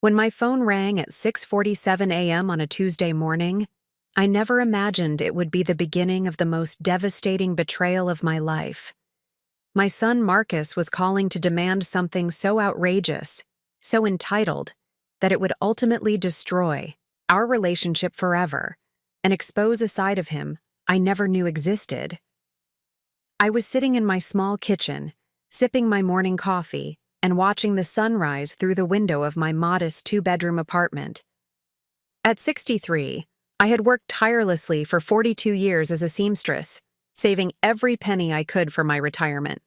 When my phone rang at 6:47 a.m. on a Tuesday morning, I never imagined it would be the beginning of the most devastating betrayal of my life. My son Marcus was calling to demand something so outrageous, so entitled, that it would ultimately destroy our relationship forever and expose a side of him I never knew existed. I was sitting in my small kitchen, sipping my morning coffee and watching the sunrise through the window of my modest two-bedroom apartment. At 63, I had worked tirelessly for 42 years as a seamstress, saving every penny I could for my retirement.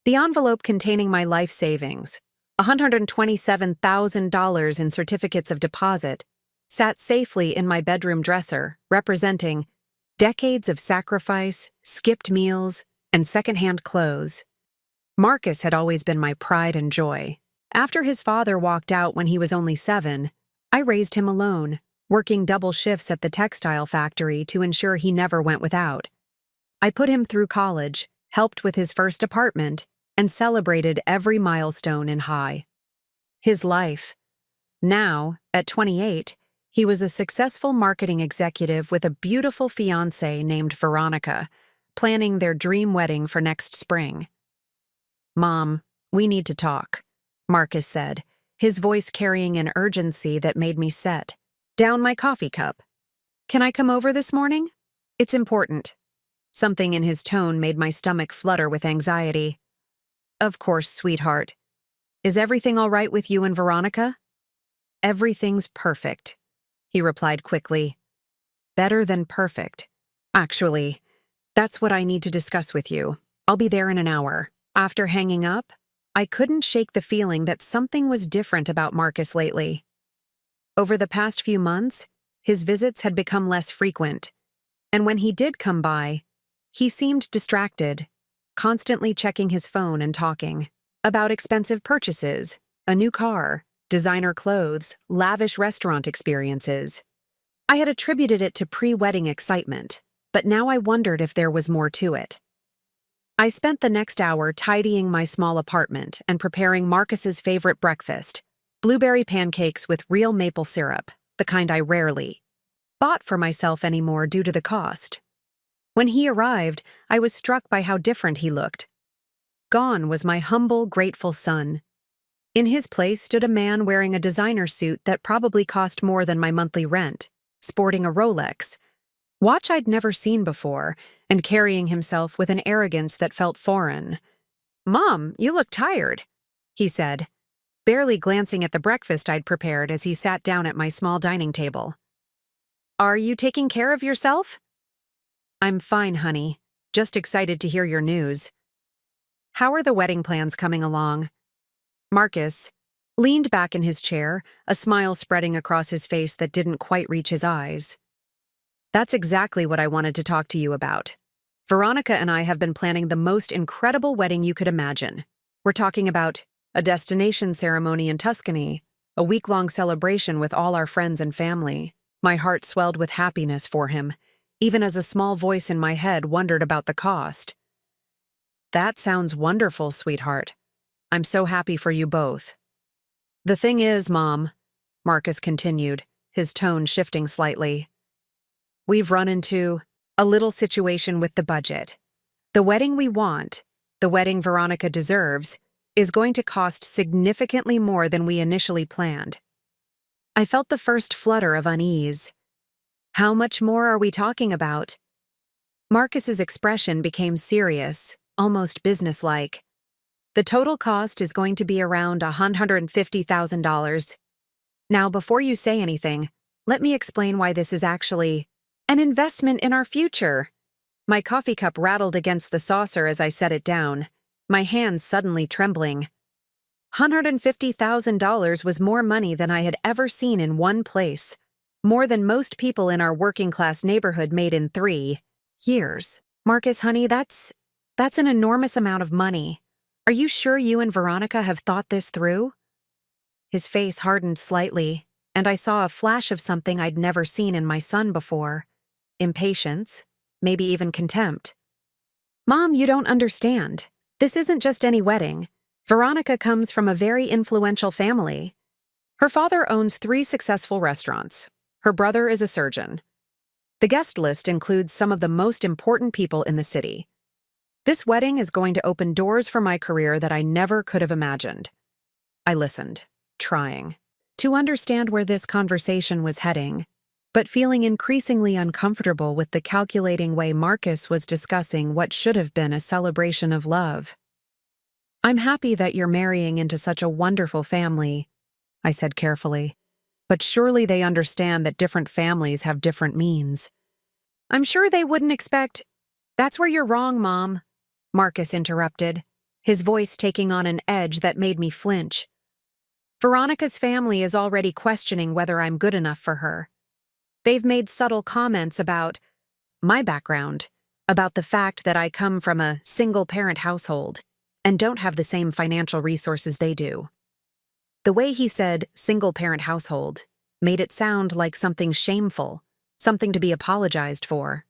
The envelope containing my life savings, $127,000 in certificates of deposit, sat safely in my bedroom dresser, representing decades of sacrifice, skipped meals, and secondhand clothes. Marcus had always been my pride and joy. After his father walked out when he was only 7, I raised him alone, working double shifts at the textile factory to ensure he never went without. I put him through college, helped with his first apartment, and celebrated every milestone in high. His life. Now, at 28, he was a successful marketing executive with a beautiful fiancée named Veronica, planning their dream wedding for next spring. "Mom, we need to talk," Marcus said, his voice carrying an urgency that made me set down my coffee cup. "Can I come over this morning? It's important." Something in his tone made my stomach flutter with anxiety. "Of course, sweetheart. Is everything all right with you and Veronica?" "Everything's perfect," he replied quickly. "Better than perfect. Actually, that's what I need to discuss with you. I'll be there in an hour." After hanging up, I couldn't shake the feeling that something was different about Marcus lately. Over the past few months, his visits had become less frequent, and when he did come by, he seemed distracted, constantly checking his phone and talking about expensive purchases, a new car, designer clothes, lavish restaurant experiences. I had attributed it to pre-wedding excitement, but now I wondered if there was more to it. I spent the next hour tidying my small apartment and preparing Marcus's favorite breakfast, blueberry pancakes with real maple syrup, the kind I rarely bought for myself anymore due to the cost. When he arrived, I was struck by how different he looked. Gone was my humble, grateful son. In his place stood a man wearing a designer suit that probably cost more than my monthly rent, sporting a Rolex watch I'd never seen before, and carrying himself with an arrogance that felt foreign. "Mom, you look tired," he said, barely glancing at the breakfast I'd prepared as he sat down at my small dining table. "Are you taking care of yourself?" "I'm fine, honey. Just excited to hear your news." "How are the wedding plans coming along?" Marcus leaned back in his chair, a smile spreading across his face that didn't quite reach his eyes. "That's exactly what I wanted to talk to you about. Veronica and I have been planning the most incredible wedding you could imagine. We're talking about a destination ceremony in Tuscany, a week-long celebration with all our friends and family." My heart swelled with happiness for him, even as a small voice in my head wondered about the cost. "That sounds wonderful, sweetheart. I'm so happy for you both." "The thing is, Mom," Marcus continued, his tone shifting slightly, "we've run into a little situation with the budget. The wedding we want, the wedding Veronica deserves, is going to cost significantly more than we initially planned." I felt the first flutter of unease. "How much more are we talking about?" Marcus's expression became serious, almost businesslike. "The total cost is going to be around $150,000. Now, before you say anything, let me explain why this is actually an investment in our future." My coffee cup rattled against the saucer as I set it down, my hands suddenly trembling. $150,000 was more money than I had ever seen in one place, more than most people in our working-class neighborhood made in 3 years. "Marcus, honey, that's an enormous amount of money. Are you sure you and Veronica have thought this through?" His face hardened slightly, and I saw a flash of something I'd never seen in my son before. Impatience, maybe even contempt. "Mom, you don't understand. This isn't just any wedding. Veronica comes from a very influential family. Her father owns 3 successful restaurants. Her brother is a surgeon. The guest list includes some of the most important people in the city. This wedding is going to open doors for my career that I never could have imagined. I listened, trying to understand where this conversation was heading, but feeling increasingly uncomfortable with the calculating way Marcus was discussing what should have been a celebration of love. "I'm happy that you're marrying into such a wonderful family," I said carefully. "But surely they understand that different families have different means." "I'm sure they wouldn't expect—" "That's where you're wrong, Mom," Marcus interrupted, his voice taking on an edge that made me flinch. "Veronica's family is already questioning whether I'm good enough for her. They've made subtle comments about my background, about the fact that I come from a single-parent household and don't have the same financial resources they do." The way he said single-parent household made it sound like something shameful, something to be apologized for.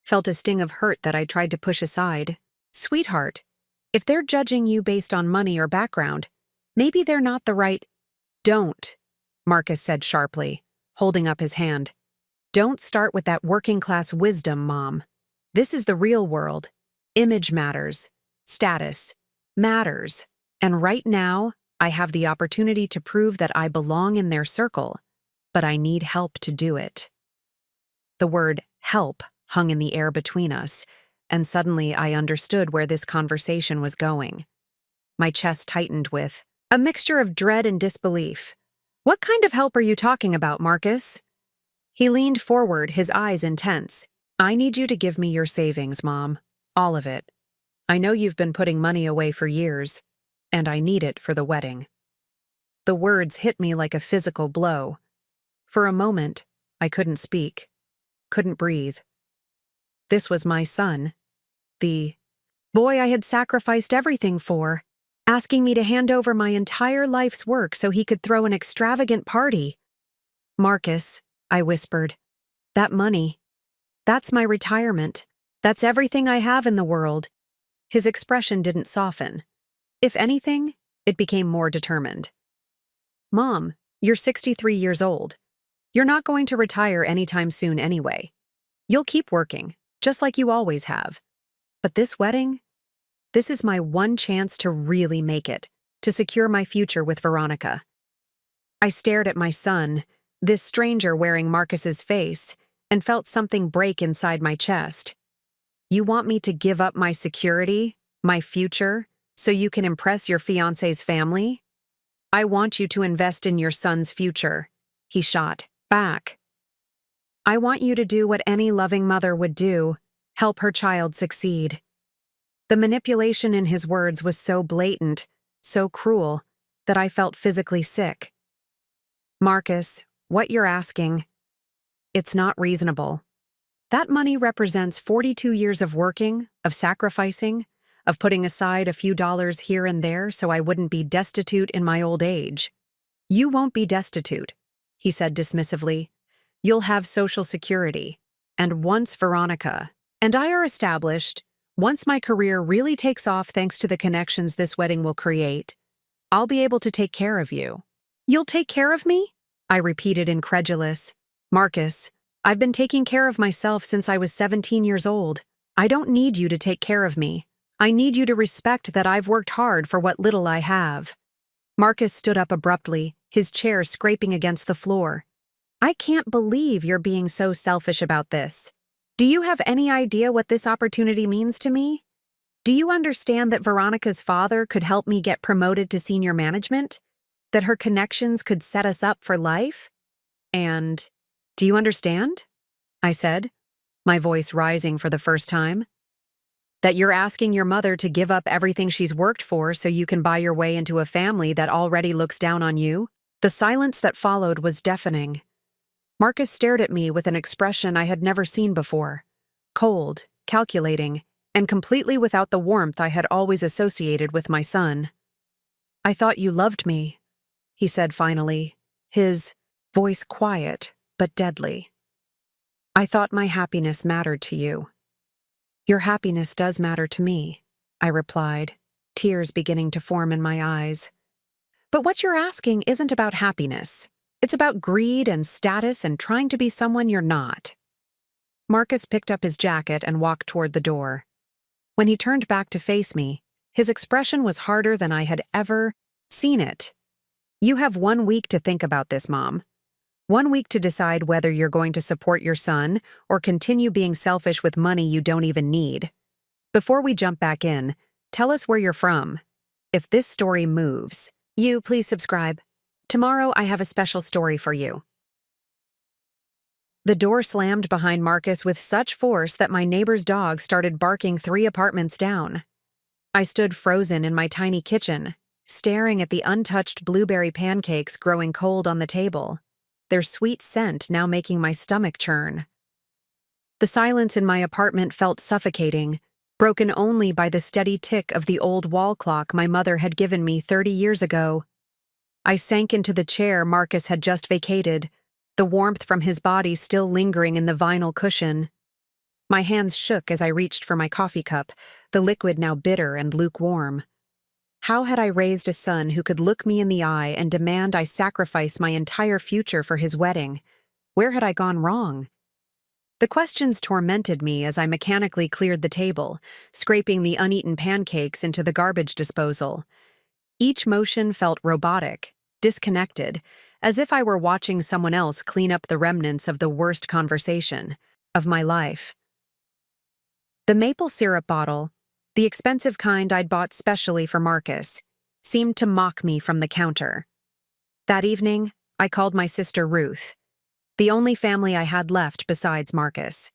Felt a sting of hurt that I tried to push aside. "Sweetheart, if they're judging you based on money or background, maybe they're not the right—" "Don't," Marcus said sharply, holding up his hand. "Don't start with that working-class wisdom, Mom. This is the real world. Image matters. Status matters. And right now, I have the opportunity to prove that I belong in their circle, but I need help to do it." The word help hung in the air between us, and suddenly I understood where this conversation was going. My chest tightened with a mixture of dread and disbelief. "What kind of help are you talking about, Marcus?" He leaned forward, his eyes intense. "I need you to give me your savings, Mom. All of it. I know you've been putting money away for years, and I need it for the wedding." The words hit me like a physical blow. For a moment, I couldn't speak, couldn't breathe. This was my son, the boy I had sacrificed everything for, asking me to hand over my entire life's work so he could throw an extravagant party. "Marcus," I whispered, "that money, that's my retirement. That's everything I have in the world." His expression didn't soften. If anything, it became more determined. "Mom, you're 63 years old. You're not going to retire anytime soon anyway. You'll keep working, just like you always have. But this wedding, this is my one chance to really make it, to secure my future with Veronica." I stared at my son, this stranger wearing Marcus's face, and felt something break inside my chest. "You want me to give up my security, my future, so you can impress your fiancé's family? I want you to invest in your son's future," he shot back. "I want you to do what any loving mother would do, help her child succeed." The manipulation in his words was so blatant, so cruel, that I felt physically sick. "Marcus, what you're asking, it's not reasonable. That money represents 42 years of working, of sacrificing, of putting aside a few dollars here and there so I wouldn't be destitute in my old age. You won't be destitute," he said dismissively. "You'll have Social Security. And once Veronica and I are established, once my career really takes off thanks to the connections this wedding will create, I'll be able to take care of you." "You'll take care of me?" I repeated incredulous. "Marcus, I've been taking care of myself since I was 17 years old. I don't need you to take care of me. I need you to respect that I've worked hard for what little I have." Marcus stood up abruptly, his chair scraping against the floor. "I can't believe you're being so selfish about this. Do you have any idea what this opportunity means to me? Do you understand that Veronica's father could help me get promoted to senior management? That her connections could set us up for life? And do you understand?" I said, my voice rising for the first time. "That you're asking your mother to give up everything she's worked for so you can buy your way into a family that already looks down on you?" The silence that followed was deafening. Marcus stared at me with an expression I had never seen before. Cold, calculating, and completely without the warmth I had always associated with my son. "I thought you loved me," he said finally, his voice quiet but deadly. "I thought my happiness mattered to you." "Your happiness does matter to me," I replied, tears beginning to form in my eyes. But what you're asking isn't about happiness. It's about greed and status and trying to be someone you're not. Marcus picked up his jacket and walked toward the door. When he turned back to face me, his expression was harder than I had ever seen it. You have 1 week to think about this, Mom. 1 week to decide whether you're going to support your son or continue being selfish with money you don't even need. Before we jump back in, tell us where you're from. If this story moves you, please subscribe. Tomorrow I have a special story for you. The door slammed behind Marcus with such force that my neighbor's dog started barking 3 apartments down. I stood frozen in my tiny kitchen, staring at the untouched blueberry pancakes growing cold on the table, their sweet scent now making my stomach churn. The silence in my apartment felt suffocating, broken only by the steady tick of the old wall clock my mother had given me 30 years ago. I sank into the chair Marcus had just vacated, the warmth from his body still lingering in the vinyl cushion. My hands shook as I reached for my coffee cup, the liquid now bitter and lukewarm. How had I raised a son who could look me in the eye and demand I sacrifice my entire future for his wedding? Where had I gone wrong? The questions tormented me as I mechanically cleared the table, scraping the uneaten pancakes into the garbage disposal. Each motion felt robotic, disconnected, as if I were watching someone else clean up the remnants of the worst conversation of my life. The maple syrup bottle, the expensive kind I'd bought specially for Marcus, seemed to mock me from the counter. That evening, I called my sister Ruth, the only family I had left besides Marcus.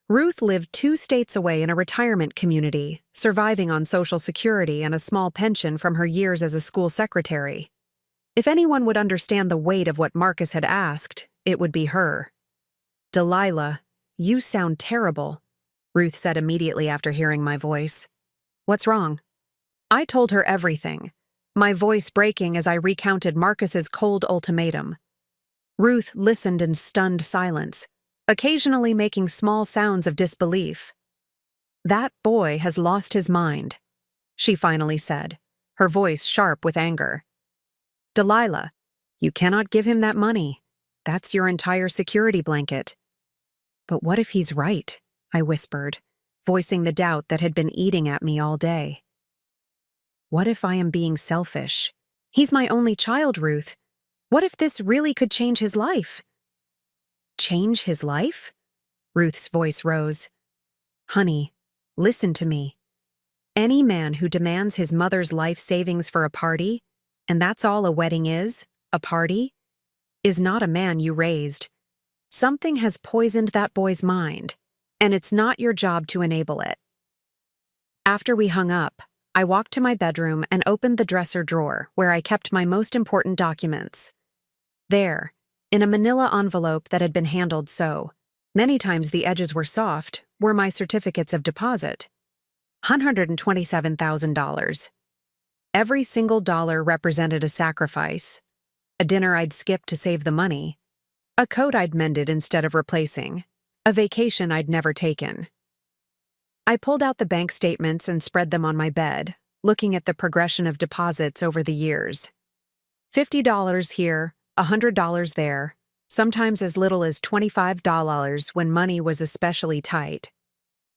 Ruth lived 2 states away in a retirement community, surviving on Social Security and a small pension from her years as a school secretary. If anyone would understand the weight of what Marcus had asked, it would be her. "Delilah, you sound terrible," Ruth said immediately after hearing my voice. "What's wrong?" I told her everything, my voice breaking as I recounted Marcus's cold ultimatum. Ruth listened in stunned silence, occasionally making small sounds of disbelief. "That boy has lost his mind," she finally said, her voice sharp with anger. "Delilah, you cannot give him that money. That's your entire security blanket." "But what if he's right?" I whispered, voicing the doubt that had been eating at me all day. "What if I am being selfish? He's my only child, Ruth. What if this really could change his life?" "Change his life?" Ruth's voice rose. "Honey, listen to me. Any man who demands his mother's life savings for a party, and that's all a wedding is, a party, is not a man you raised. Something has poisoned that boy's mind, and it's not your job to enable it." After we hung up, I walked to my bedroom and opened the dresser drawer where I kept my most important documents. There, in a manila envelope that had been handled so many times the edges were soft, were my certificates of deposit. $127,000. Every single dollar represented a sacrifice, a dinner I'd skipped to save the money, a coat I'd mended instead of replacing, a vacation I'd never taken. I pulled out the bank statements and spread them on my bed, looking at the progression of deposits over the years. $50 here, $100 there, sometimes as little as $25 when money was especially tight.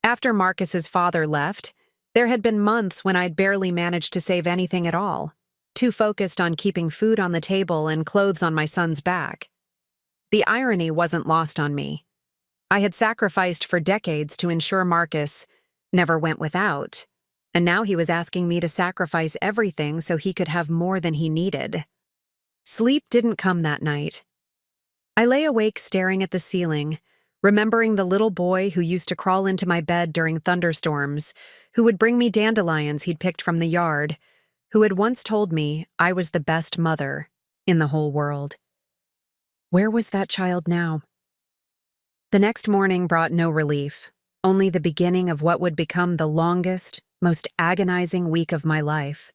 After Marcus's father left, there had been months when I'd barely managed to save anything at all, too focused on keeping food on the table and clothes on my son's back. The irony wasn't lost on me. I had sacrificed for decades to ensure Marcus never went without, and now he was asking me to sacrifice everything so he could have more than he needed. Sleep didn't come that night. I lay awake staring at the ceiling, remembering the little boy who used to crawl into my bed during thunderstorms, who would bring me dandelions he'd picked from the yard, who had once told me I was the best mother in the whole world. Where was that child now? The next morning brought no relief, only the beginning of what would become the longest, most agonizing week of my life.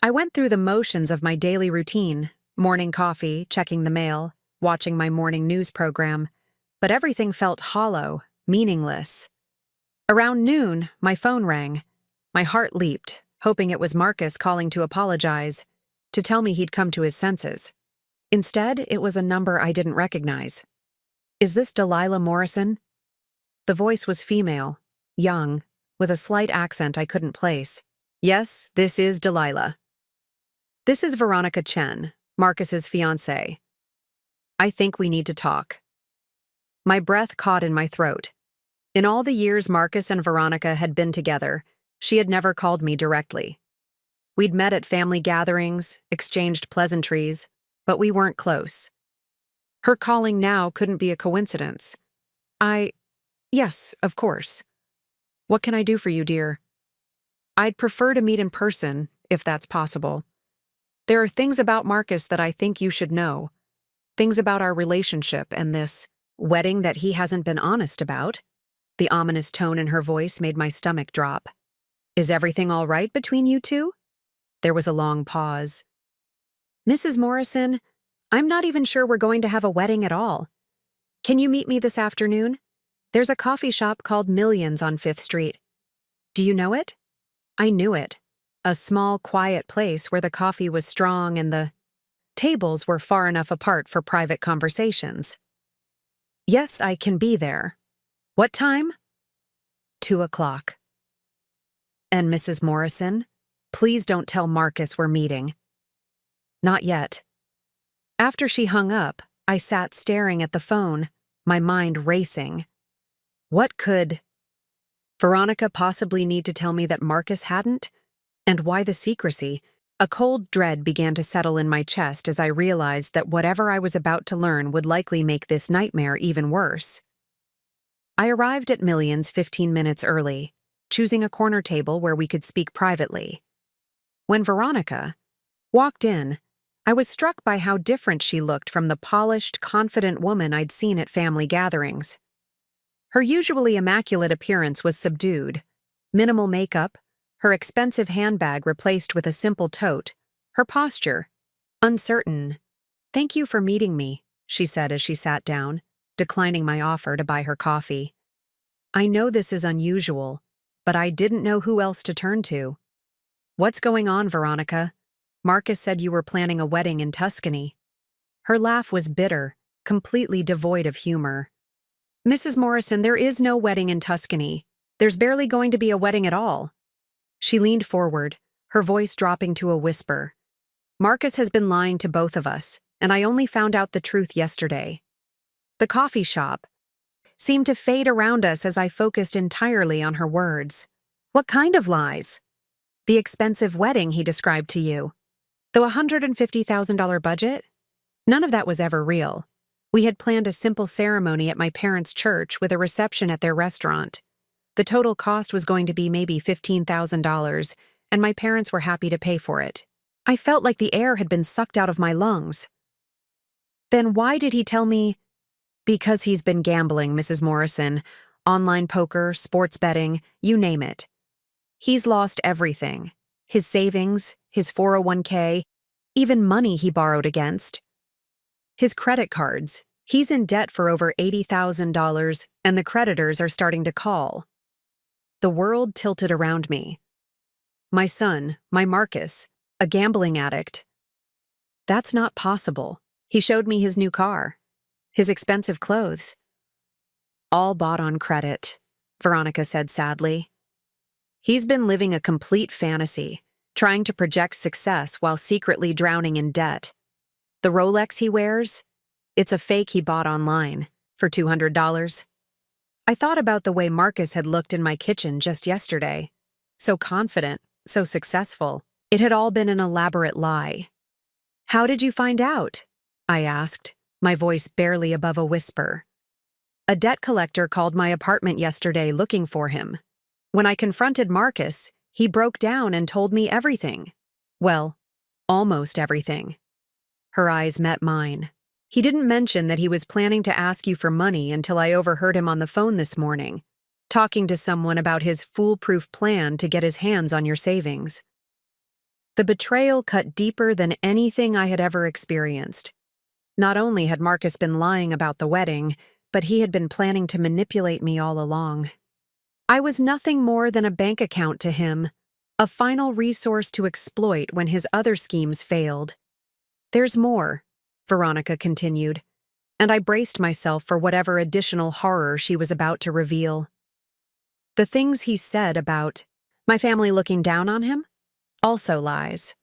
I went through the motions of my daily routine, morning coffee, checking the mail, watching my morning news program, but everything felt hollow, meaningless. Around noon, my phone rang. My heart leaped, hoping it was Marcus calling to apologize. to tell me he'd come to his senses. Instead, it was a number I didn't recognize. "Is this Delilah Morrison?" The voice was female, young, with a slight accent I couldn't place. "Yes, this is Delilah." "This is Veronica Chen, Marcus's fiancée. I think we need to talk." My breath caught in my throat. In all the years Marcus and Veronica had been together, she had never called me directly. We'd met at family gatherings, exchanged pleasantries, but we weren't close. Her calling now couldn't be a coincidence. Yes, of course. "What can I do for you, dear?" "I'd prefer to meet in person, if that's possible. There are things about Marcus that I think you should know. Things about our relationship and this wedding that he hasn't been honest about." The ominous tone in her voice made my stomach drop. "Is everything all right between you two?" There was a long pause. "Mrs. Morrison, I'm not even sure we're going to have a wedding at all. Can you meet me this afternoon? There's a coffee shop called Millions on 5th Street. Do you know it?" I knew it. A small, quiet place where the coffee was strong and the tables were far enough apart for private conversations. "Yes, I can be there. What time?" 2:00. "And Mrs. Morrison, please don't tell Marcus we're meeting." "Not yet." After she hung up, I sat staring at the phone, my mind racing. What could Veronica possibly need to tell me that Marcus hadn't? And why the secrecy? A cold dread began to settle in my chest as I realized that whatever I was about to learn would likely make this nightmare even worse. I arrived at Millions 15 minutes early, choosing a corner table where we could speak privately. When Veronica walked in, I was struck by how different she looked from the polished, confident woman I'd seen at family gatherings. Her usually immaculate appearance was subdued. Minimal makeup, her expensive handbag replaced with a simple tote, her posture uncertain. "Thank you for meeting me," she said as she sat down, declining my offer to buy her coffee. "I know this is unusual, but I didn't know who else to turn to." "What's going on, Veronica? Marcus said you were planning a wedding in Tuscany." Her laugh was bitter, completely devoid of humor. "Mrs. Morrison, there is no wedding in Tuscany. There's barely going to be a wedding at all." She leaned forward, her voice dropping to a whisper. "Marcus has been lying to both of us, and I only found out the truth yesterday." The coffee shop seemed to fade around us as I focused entirely on her words. "What kind of lies?" "The expensive wedding he described to you. The $150,000 budget? None of that was ever real. We had planned a simple ceremony at my parents' church with a reception at their restaurant. The total cost was going to be maybe $15,000, and my parents were happy to pay for it. I felt like the air had been sucked out of my lungs. Then why did he tell me? Because he's been gambling, Mrs. Morrison. Online poker, sports betting, you name it. He's lost everything. His savings, his 401k, even money he borrowed against. His credit cards. He's in debt for over $80,000, and the creditors are starting to call. The world tilted around me. My son, my Marcus, a gambling addict. That's not possible. He showed me his new car, his expensive clothes. All bought on credit, Veronica said sadly. He's been living a complete fantasy, trying to project success while secretly drowning in debt. The Rolex he wears? It's a fake he bought online for $200. I thought about the way Marcus had looked in my kitchen just yesterday. So confident, so successful. It had all been an elaborate lie. "How did you find out?" I asked, my voice barely above a whisper. "A debt collector called my apartment yesterday looking for him. When I confronted Marcus, he broke down and told me everything. Well, almost everything." Her eyes met mine. "He didn't mention that he was planning to ask you for money until I overheard him on the phone this morning, talking to someone about his foolproof plan to get his hands on your savings." The betrayal cut deeper than anything I had ever experienced. Not only had Marcus been lying about the wedding, but he had been planning to manipulate me all along. I was nothing more than a bank account to him, a final resource to exploit when his other schemes failed. "There's more," Veronica continued, and I braced myself for whatever additional horror she was about to reveal. The things he said about my family looking down on him? Also lies.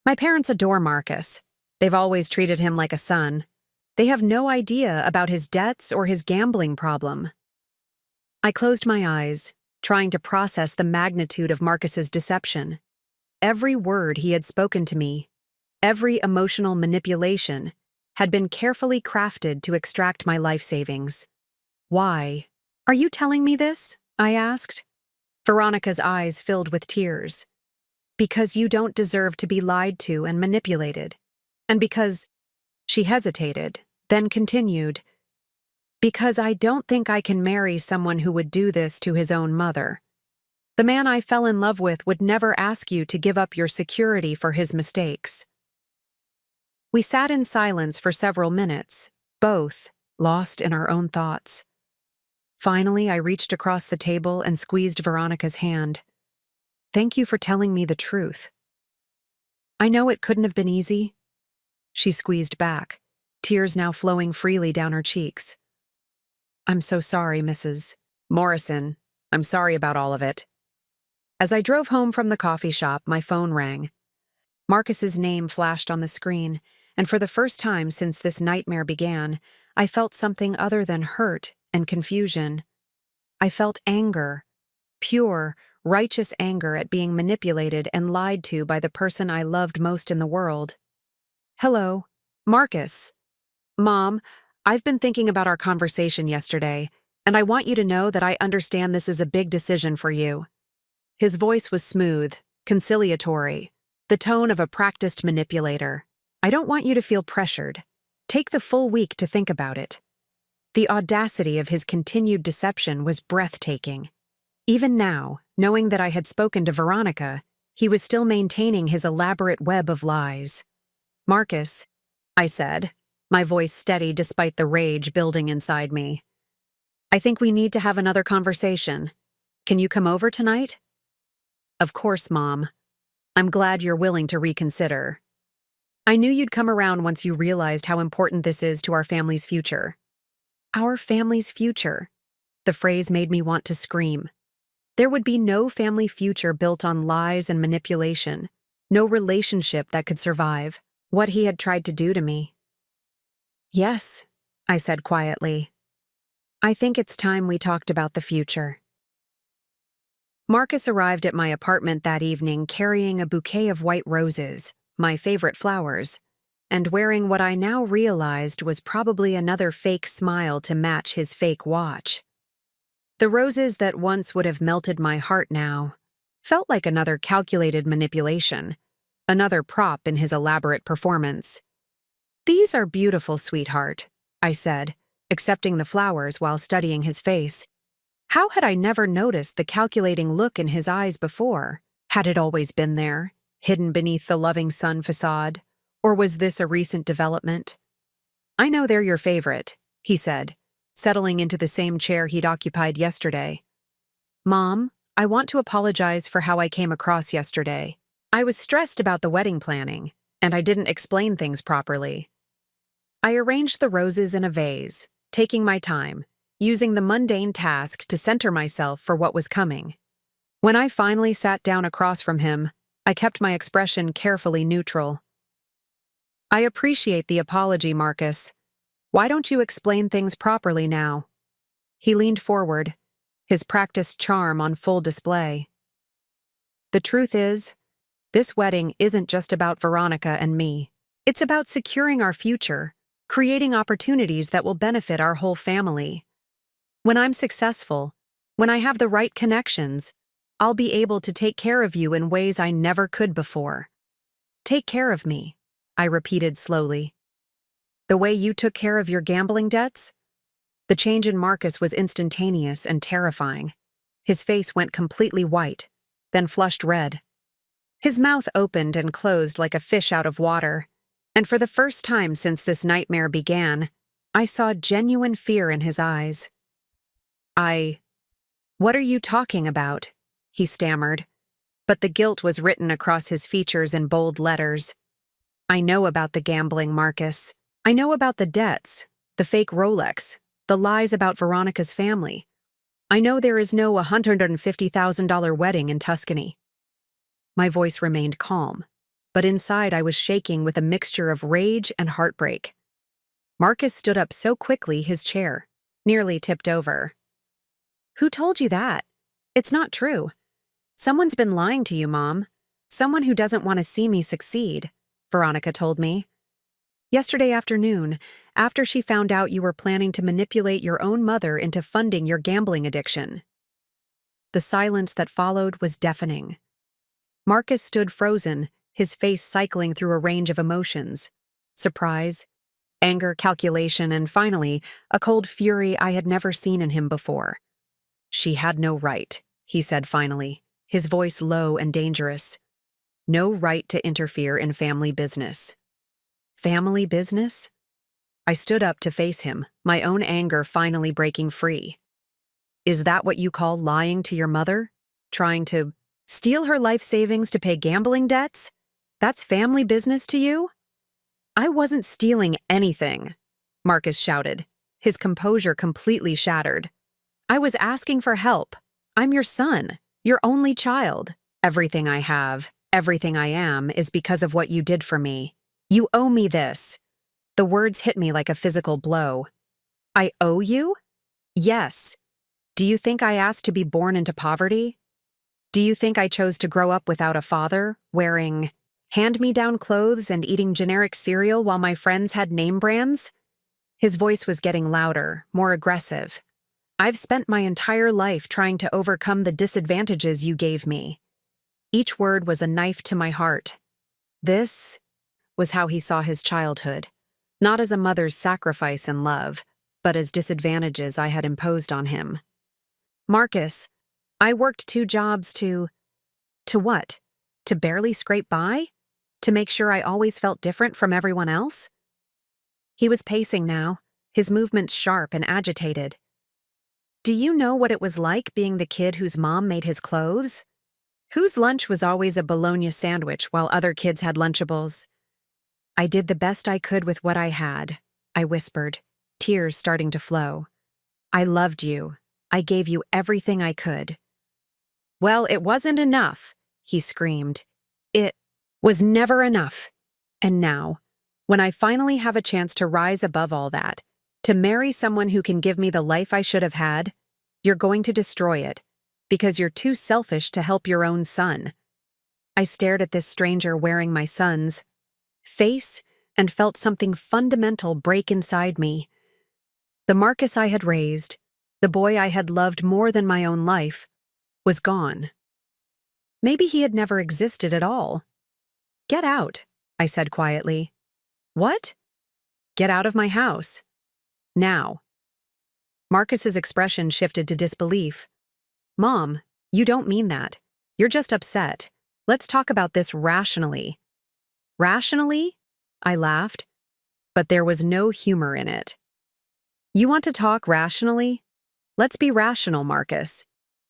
My parents adore Marcus. They've always treated him like a son. They have no idea about his debts or his gambling problem. I closed my eyes, trying to process the magnitude of Marcus's deception. Every word he had spoken to me, every emotional manipulation, had been carefully crafted to extract my life savings. "Why? Are you telling me this?" I asked. Veronica's eyes filled with tears. "Because you don't deserve to be lied to and manipulated. And because—" She hesitated, then continued, "because I don't think I can marry someone who would do this to his own mother. The man I fell in love with would never ask you to give up your security for his mistakes." We sat in silence for several minutes, both lost in our own thoughts. Finally, I reached across the table and squeezed Veronica's hand. "Thank you for telling me the truth. I know it couldn't have been easy." She squeezed back, tears now flowing freely down her cheeks. "I'm so sorry, Mrs. Morrison. I'm sorry about all of it." As I drove home from the coffee shop, my phone rang. Marcus's name flashed on the screen, and for the first time since this nightmare began, I felt something other than hurt and confusion. I felt anger, pure, righteous anger at being manipulated and lied to by the person I loved most in the world. "Hello, Marcus." "Mom, I've been thinking about our conversation yesterday, and I want you to know that I understand this is a big decision for you." His voice was smooth, conciliatory, the tone of a practiced manipulator. "I don't want you to feel pressured. Take the full week to think about it." The audacity of his continued deception was breathtaking. Even now, knowing that I had spoken to Veronica, he was still maintaining his elaborate web of lies. "Marcus," I said, my voice steady despite the rage building inside me, "I think we need to have another conversation. Can you come over tonight?" "Of course, Mom. I'm glad you're willing to reconsider. I knew you'd come around once you realized how important this is to our family's future." Our family's future. The phrase made me want to scream. There would be no family future built on lies and manipulation, no relationship that could survive what he had tried to do to me. "Yes," I said quietly. "I think it's time we talked about the future." Marcus arrived at my apartment that evening carrying a bouquet of white roses, my favorite flowers, and wearing what I now realized was probably another fake smile to match his fake watch. The roses that once would have melted my heart now felt like another calculated manipulation, another prop in his elaborate performance. "These are beautiful, sweetheart," I said, accepting the flowers while studying his face. How had I never noticed the calculating look in his eyes before? Had it always been there, hidden beneath the loving sun facade? Or was this a recent development? "I know they're your favorite," he said, settling into the same chair he'd occupied yesterday. "Mom, I want to apologize for how I came across yesterday. I was stressed about the wedding planning, and I didn't explain things properly." I arranged the roses in a vase, taking my time, using the mundane task to center myself for what was coming. When I finally sat down across from him, I kept my expression carefully neutral. "I appreciate the apology, Marcus. Why don't you explain things properly now?" He leaned forward, his practiced charm on full display. "The truth is, this wedding isn't just about Veronica and me. It's about securing our future, creating opportunities that will benefit our whole family. When I'm successful, when I have the right connections, I'll be able to take care of you in ways I never could before." "Take care of me," I repeated slowly. "The way you took care of your gambling debts?" The change in Marcus was instantaneous and terrifying. His face went completely white, then flushed red. His mouth opened and closed like a fish out of water, and for the first time since this nightmare began, I saw genuine fear in his eyes. What are you talking about?" he stammered. but the guilt was written across his features in bold letters. I know about the gambling, Marcus. I know about the debts, the fake Rolex, the lies about Veronica's family. I know there is no $150,000 wedding in Tuscany. My voice remained calm, but inside I was shaking with a mixture of rage and heartbreak. Marcus stood up so quickly his chair nearly tipped over. Who told you that? It's not true. Someone's been lying to you, Mom. Someone who doesn't want to see me succeed, Veronica told me. Yesterday afternoon, after she found out you were planning to manipulate your own mother into funding your gambling addiction. The silence that followed was deafening. Marcus stood frozen, his face cycling through a range of emotions. Surprise, anger, calculation, and finally, a cold fury I had never seen in him before. She had no right, he said finally, his voice low and dangerous. No right to interfere in family business. Family business? I stood up to face him, my own anger finally breaking free. Is that what you call lying to your mother? Trying to steal her life savings to pay gambling debts? That's family business to you? I wasn't stealing anything, Marcus shouted, his composure completely shattered. I was asking for help. I'm your son, your only child. Everything I have, everything I am is because of what you did for me. You owe me this. The words hit me like a physical blow. I owe you? Yes. Do you think I asked to be born into poverty? Do you think I chose to grow up without a father, wearing hand-me-down clothes and eating generic cereal while my friends had name brands? His voice was getting louder, more aggressive. I've spent my entire life trying to overcome the disadvantages you gave me. Each word was a knife to my heart. This was how he saw his childhood, not as a mother's sacrifice and love, but as disadvantages I had imposed on him. Marcus, I worked 2 jobs to what? To barely scrape by? To make sure I always felt different from everyone else? He was pacing now, his movements sharp and agitated. Do you know what it was like being the kid whose mom made his clothes? Whose lunch was always a bologna sandwich while other kids had Lunchables? I did the best I could with what I had, I whispered, tears starting to flow. I loved you. I gave you everything I could. Well, it wasn't enough, he screamed. It was never enough. And now, when I finally have a chance to rise above all that, to marry someone who can give me the life I should have had, you're going to destroy it, because you're too selfish to help your own son. I stared at this stranger wearing my son's face and felt something fundamental break inside me. The Marcus I had raised, the boy I had loved more than my own life, was gone. Maybe he had never existed at all. Get out, I said quietly. What? Get out of my house. Now. Marcus's expression shifted to disbelief. Mom, you don't mean that. You're just upset. Let's talk about this rationally. Rationally? I laughed, but there was no humor in it. You want to talk rationally? Let's be rational, Marcus.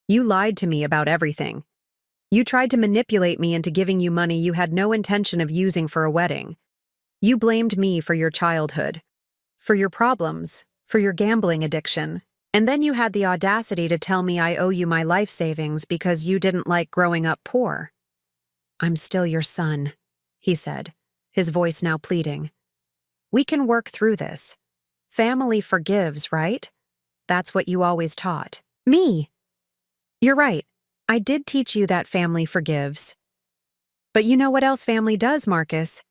You lied to me about everything. You tried to manipulate me into giving you money you had no intention of using for a wedding. You blamed me for your childhood, for your problems, for your gambling addiction, and then you had the audacity to tell me I owe you my life savings because you didn't like growing up poor. I'm still your son, he said, his voice now pleading. We can work through this. Family forgives, right? That's what you always taught. Me. You're right. I did teach you that family forgives. But you know what else family does, Marcus?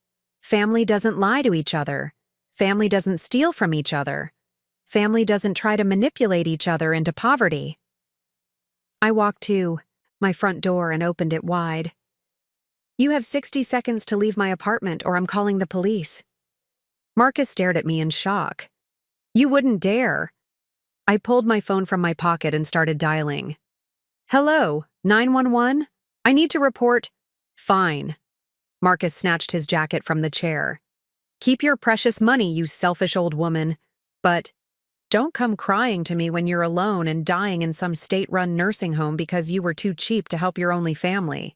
Family doesn't lie to each other. Family doesn't steal from each other. Family doesn't try to manipulate each other into poverty. I walked to my front door and opened it wide. You have 60 seconds to leave my apartment or I'm calling the police. Marcus stared at me in shock. You wouldn't dare. I pulled my phone from my pocket and started dialing. Hello, 911? I need to report. Fine. Marcus snatched his jacket from the chair. Keep your precious money, you selfish old woman. But don't come crying to me when you're alone and dying in some state-run nursing home because you were too cheap to help your only family.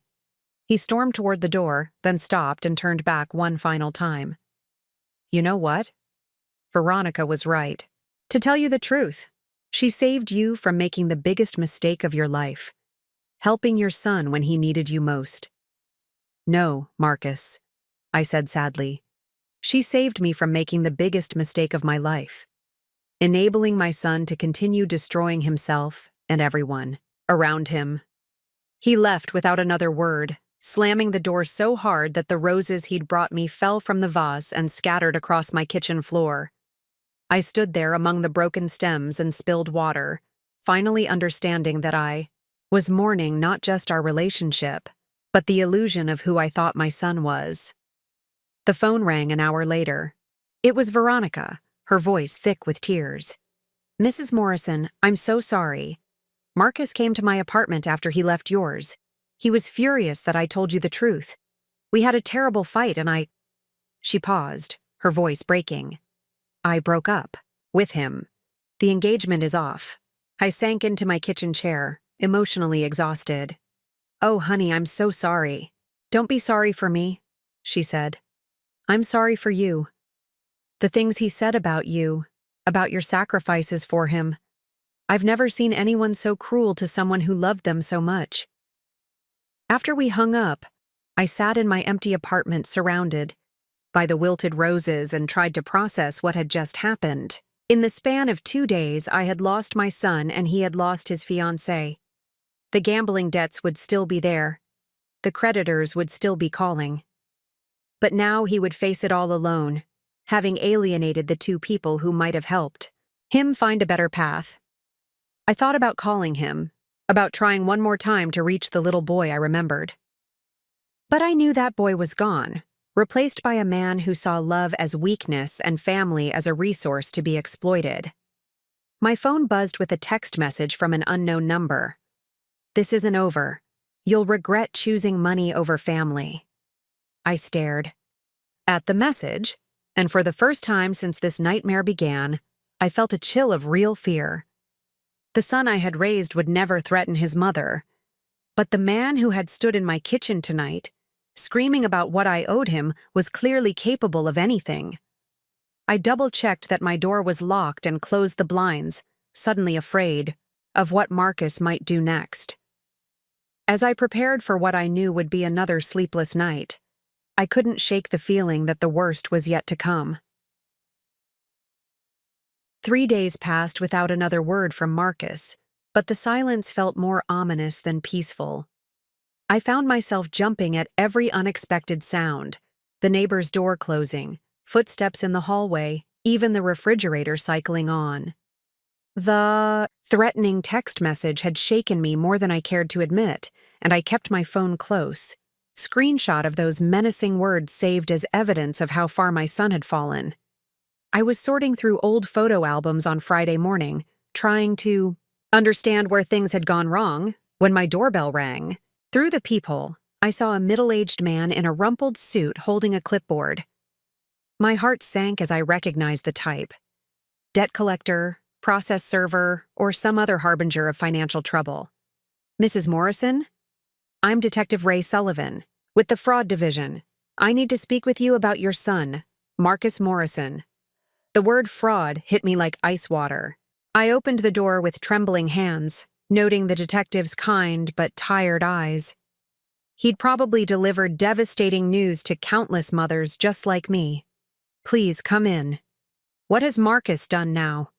He stormed toward the door, then stopped and turned back one final time. You know what? Veronica was right. To tell you the truth, she saved you from making the biggest mistake of your life, helping your son when he needed you most. No, Marcus, I said sadly. She saved me from making the biggest mistake of my life, enabling my son to continue destroying himself and everyone around him. He left without another word, slamming the door so hard that the roses he'd brought me fell from the vase and scattered across my kitchen floor. I stood there among the broken stems and spilled water, finally understanding that I was mourning not just our relationship, but the illusion of who I thought my son was. The phone rang an hour later. It was Veronica, her voice thick with tears. Mrs. Morrison, I'm so sorry. Marcus came to my apartment after he left yours. He was furious that I told you the truth. We had a terrible fight and She paused, her voice breaking. I broke up. With him. The engagement is off. I sank into my kitchen chair, emotionally exhausted. Oh, honey, I'm so sorry. Don't be sorry for me, she said. I'm sorry for you. The things he said about you, about your sacrifices for him. I've never seen anyone so cruel to someone who loved them so much. After we hung up, I sat in my empty apartment surrounded by the wilted roses and tried to process what had just happened. In the span of 2 days, I had lost my son and he had lost his fiancée. The gambling debts would still be there. The creditors would still be calling. But now he would face it all alone, having alienated the 2 people who might have helped him find a better path. I thought about calling him, about trying one more time to reach the little boy I remembered. But I knew that boy was gone, replaced by a man who saw love as weakness and family as a resource to be exploited. My phone buzzed with a text message from an unknown number. This isn't over. You'll regret choosing money over family. I stared at the message, and for the first time since this nightmare began, I felt a chill of real fear. The son I had raised would never threaten his mother, but the man who had stood in my kitchen tonight, screaming about what I owed him, was clearly capable of anything. I double-checked that my door was locked and closed the blinds, suddenly afraid of what Marcus might do next. As I prepared for what I knew would be another sleepless night, I couldn't shake the feeling that the worst was yet to come. 3 days passed without another word from Marcus, but the silence felt more ominous than peaceful. I found myself jumping at every unexpected sound, the neighbor's door closing, footsteps in the hallway, even the refrigerator cycling on. The threatening text message had shaken me more than I cared to admit, and I kept my phone close. Screenshot of those menacing words saved as evidence of how far my son had fallen. I was sorting through old photo albums on Friday morning, trying to understand where things had gone wrong, when my doorbell rang. Through the peephole, I saw a middle-aged man in a rumpled suit holding a clipboard. My heart sank as I recognized the type. Debt collector, process server, or some other harbinger of financial trouble. Mrs. Morrison? I'm Detective Ray Sullivan, with the Fraud Division. I need to speak with you about your son, Marcus Morrison. The word fraud hit me like ice water. I opened the door with trembling hands, noting the detective's kind but tired eyes. He'd probably delivered devastating news to countless mothers just like me. Please come in. What has Marcus done now?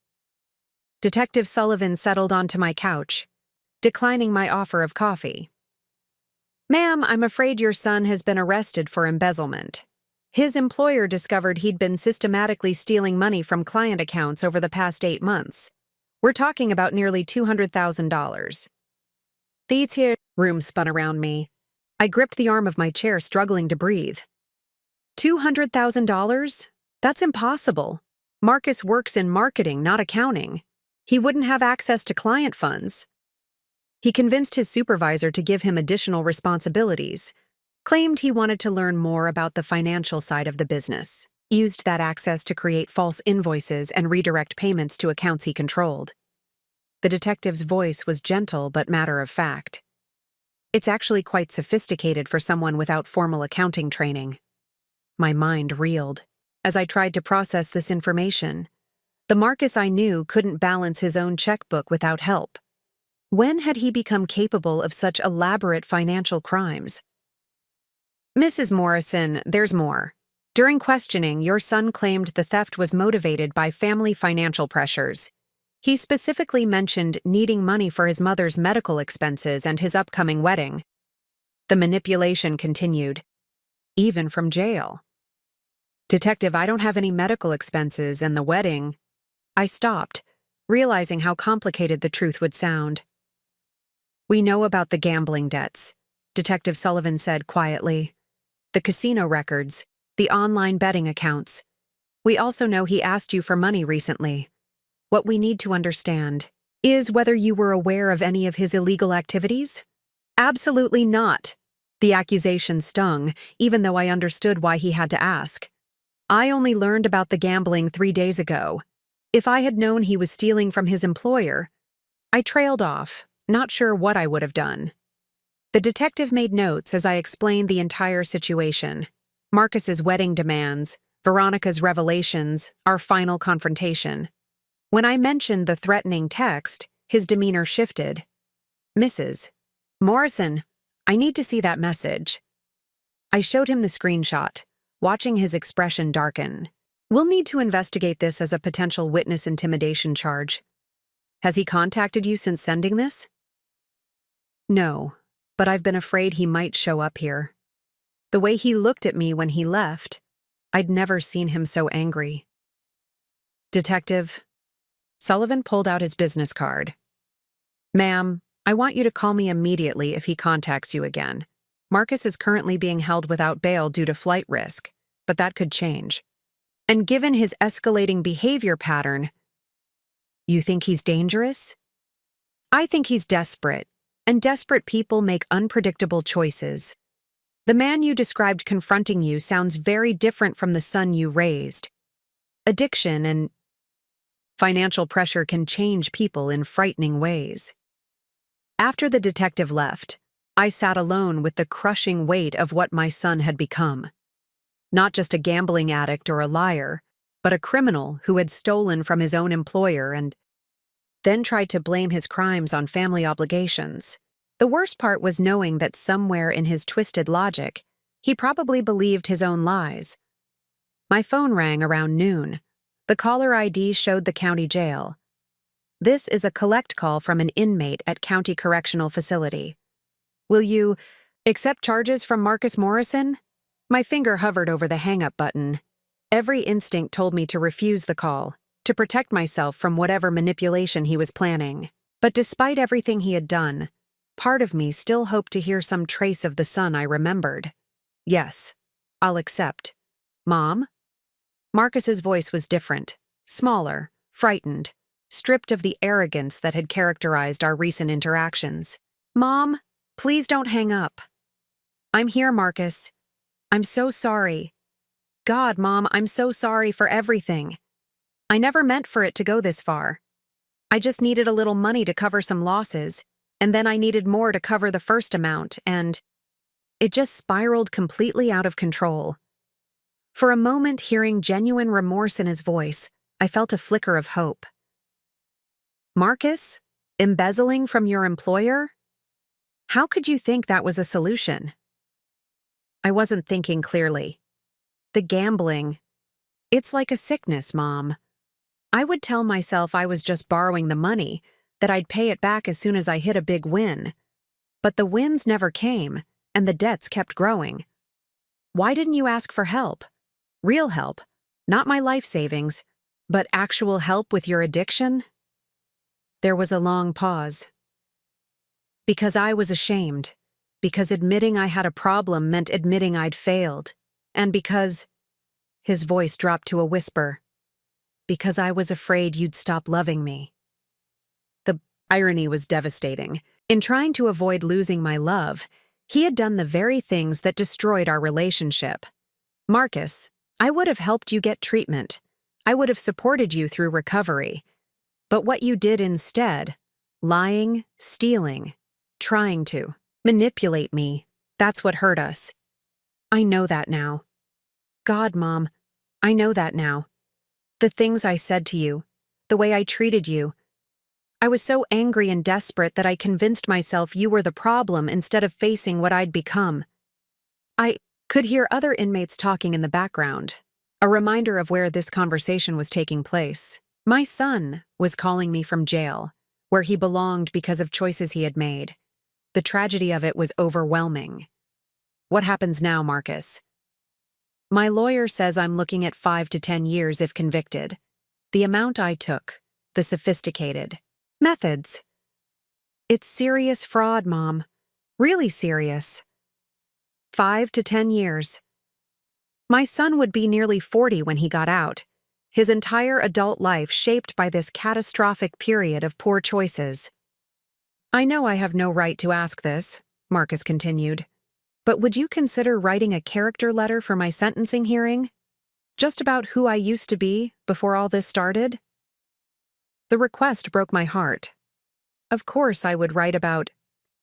Detective Sullivan settled onto my couch, declining my offer of coffee. Ma'am, I'm afraid your son has been arrested for embezzlement. His employer discovered he'd been systematically stealing money from client accounts over the past 8 months. We're talking about nearly $200,000. The ETA room spun around me. I gripped the arm of my chair, struggling to breathe. $200,000? That's impossible. Marcus works in marketing, not accounting. He wouldn't have access to client funds. He convinced his supervisor to give him additional responsibilities, claimed he wanted to learn more about the financial side of the business, used that access to create false invoices and redirect payments to accounts he controlled. The detective's voice was gentle but matter-of-fact. It's actually quite sophisticated for someone without formal accounting training. My mind reeled as I tried to process this information. The Marcus I knew couldn't balance his own checkbook without help. When had he become capable of such elaborate financial crimes? Mrs. Morrison, there's more. During questioning, your son claimed the theft was motivated by family financial pressures. He specifically mentioned needing money for his mother's medical expenses and his upcoming wedding. The manipulation continued, even from jail. Detective, I don't have any medical expenses, and the wedding. I stopped, realizing how complicated the truth would sound. We know about the gambling debts, Detective Sullivan said quietly. The casino records, the online betting accounts. We also know he asked you for money recently. What we need to understand is whether you were aware of any of his illegal activities? Absolutely not. The accusation stung, even though I understood why he had to ask. I only learned about the gambling 3 days ago. If I had known he was stealing from his employer, I trailed off, not sure what I would have done. The detective made notes as I explained the entire situation. Marcus's wedding demands, Veronica's revelations, our final confrontation. When I mentioned the threatening text, his demeanor shifted. Mrs. Morrison, I need to see that message. I showed him the screenshot, watching his expression darken. We'll need to investigate this as a potential witness intimidation charge. Has he contacted you since sending this? No, but I've been afraid he might show up here. The way he looked at me when he left, I'd never seen him so angry. Detective. Sullivan pulled out his business card. Ma'am, I want you to call me immediately if he contacts you again. Marcus is currently being held without bail due to flight risk, but that could change. And given his escalating behavior pattern, you think he's dangerous? I think he's desperate, and desperate people make unpredictable choices. The man you described confronting you sounds very different from the son you raised. Addiction and financial pressure can change people in frightening ways. After the detective left, I sat alone with the crushing weight of what my son had become. Not just a gambling addict or a liar, but a criminal who had stolen from his own employer and then tried to blame his crimes on family obligations. The worst part was knowing that somewhere in his twisted logic, he probably believed his own lies. My phone rang around noon. The caller ID showed the county jail. This is a collect call from an inmate at County Correctional Facility. Will you accept charges from Marcus Morrison? My finger hovered over the hang-up button. Every instinct told me to refuse the call, to protect myself from whatever manipulation he was planning. But despite everything he had done, part of me still hoped to hear some trace of the son I remembered. Yes, I'll accept. Mom? Marcus's voice was different, smaller, frightened, stripped of the arrogance that had characterized our recent interactions. Mom, please don't hang up. I'm here, Marcus. I'm so sorry. God, Mom, I'm so sorry for everything. I never meant for it to go this far. I just needed a little money to cover some losses, and then I needed more to cover the first amount, and it just spiraled completely out of control. For a moment, hearing genuine remorse in his voice, I felt a flicker of hope. Marcus? Embezzling from your employer? How could you think that was a solution? I wasn't thinking clearly. The gambling. It's like a sickness, Mom. I would tell myself I was just borrowing the money, that I'd pay it back as soon as I hit a big win. But the wins never came, and the debts kept growing. Why didn't you ask for help? Real help, not my life savings, but actual help with your addiction? There was a long pause. Because I was ashamed, because admitting I had a problem meant admitting I'd failed, and because, his voice dropped to a whisper, because I was afraid you'd stop loving me. The irony was devastating. In trying to avoid losing my love, he had done the very things that destroyed our relationship. Marcus, I would have helped you get treatment. I would have supported you through recovery. But what you did instead, lying, stealing, trying to, Manipulate me. That's what hurt us. I know that now. God, Mom, I know that now. The things I said to you, the way I treated you. I was so angry and desperate that I convinced myself you were the problem instead of facing what I'd become. I could hear other inmates talking in the background, a reminder of where this conversation was taking place. My son was calling me from jail, where he belonged because of choices he had made. The tragedy of it was overwhelming. What happens now, Marcus? My lawyer says I'm looking at 5 to 10 years if convicted. The amount I took, the sophisticated methods. It's serious fraud, Mom. Really serious. 5 to 10 years. My son would be nearly 40 when he got out, his entire adult life shaped by this catastrophic period of poor choices. I know I have no right to ask this, Marcus continued, but would you consider writing a character letter for my sentencing hearing? Just about who I used to be before all this started? The request broke my heart. Of course I would write about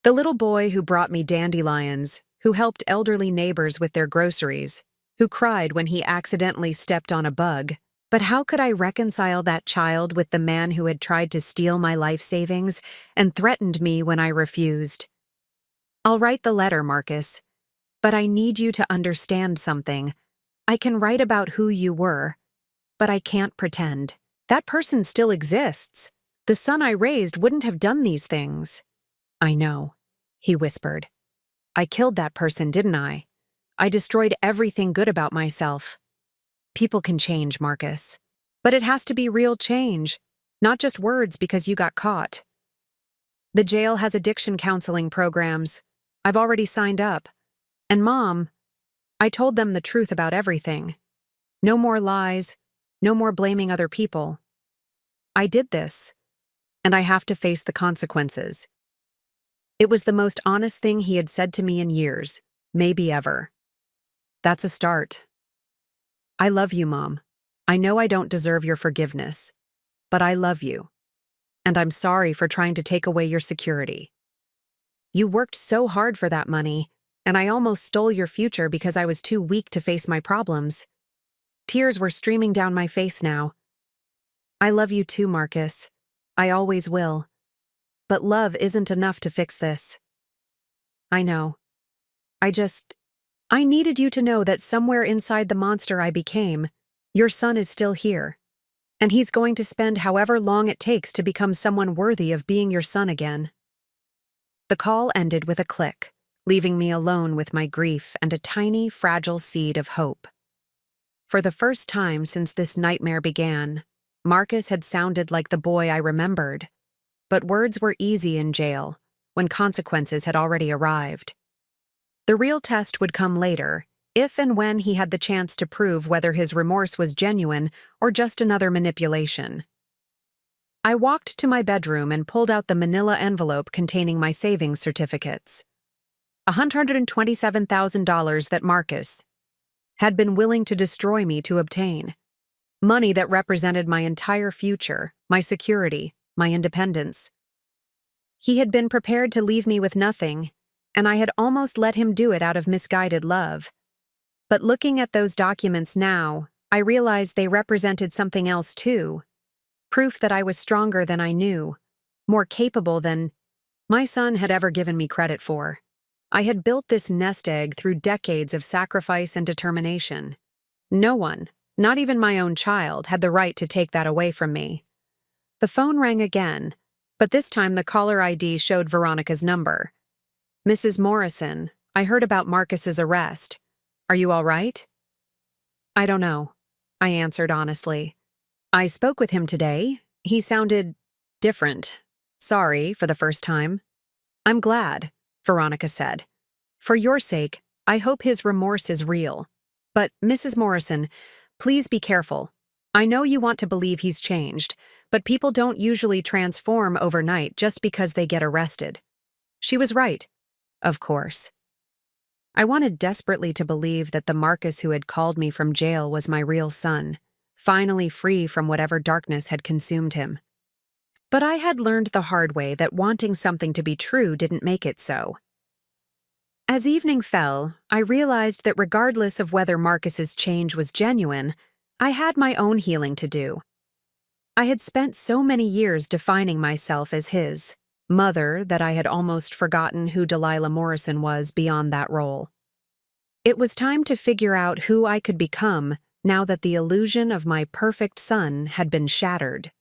the little boy who brought me dandelions, who helped elderly neighbors with their groceries, who cried when he accidentally stepped on a bug. But how could I reconcile that child with the man who had tried to steal my life savings and threatened me when I refused? I'll write the letter, Marcus, but I need you to understand something. I can write about who you were, but I can't pretend. That person still exists. The son I raised wouldn't have done these things. I know, he whispered. I killed that person, didn't I? I destroyed everything good about myself. People can change, Marcus. But it has to be real change, not just words because you got caught. The jail has addiction counseling programs. I've already signed up. And Mom, I told them the truth about everything. No more lies, no more blaming other people. I did this, and I have to face the consequences. It was the most honest thing he had said to me in years, maybe ever. That's a start. I love you, Mom. I know I don't deserve your forgiveness, but I love you. And I'm sorry for trying to take away your security. You worked so hard for that money, and I almost stole your future because I was too weak to face my problems. Tears were streaming down my face now. I love you too, Marcus. I always will. But love isn't enough to fix this. I know. I needed you to know that somewhere inside the monster I became, your son is still here. And he's going to spend however long it takes to become someone worthy of being your son again. The call ended with a click, leaving me alone with my grief and a tiny, fragile seed of hope. For the first time since this nightmare began, Marcus had sounded like the boy I remembered. But words were easy in jail, when consequences had already arrived. The real test would come later, if and when he had the chance to prove whether his remorse was genuine or just another manipulation. I walked to my bedroom and pulled out the manila envelope containing my savings certificates. $127,000 that Marcus had been willing to destroy me to obtain. Money that represented my entire future, my security, my independence. He had been prepared to leave me with nothing, and I had almost let him do it out of misguided love. But looking at those documents now, I realized they represented something else too. Proof that I was stronger than I knew, more capable than my son had ever given me credit for. I had built this nest egg through decades of sacrifice and determination. No one, not even my own child, had the right to take that away from me. The phone rang again, but this time the caller ID showed Veronica's number. Mrs. Morrison, I heard about Marcus's arrest. Are you all right? I don't know, I answered honestly. I spoke with him today. He sounded different. Sorry for the first time. I'm glad, Veronica said. For your sake, I hope his remorse is real. But, Mrs. Morrison, please be careful. I know you want to believe he's changed, but people don't usually transform overnight just because they get arrested. She was right, of course. I wanted desperately to believe that the Marcus who had called me from jail was my real son, finally free from whatever darkness had consumed him. But I had learned the hard way that wanting something to be true didn't make it so. As evening fell, I realized that regardless of whether Marcus's change was genuine, I had my own healing to do. I had spent so many years defining myself as his mother that I had almost forgotten who Delilah Morrison was beyond that role. It was time to figure out who I could become now that the illusion of my perfect son had been shattered.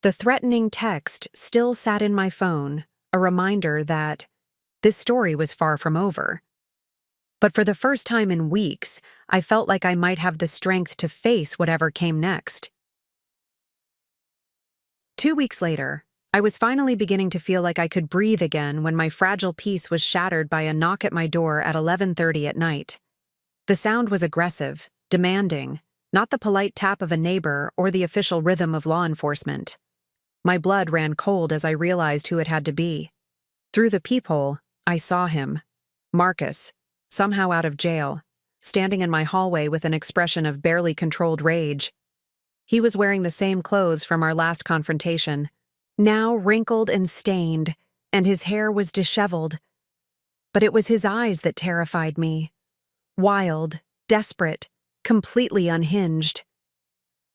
The threatening text still sat in my phone, a reminder that this story was far from over. But for the first time in weeks, I felt like I might have the strength to face whatever came next. 2 weeks later, I was finally beginning to feel like I could breathe again when my fragile peace was shattered by a knock at my door at 11:30 at night. The sound was aggressive, demanding, not the polite tap of a neighbor or the official rhythm of law enforcement. My blood ran cold as I realized who it had to be. Through the peephole, I saw him, Marcus, somehow out of jail, standing in my hallway with an expression of barely controlled rage. He was wearing the same clothes from our last confrontation, now wrinkled and stained, and his hair was disheveled. But it was his eyes that terrified me. Wild, desperate, completely unhinged.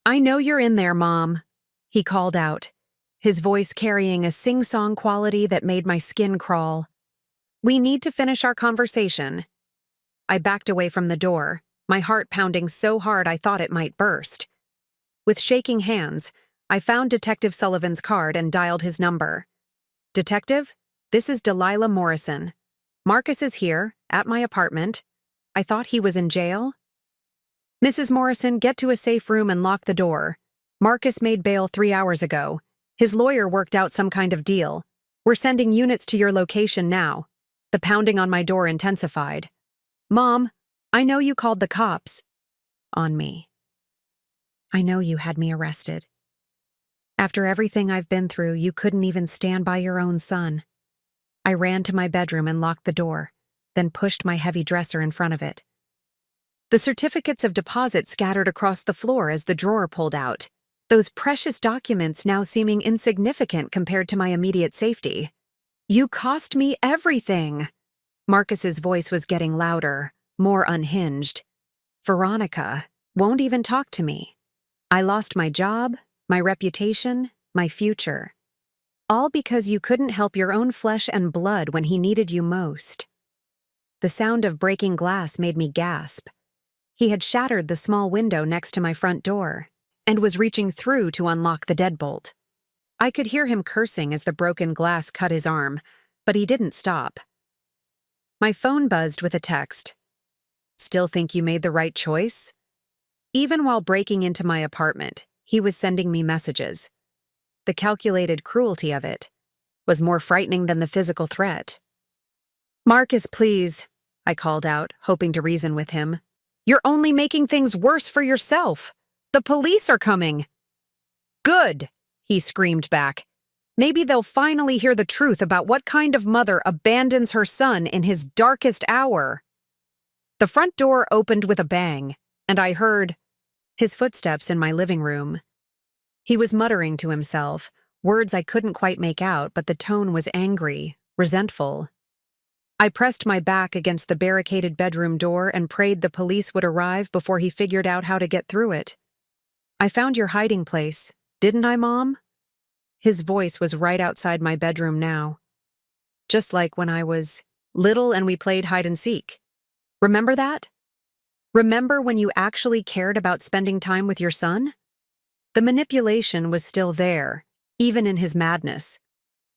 "I know you're in there, Mom," he called out, his voice carrying a sing-song quality that made my skin crawl. "We need to finish our conversation." I backed away from the door, my heart pounding so hard I thought it might burst. With shaking hands, I found Detective Sullivan's card and dialed his number. "Detective, this is Delilah Morrison. Marcus is here, at my apartment. I thought he was in jail." "Mrs. Morrison, get to a safe room and lock the door. Marcus made bail 3 hours ago. His lawyer worked out some kind of deal. We're sending units to your location now." The pounding on my door intensified. "Mom, I know you called the cops on me. I know you had me arrested. After everything I've been through, you couldn't even stand by your own son." I ran to my bedroom and locked the door, then pushed my heavy dresser in front of it. The certificates of deposit scattered across the floor as the drawer pulled out, those precious documents now seeming insignificant compared to my immediate safety. "You cost me everything." Marcus's voice was getting louder, more unhinged. "Veronica won't even talk to me. I lost my job, my reputation, my future. All because you couldn't help your own flesh and blood when he needed you most." The sound of breaking glass made me gasp. He had shattered the small window next to my front door and was reaching through to unlock the deadbolt. I could hear him cursing as the broken glass cut his arm, but he didn't stop. My phone buzzed with a text. "Still think you made the right choice?" Even while breaking into my apartment, he was sending me messages. The calculated cruelty of it was more frightening than the physical threat. "Marcus, please," I called out, hoping to reason with him. "You're only making things worse for yourself. The police are coming." "Good," he screamed back. "Maybe they'll finally hear the truth about what kind of mother abandons her son in his darkest hour." The front door opened with a bang, and I heard his footsteps in my living room. He was muttering to himself, words I couldn't quite make out, but the tone was angry, resentful. I pressed my back against the barricaded bedroom door and prayed the police would arrive before he figured out how to get through it. "I found your hiding place, didn't I, Mom?" His voice was right outside my bedroom now. Just like when I was little and we played hide and seek. Remember that? Remember when you actually cared about spending time with your son? The manipulation was still there, even in his madness,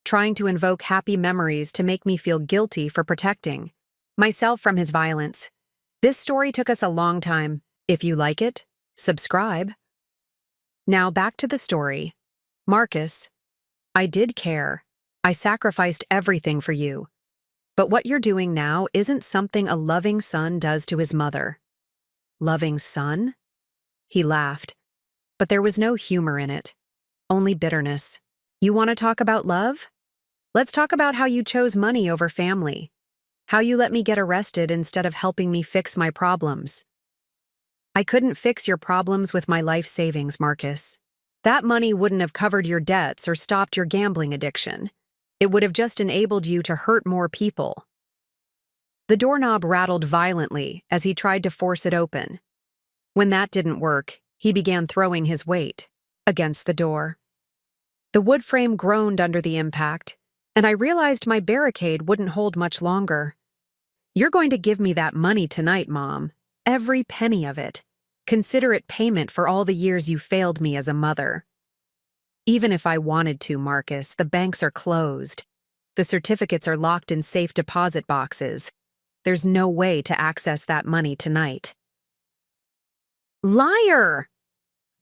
trying to invoke happy memories to make me feel guilty for protecting myself from his violence. This story took us a long time. If you like it, subscribe. Now back to the story. Marcus, I did care. I sacrificed everything for you. But what you're doing now isn't something a loving son does to his mother. Loving son? He laughed, but there was no humor in it, only bitterness. You want to talk about love? Let's talk about how you chose money over family, how you let me get arrested instead of helping me fix my problems. I couldn't fix your problems with my life savings, Marcus. That money wouldn't have covered your debts or stopped your gambling addiction. It would have just enabled you to hurt more people. The doorknob rattled violently as he tried to force it open. When that didn't work, he began throwing his weight against the door. The wood frame groaned under the impact, and I realized my barricade wouldn't hold much longer. "You're going to give me that money tonight, Mom. Every penny of it. Consider it payment for all the years you failed me as a mother." "Even if I wanted to, Marcus, the banks are closed. The certificates are locked in safe deposit boxes. There's no way to access that money tonight." "Liar!"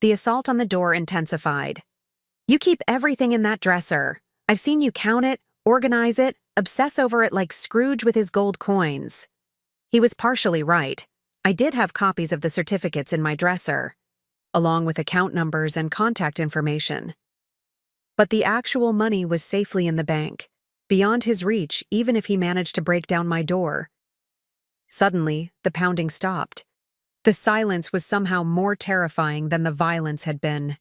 The assault on the door intensified. "You keep everything in that dresser. I've seen you count it, organize it, obsess over it like Scrooge with his gold coins." He was partially right. I did have copies of the certificates in my dresser, along with account numbers and contact information. But the actual money was safely in the bank, beyond his reach even if he managed to break down my door. Suddenly, the pounding stopped. The silence was somehow more terrifying than the violence had been.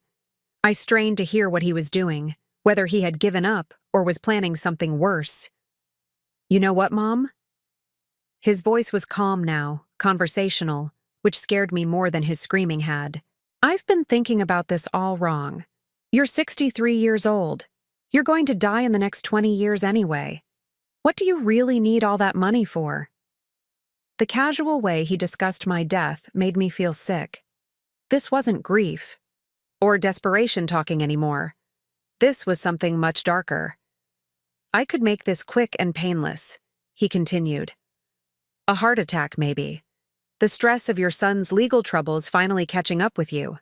I strained to hear what he was doing, whether he had given up or was planning something worse. "You know what, Mom?" His voice was calm now, conversational, which scared me more than his screaming had. "I've been thinking about this all wrong. You're 63 years old. You're going to die in the next 20 years anyway. What do you really need all that money for?" The casual way he discussed my death made me feel sick. This wasn't grief or desperation talking anymore. This was something much darker. "I could make this quick and painless," he continued. "A heart attack, maybe. The stress of your son's legal troubles finally catching up with you.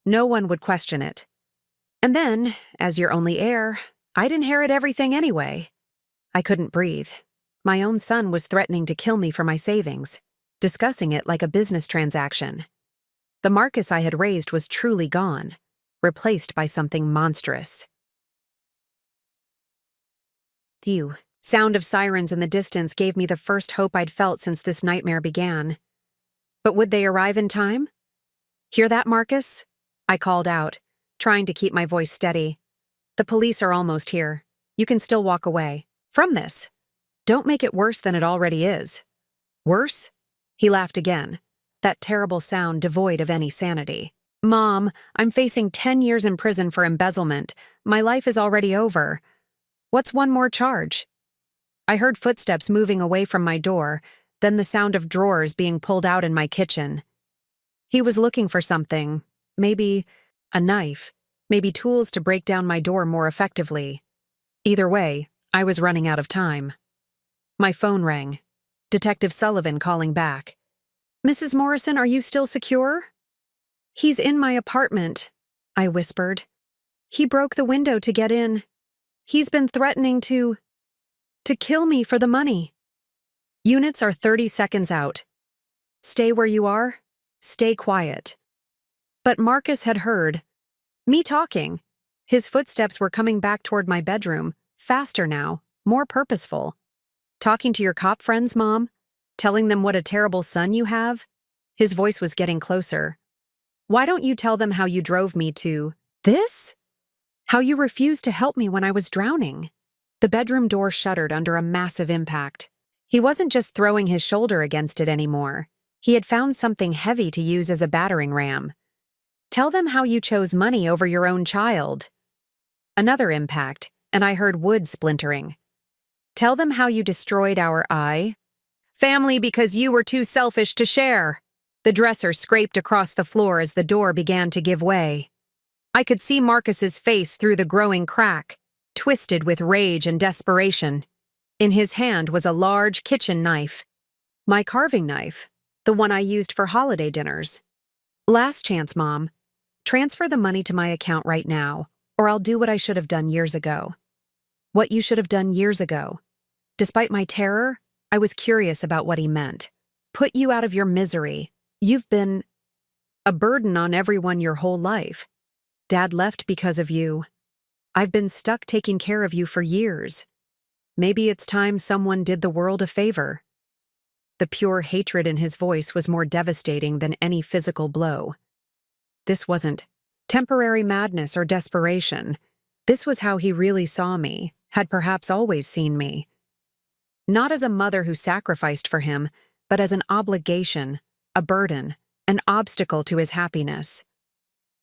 No one would question it. And then, as your only heir, I'd inherit everything anyway." I couldn't breathe. My own son was threatening to kill me for my savings, discussing it like a business transaction. The Marcus I had raised was truly gone, replaced by something monstrous. Phew. Sound of sirens in the distance gave me the first hope I'd felt since this nightmare began. But would they arrive in time? "Hear that, Marcus?" I called out, trying to keep my voice steady. "The police are almost here. You can still walk away from this. Don't make it worse than it already is." "Worse?" He laughed again, that terrible sound devoid of any sanity. "Mom, I'm facing 10 years in prison for embezzlement. My life is already over. What's one more charge?" I heard footsteps moving away from my door, then the sound of drawers being pulled out in my kitchen. He was looking for something, maybe a knife, maybe tools to break down my door more effectively. Either way, I was running out of time. My phone rang. Detective Sullivan calling back. "Mrs. Morrison, are you still secure?" "He's in my apartment," I whispered. "He broke the window to get in. He's been threatening to kill me for the money." "Units are 30 seconds out. Stay where you are. Stay quiet." But Marcus had heard me talking. His footsteps were coming back toward my bedroom, faster now, more purposeful. "Talking to your cop friends, Mom? Telling them what a terrible son you have?" His voice was getting closer. "Why don't you tell them how you drove me to this? How you refused to help me when I was drowning?" The bedroom door shuddered under a massive impact. He wasn't just throwing his shoulder against it anymore. He had found something heavy to use as a battering ram. "Tell them how you chose money over your own child." Another impact, and I heard wood splintering. "Tell them how you destroyed our family because you were too selfish to share." The dresser scraped across the floor as the door began to give way. I could see Marcus's face through the growing crack, twisted with rage and desperation. In his hand was a large kitchen knife. My carving knife, the one I used for holiday dinners. "Last chance, Mom. Transfer the money to my account right now, or I'll do what I should have done years ago." What you should have done years ago. Despite my terror, I was curious about what he meant. "Put you out of your misery. You've been a burden on everyone your whole life. Dad left because of you. I've been stuck taking care of you for years. Maybe it's time someone did the world a favor." The pure hatred in his voice was more devastating than any physical blow. This wasn't temporary madness or desperation. This was how he really saw me, had perhaps always seen me. Not as a mother who sacrificed for him, but as an obligation, a burden, an obstacle to his happiness.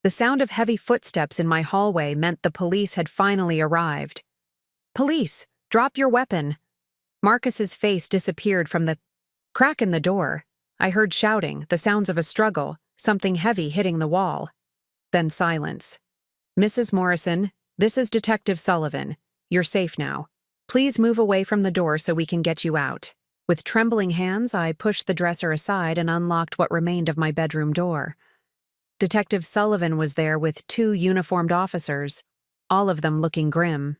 The sound of heavy footsteps in my hallway meant the police had finally arrived. "Police, drop your weapon!" Marcus's face disappeared from the crack in the door. I heard shouting, the sounds of a struggle, something heavy hitting the wall. Then silence. "Mrs. Morrison, this is Detective Sullivan. You're safe now. Please move away from the door so we can get you out." With trembling hands, I pushed the dresser aside and unlocked what remained of my bedroom door. Detective Sullivan was there with 2 uniformed officers, all of them looking grim.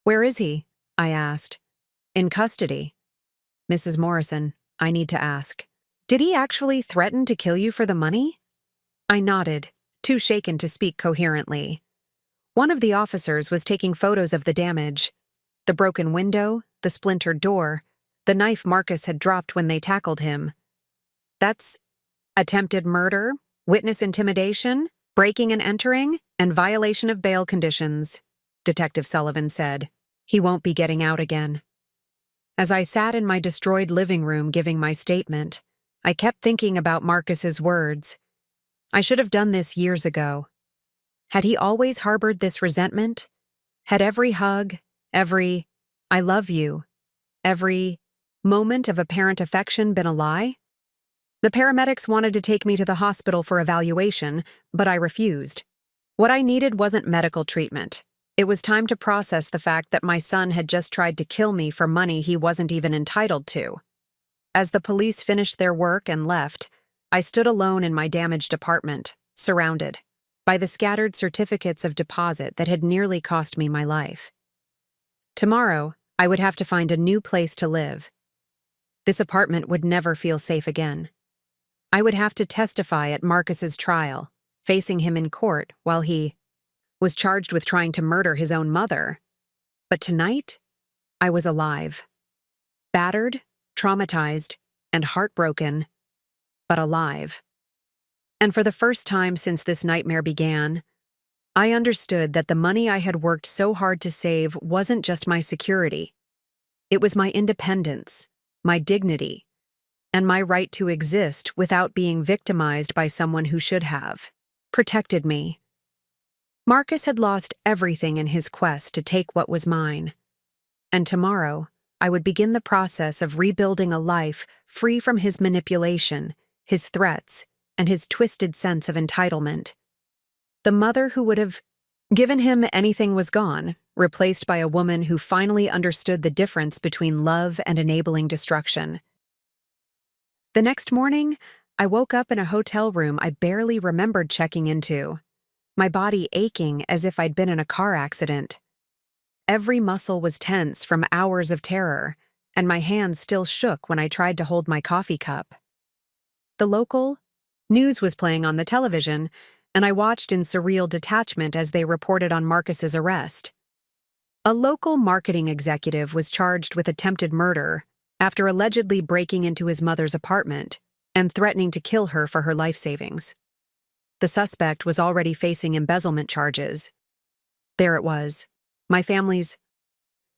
"Where is he?" I asked. "In custody." "Mrs. Morrison, I need to ask. Did he actually threaten to kill you for the money?" I nodded, too shaken to speak coherently. One of the officers was taking photos of the damage. The broken window, the splintered door, the knife Marcus had dropped when they tackled him. "That's attempted murder, witness intimidation, breaking and entering, and violation of bail conditions," Detective Sullivan said. "He won't be getting out again." As I sat in my destroyed living room giving my statement, I kept thinking about Marcus's words. I should have done this years ago. Had he always harbored this resentment? Had every hug, every "I love you," every moment of apparent affection been a lie? The paramedics wanted to take me to the hospital for evaluation, but I refused. What I needed wasn't medical treatment. It was time to process the fact that my son had just tried to kill me for money he wasn't even entitled to. As the police finished their work and left, I stood alone in my damaged apartment, surrounded by the scattered certificates of deposit that had nearly cost me my life. Tomorrow, I would have to find a new place to live. This apartment would never feel safe again. I would have to testify at Marcus's trial, facing him in court while he was charged with trying to murder his own mother. But tonight, I was alive. Battered, traumatized, and heartbroken, but alive. And for the first time since this nightmare began, I understood that the money I had worked so hard to save wasn't just my security. It was my independence, my dignity, and my right to exist without being victimized by someone who should have protected me. Marcus had lost everything in his quest to take what was mine. And tomorrow, I would begin the process of rebuilding a life free from his manipulation, his threats, and his twisted sense of entitlement. The mother who would have given him anything was gone, replaced by a woman who finally understood the difference between love and enabling destruction. The next morning, I woke up in a hotel room I barely remembered checking into, my body aching as if I'd been in a car accident. Every muscle was tense from hours of terror, and my hands still shook when I tried to hold my coffee cup. The local news was playing on the television, and I watched in surreal detachment as they reported on Marcus's arrest. A local marketing executive was charged with attempted murder after allegedly breaking into his mother's apartment and threatening to kill her for her life savings. The suspect was already facing embezzlement charges. There it was, my family's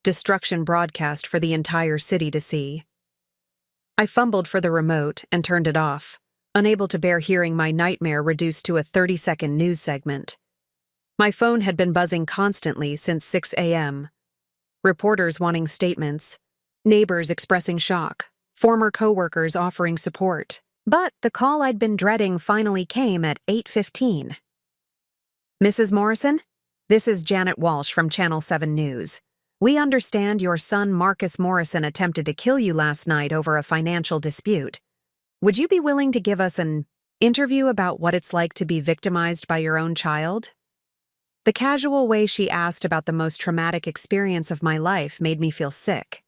destruction broadcast for the entire city to see. I fumbled for the remote and turned it off, unable to bear hearing my nightmare reduced to a 30-second news segment. My phone had been buzzing constantly since 6 a.m. Reporters wanting statements, neighbors expressing shock, former coworkers offering support. But the call I'd been dreading finally came at 8:15. "Mrs. Morrison, this is Janet Walsh from Channel 7 News. We understand your son Marcus Morrison attempted to kill you last night over a financial dispute. Would you be willing to give us an interview about what it's like to be victimized by your own child?" The casual way she asked about the most traumatic experience of my life made me feel sick.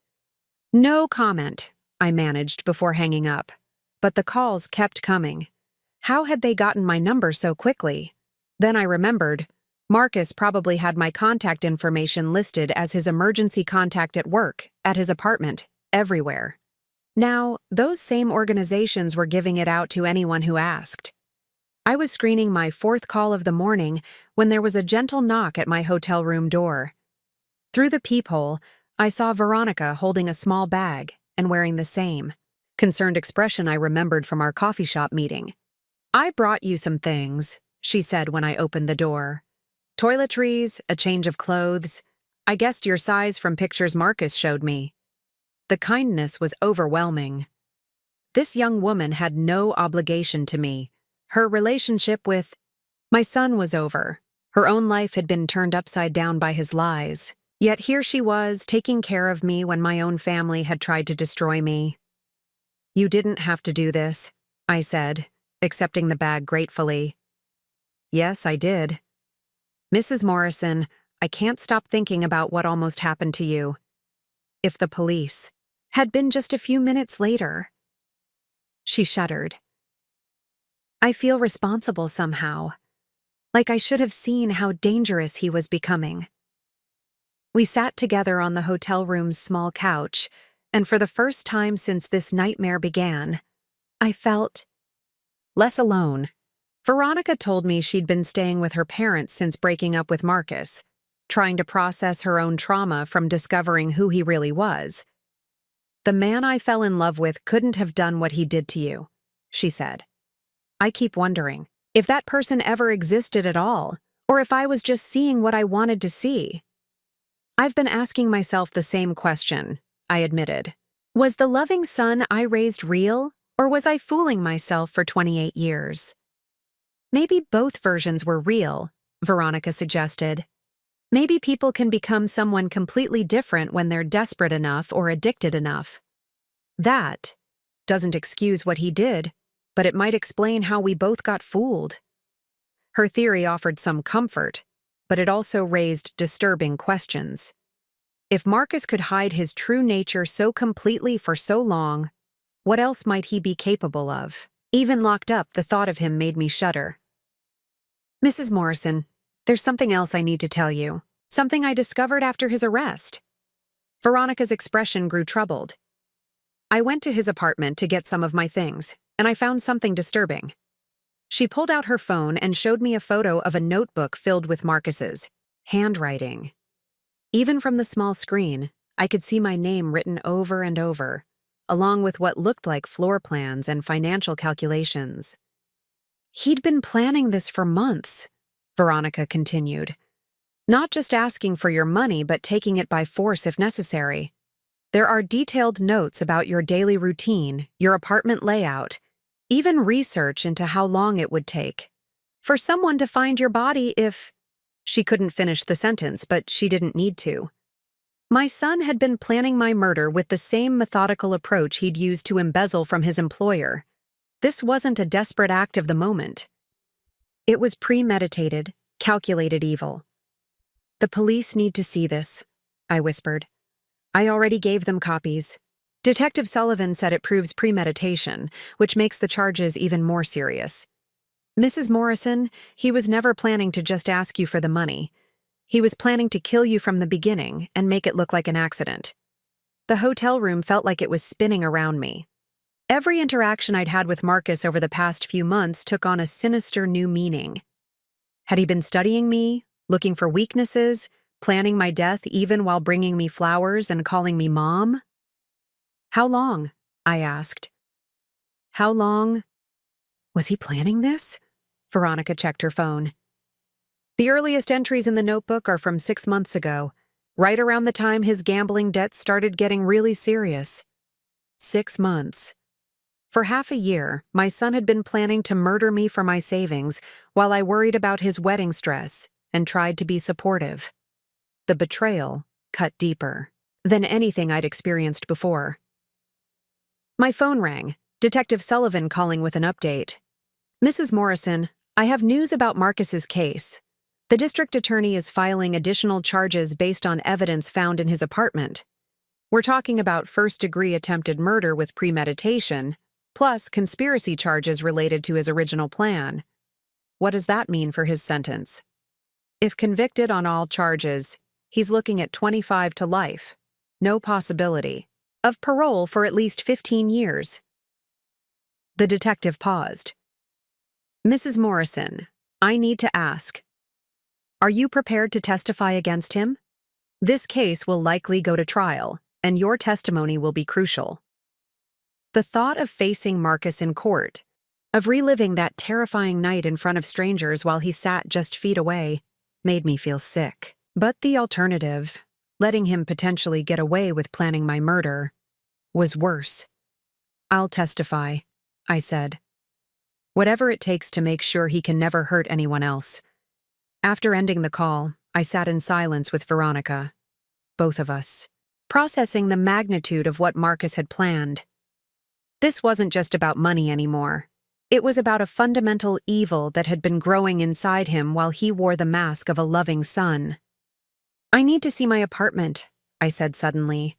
"No comment," I managed before hanging up. But the calls kept coming. How had they gotten my number so quickly? Then I remembered, Marcus probably had my contact information listed as his emergency contact at work, at his apartment, everywhere. Now, those same organizations were giving it out to anyone who asked. I was screening my 4th call of the morning when there was a gentle knock at my hotel room door. Through the peephole, I saw Veronica holding a small bag and wearing the same concerned expression I remembered from our coffee shop meeting. "I brought you some things," she said when I opened the door. "Toiletries, a change of clothes. I guessed your size from pictures Marcus showed me." The kindness was overwhelming. This young woman had no obligation to me. Her relationship with my son was over. Her own life had been turned upside down by his lies. Yet here she was, taking care of me when my own family had tried to destroy me. "You didn't have to do this," I said, accepting the bag gratefully. "Yes, I did. Mrs. Morrison, I can't stop thinking about what almost happened to you. If the police had been just a few minutes later." She shuddered. "I feel responsible somehow, like I should have seen how dangerous he was becoming." We sat together on the hotel room's small couch, and for the first time since this nightmare began, I felt less alone. Veronica told me she'd been staying with her parents since breaking up with Marcus, trying to process her own trauma from discovering who he really was. "The man I fell in love with couldn't have done what he did to you," she said. "I keep wondering if that person ever existed at all, or if I was just seeing what I wanted to see." "I've been asking myself the same question," I admitted. "Was the loving son I raised real, or was I fooling myself for 28 years? "Maybe both versions were real," Veronica suggested. "Maybe people can become someone completely different when they're desperate enough or addicted enough. That doesn't excuse what he did, but it might explain how we both got fooled." Her theory offered some comfort, but it also raised disturbing questions. If Marcus could hide his true nature so completely for so long, what else might he be capable of? Even locked up, the thought of him made me shudder. "Mrs. Morrison, there's something else I need to tell you. Something I discovered after his arrest." Veronica's expression grew troubled. "I went to his apartment to get some of my things, and I found something disturbing." She pulled out her phone and showed me a photo of a notebook filled with Marcus's handwriting. Even from the small screen, I could see my name written over and over, along with what looked like floor plans and financial calculations. "He'd been planning this for months," Veronica continued. "Not just asking for your money, but taking it by force if necessary. There are detailed notes about your daily routine, your apartment layout, even research into how long it would take for someone to find your body if—" She couldn't finish the sentence, but she didn't need to. My son had been planning my murder with the same methodical approach he'd used to embezzle from his employer. This wasn't a desperate act of the moment. It was premeditated, calculated evil. "The police need to see this," I whispered. "I already gave them copies. Detective Sullivan said it proves premeditation, which makes the charges even more serious. Mrs. Morrison, he was never planning to just ask you for the money. He was planning to kill you from the beginning and make it look like an accident." The hotel room felt like it was spinning around me. Every interaction I'd had with Marcus over the past few months took on a sinister new meaning. Had he been studying me, looking for weaknesses, planning my death even while bringing me flowers and calling me Mom? "How long?" I asked. "How long?" Was he planning this? Veronica checked her phone. "The earliest entries in the notebook are from 6 months ago, right around the time his gambling debts started getting really serious. 6 months. For half a year, my son had been planning to murder me for my savings while I worried about his wedding stress and tried to be supportive. The betrayal cut deeper than anything I'd experienced before. My phone rang, Detective Sullivan calling with an update. "Mrs. Morrison, I have news about Marcus's case. The district attorney is filing additional charges based on evidence found in his apartment. We're talking about first-degree attempted murder with premeditation, plus conspiracy charges related to his original plan. What does that mean for his sentence? If convicted on all charges, he's looking at 25 to life. No possibility of parole for at least 15 years. The detective paused. "Mrs. Morrison, I need to ask. Are you prepared to testify against him?" This case will likely go to trial, and your testimony will be crucial. The thought of facing Marcus in court, of reliving that terrifying night in front of strangers while he sat just feet away, made me feel sick. But the alternative, letting him potentially get away with planning my murder, was worse. "I'll testify," I said. "Whatever it takes to make sure he can never hurt anyone else." After ending the call, I sat in silence with Veronica, both of us, processing the magnitude of what Marcus had planned. This wasn't just about money anymore. It was about a fundamental evil that had been growing inside him while he wore the mask of a loving son. "I need to see my apartment," I said suddenly.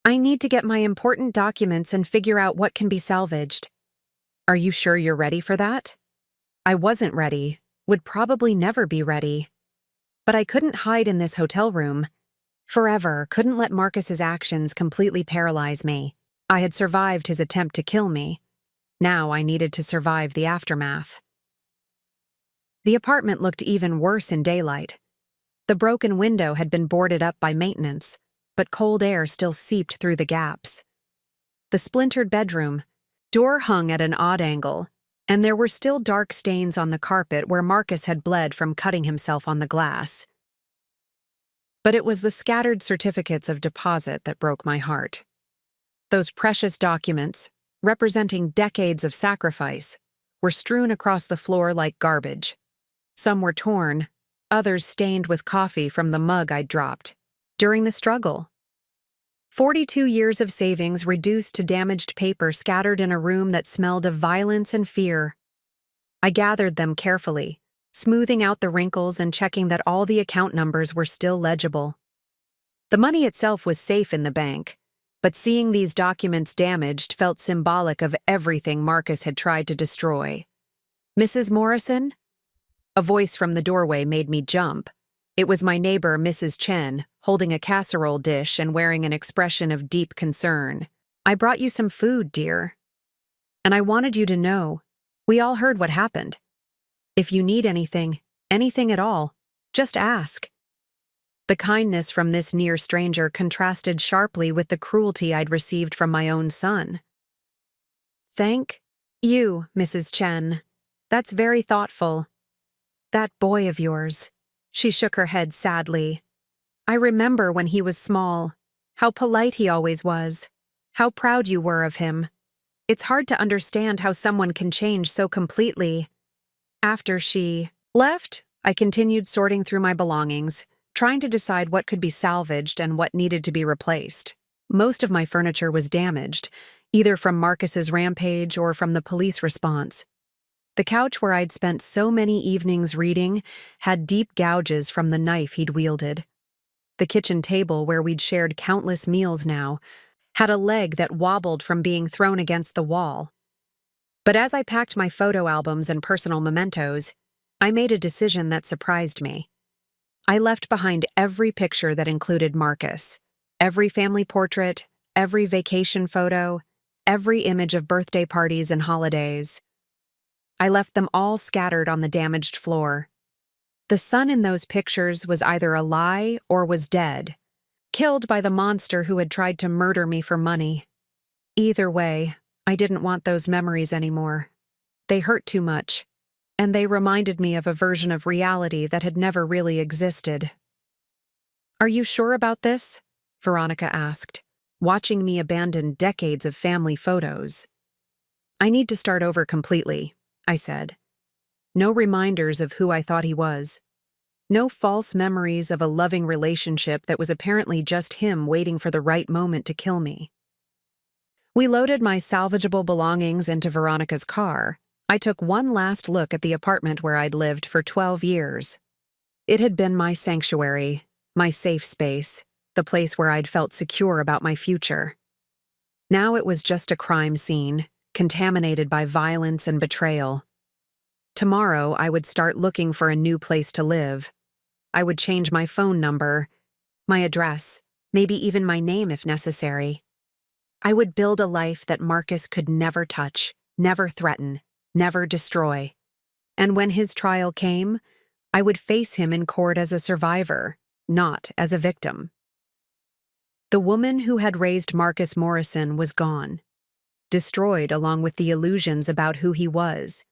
"I need to get my important documents and figure out what can be salvaged." "Are you sure you're ready for that?" I wasn't ready, would probably never be ready. But I couldn't hide in this hotel room. Forever, couldn't let Marcus's actions completely paralyze me. I had survived his attempt to kill me. Now I needed to survive the aftermath. The apartment looked even worse in daylight. The broken window had been boarded up by maintenance, but cold air still seeped through the gaps. The splintered bedroom door hung at an odd angle, and there were still dark stains on the carpet where Marcus had bled from cutting himself on the glass. But it was the scattered certificates of deposit that broke my heart. Those precious documents, representing decades of sacrifice, were strewn across the floor like garbage. Some were torn, others stained with coffee from the mug I'd dropped during the struggle. 42 years of savings reduced to damaged paper scattered in a room that smelled of violence and fear. I gathered them carefully, smoothing out the wrinkles and checking that all the account numbers were still legible. The money itself was safe in the bank, but seeing these documents damaged felt symbolic of everything Marcus had tried to destroy. "Mrs. Morrison?" A voice from the doorway made me jump. It was my neighbor, Mrs. Chen, holding a casserole dish and wearing an expression of deep concern. "I brought you some food, dear. And I wanted you to know, we all heard what happened. If you need anything at all, just ask." The kindness from this near stranger contrasted sharply with the cruelty I'd received from my own son. "Thank you, Mrs. Chen. That's very thoughtful. That boy of yours." She shook her head sadly. "I remember when he was small, how polite he always was, how proud you were of him. It's hard to understand how someone can change so completely." After she left, I continued sorting through my belongings, trying to decide what could be salvaged and what needed to be replaced. Most of my furniture was damaged, either from Marcus's rampage or from the police response. The couch where I'd spent so many evenings reading had deep gouges from the knife he'd wielded. The kitchen table where we'd shared countless meals now had a leg that wobbled from being thrown against the wall. But as I packed my photo albums and personal mementos, I made a decision that surprised me. I left behind every picture that included Marcus, every family portrait, every vacation photo, every image of birthday parties and holidays. I left them all scattered on the damaged floor. The son in those pictures was either a lie or was dead, killed by the monster who had tried to murder me for money. Either way, I didn't want those memories anymore. They hurt too much, and they reminded me of a version of reality that had never really existed. "Are you sure about this?" Veronica asked, watching me abandon decades of family photos. "I need to start over completely," I said. No reminders of who I thought he was. No false memories of a loving relationship that was apparently just him waiting for the right moment to kill me. We loaded my salvageable belongings into Veronica's car. I took one last look at the apartment where I'd lived for 12 years. It had been my sanctuary, my safe space, the place where I'd felt secure about my future. Now it was just a crime scene, contaminated by violence and betrayal. Tomorrow, I would start looking for a new place to live. I would change my phone number, my address, maybe even my name if necessary. I would build a life that Marcus could never touch, never threaten, never destroy. And when his trial came, I would face him in court as a survivor, not as a victim. The woman who had raised Marcus Morrison was gone, destroyed along with the illusions about who he was.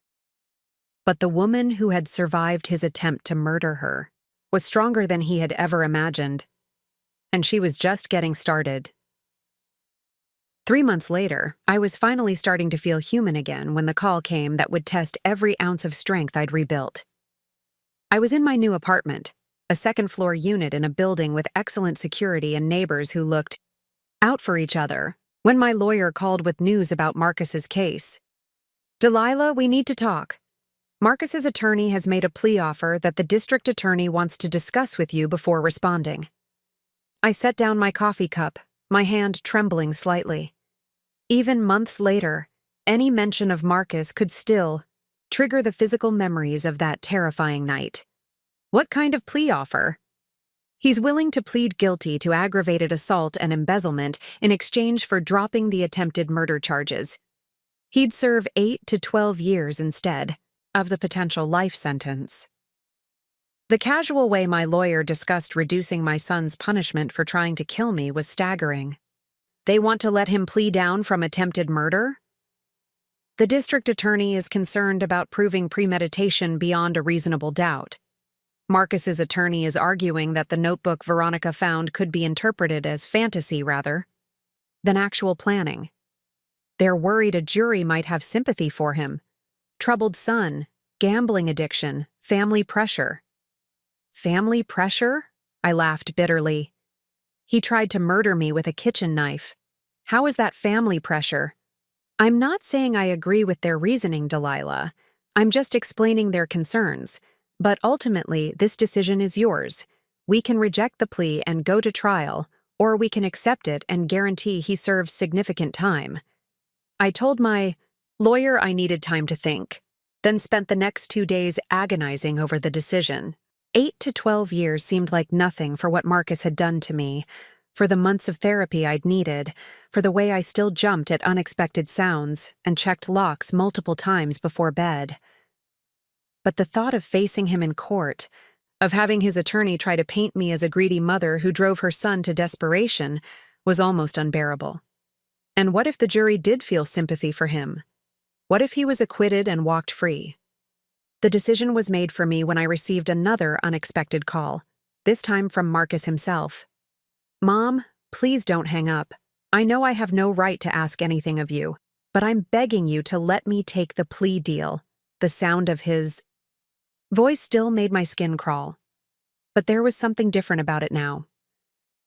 But the woman who had survived his attempt to murder her was stronger than he had ever imagined, and she was just getting started. 3 months later, I was finally starting to feel human again when the call came that would test every ounce of strength I'd rebuilt. I was in my new apartment, a second-floor unit in a building with excellent security and neighbors who looked out for each other, when my lawyer called with news about Marcus's case. "Delilah, we need to talk. Marcus's attorney has made a plea offer that the district attorney wants to discuss with you before responding." I set down my coffee cup, my hand trembling slightly. Even months later, any mention of Marcus could still trigger the physical memories of that terrifying night. What kind of plea offer? He's willing to plead guilty to aggravated assault and embezzlement in exchange for dropping the attempted murder charges. He'd serve 8 to 12 years instead of the potential life sentence. The casual way my lawyer discussed reducing my son's punishment for trying to kill me was staggering. They want to let him plea down from attempted murder? The district attorney is concerned about proving premeditation beyond a reasonable doubt. Marcus's attorney is arguing that the notebook Veronica found could be interpreted as fantasy rather than actual planning. They're worried a jury might have sympathy for him. Troubled son, gambling addiction, family pressure. Family pressure? I laughed bitterly. He tried to murder me with a kitchen knife. How is that family pressure? I'm not saying I agree with their reasoning, Delilah. I'm just explaining their concerns. But ultimately, this decision is yours. We can reject the plea and go to trial, or we can accept it and guarantee he serves significant time. I told my lawyer I needed time to think, then spent the next 2 days agonizing over the decision. 8 to 12 years seemed like nothing for what Marcus had done to me, for the months of therapy I'd needed, for the way I still jumped at unexpected sounds and checked locks multiple times before bed. But the thought of facing him in court, of having his attorney try to paint me as a greedy mother who drove her son to desperation, was almost unbearable. And what if the jury did feel sympathy for him? What if he was acquitted and walked free? The decision was made for me when I received another unexpected call, this time from Marcus himself. "Mom, please don't hang up. I know I have no right to ask anything of you, but I'm begging you to let me take the plea deal." The sound of his voice still made my skin crawl, but there was something different about it now.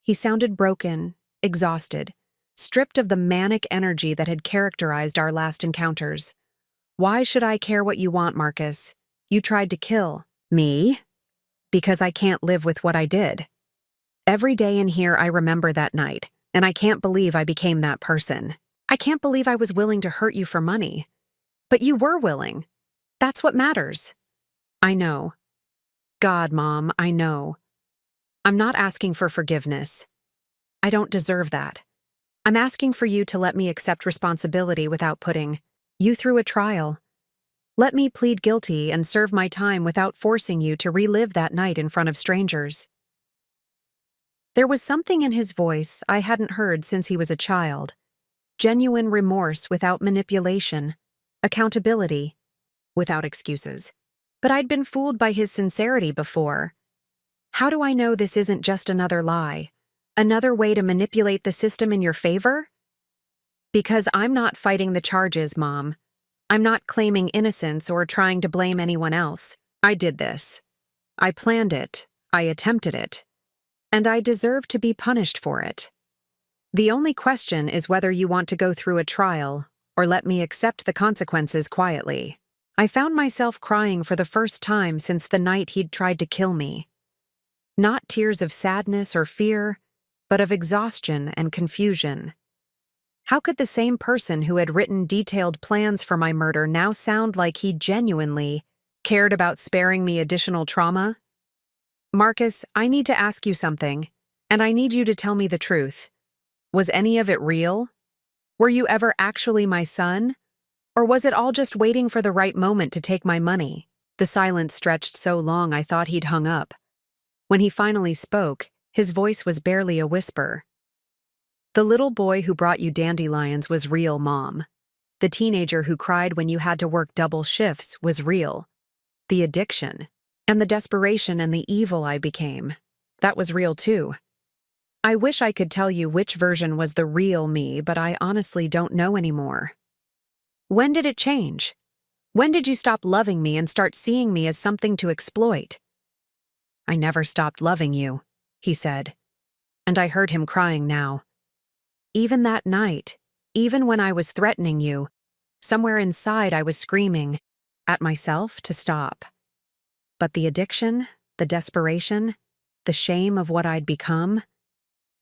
He sounded broken, exhausted, stripped of the manic energy that had characterized our last encounters. "Why should I care what you want, Marcus? You tried to kill me because I can't live with what I did. Every day in here I remember that night, and I can't believe I became that person. I can't believe I was willing to hurt you for money. But you were willing. That's what matters." I know. God, Mom, I know. I'm not asking for forgiveness. I don't deserve that. I'm asking for you to let me accept responsibility without putting you through a trial. Let me plead guilty and serve my time without forcing you to relive that night in front of strangers. There was something in his voice I hadn't heard since he was a child. Genuine remorse without manipulation. Accountability without excuses. But I'd been fooled by his sincerity before. How do I know this isn't just another lie? Another way to manipulate the system in your favor? Because I'm not fighting the charges, Mom. I'm not claiming innocence or trying to blame anyone else. I did this. I planned it. I attempted it. And I deserve to be punished for it. The only question is whether you want to go through a trial or let me accept the consequences quietly. I found myself crying for the first time since the night he'd tried to kill me. Not tears of sadness or fear, but of exhaustion and confusion. How could the same person who had written detailed plans for my murder now sound like he genuinely cared about sparing me additional trauma? Marcus, I need to ask you something, and I need you to tell me the truth. Was any of it real? Were you ever actually my son? Or was it all just waiting for the right moment to take my money? The silence stretched so long I thought he'd hung up. When he finally spoke, his voice was barely a whisper. The little boy who brought you dandelions was real, Mom. The teenager who cried when you had to work double shifts was real. The addiction, and the desperation and the evil I became, that was real too. I wish I could tell you which version was the real me, but I honestly don't know anymore. When did it change? When did you stop loving me and start seeing me as something to exploit? I never stopped loving you, he said, and I heard him crying now. Even that night, even when I was threatening you, somewhere inside I was screaming at myself to stop. But the addiction, the desperation, the shame of what I'd become,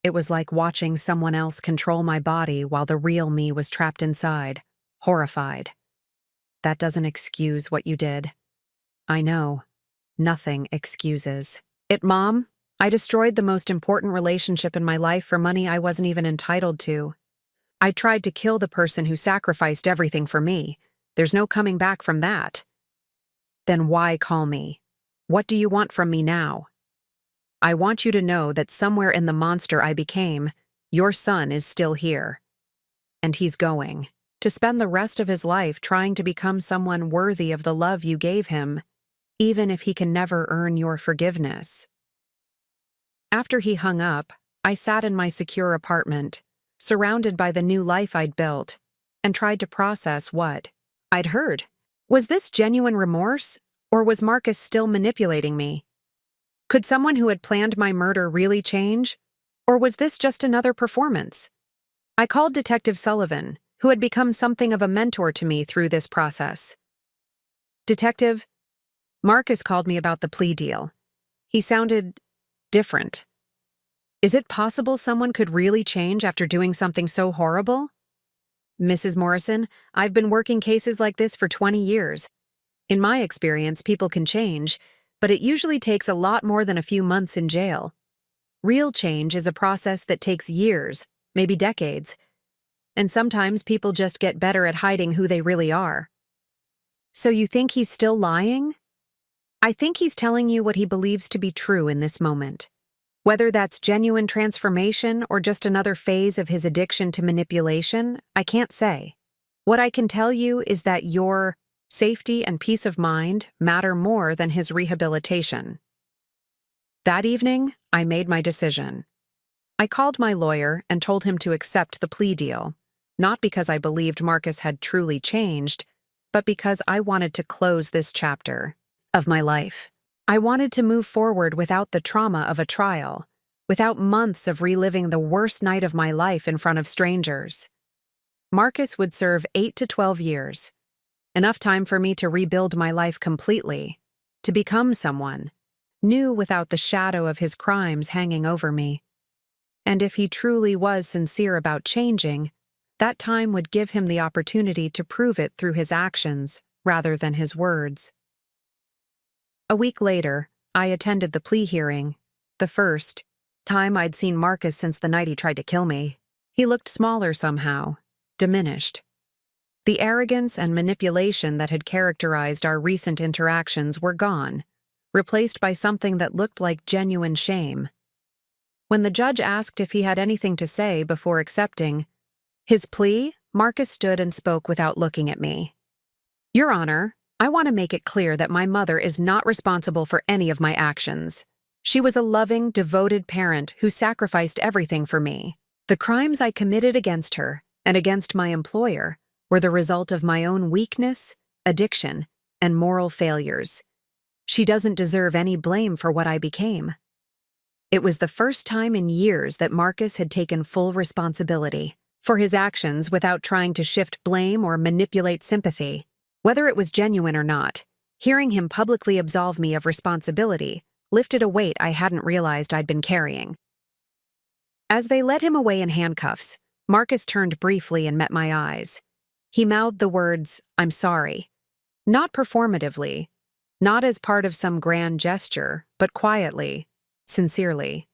it was like watching someone else control my body while the real me was trapped inside, horrified. That doesn't excuse what you did. I know. Nothing excuses it, Mom. I destroyed the most important relationship in my life for money I wasn't even entitled to. I tried to kill the person who sacrificed everything for me. There's no coming back from that. Then why call me? What do you want from me now? I want you to know that somewhere in the monster I became, your son is still here. And he's going to spend the rest of his life trying to become someone worthy of the love you gave him, even if he can never earn your forgiveness. After he hung up, I sat in my secure apartment, surrounded by the new life I'd built, and tried to process what I'd heard. Was this genuine remorse, or was Marcus still manipulating me? Could someone who had planned my murder really change, or was this just another performance? I called Detective Sullivan, who had become something of a mentor to me through this process. Detective, Marcus called me about the plea deal. He sounded different. Is it possible someone could really change after doing something so horrible? Mrs. Morrison, I've been working cases like this for 20 years. In my experience, people can change, but it usually takes a lot more than a few months in jail. Real change is a process that takes years, maybe decades. And sometimes people just get better at hiding who they really are. So you think he's still lying? I think he's telling you what he believes to be true in this moment. Whether that's genuine transformation or just another phase of his addiction to manipulation, I can't say. What I can tell you is that your safety and peace of mind matter more than his rehabilitation. That evening, I made my decision. I called my lawyer and told him to accept the plea deal, not because I believed Marcus had truly changed, but because I wanted to close this chapter of my life. I wanted to move forward without the trauma of a trial, without months of reliving the worst night of my life in front of strangers. Marcus would serve 8 to 12 years, enough time for me to rebuild my life completely, to become someone new without the shadow of his crimes hanging over me. And if he truly was sincere about changing, that time would give him the opportunity to prove it through his actions rather than his words. A week later, I attended the plea hearing, the first time I'd seen Marcus since the night he tried to kill me. He looked smaller somehow, diminished. The arrogance and manipulation that had characterized our recent interactions were gone, replaced by something that looked like genuine shame. When the judge asked if he had anything to say before accepting his plea, Marcus stood and spoke without looking at me. Your Honor, I want to make it clear that my mother is not responsible for any of my actions. She was a loving, devoted parent who sacrificed everything for me. The crimes I committed against her and against my employer were the result of my own weakness, addiction, and moral failures. She doesn't deserve any blame for what I became. It was the first time in years that Marcus had taken full responsibility for his actions without trying to shift blame or manipulate sympathy. Whether it was genuine or not, hearing him publicly absolve me of responsibility lifted a weight I hadn't realized I'd been carrying. As they led him away in handcuffs, Marcus turned briefly and met my eyes. He mouthed the words, "I'm sorry." Not performatively, not as part of some grand gesture, but quietly, sincerely.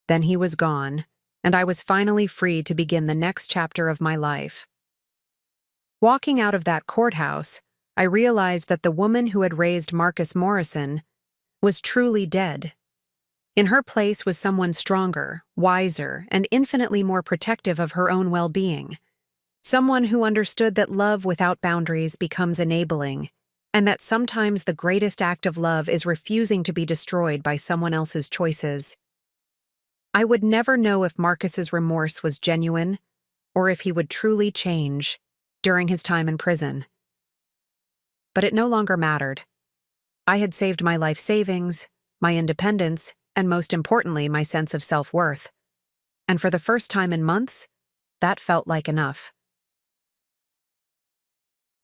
Then he was gone, and I was finally free to begin the next chapter of my life. Walking out of that courthouse, I realized that the woman who had raised Marcus Morrison was truly dead. In her place was someone stronger, wiser, and infinitely more protective of her own well-being. Someone who understood that love without boundaries becomes enabling, and that sometimes the greatest act of love is refusing to be destroyed by someone else's choices. I would never know if Marcus's remorse was genuine or if he would truly change during his time in prison. But it no longer mattered. I had saved my life savings, my independence, and most importantly, my sense of self-worth. And for the first time in months, that felt like enough.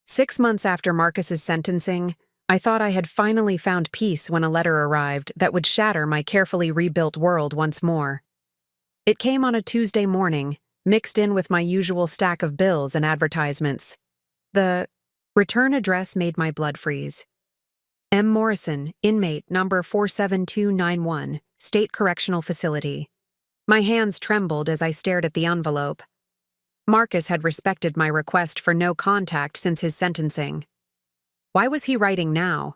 6 months after Marcus's sentencing, I thought I had finally found peace when a letter arrived that would shatter my carefully rebuilt world once more. It came on a Tuesday morning, mixed in with my usual stack of bills and advertisements. The return address made my blood freeze. M. Morrison, inmate number 47291, State Correctional Facility. My hands trembled as I stared at the envelope. Marcus had respected my request for no contact since his sentencing. Why was he writing now?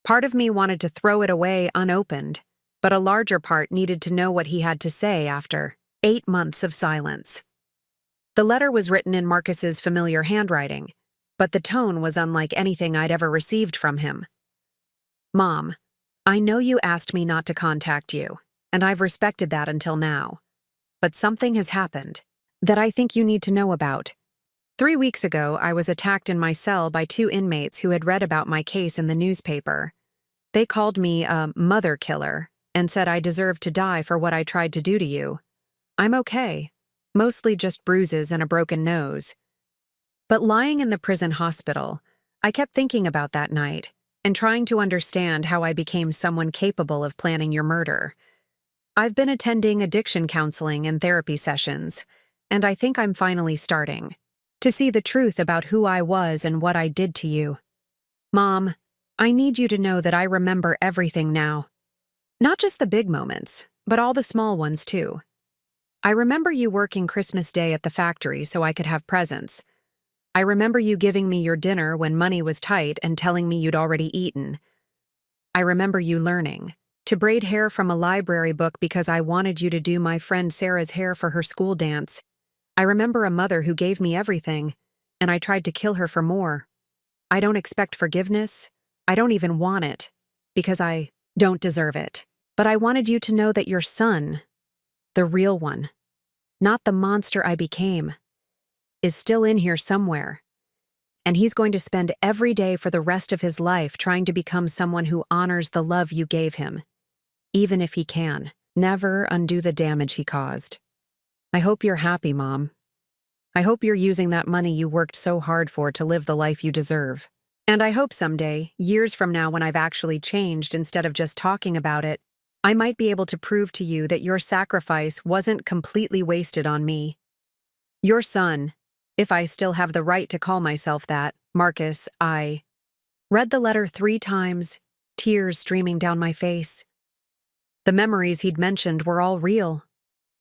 Part of me wanted to throw it away unopened, but a larger part needed to know what he had to say after 8 months of silence. The letter was written in Marcus's familiar handwriting, but the tone was unlike anything I'd ever received from him. Mom, I know you asked me not to contact you, and I've respected that until now. But something has happened that I think you need to know about. 3 weeks ago, I was attacked in my cell by 2 inmates who had read about my case in the newspaper. They called me a mother killer and said I deserved to die for what I tried to do to you. I'm okay, mostly just bruises and a broken nose. But lying in the prison hospital, I kept thinking about that night and trying to understand how I became someone capable of planning your murder. I've been attending addiction counseling and therapy sessions, and I think I'm finally starting to see the truth about who I was and what I did to you. Mom, I need you to know that I remember everything now. Not just the big moments, but all the small ones too. I remember you working Christmas Day at the factory so I could have presents. I remember you giving me your dinner when money was tight and telling me you'd already eaten. I remember you learning to braid hair from a library book because I wanted you to do my friend Sarah's hair for her school dance. I remember a mother who gave me everything, and I tried to kill her for more. I don't expect forgiveness. I don't even want it, because I don't deserve it. But I wanted you to know that your son, the real one, not the monster I became, is still in here somewhere. And he's going to spend every day for the rest of his life trying to become someone who honors the love you gave him, even if he can never undo the damage he caused. I hope you're happy, Mom. I hope you're using that money you worked so hard for to live the life you deserve. And I hope someday, years from now when I've actually changed instead of just talking about it, I might be able to prove to you that your sacrifice wasn't completely wasted on me. Your son, if I still have the right to call myself that, Marcus, I read the letter 3 times, tears streaming down my face. The memories he'd mentioned were all real.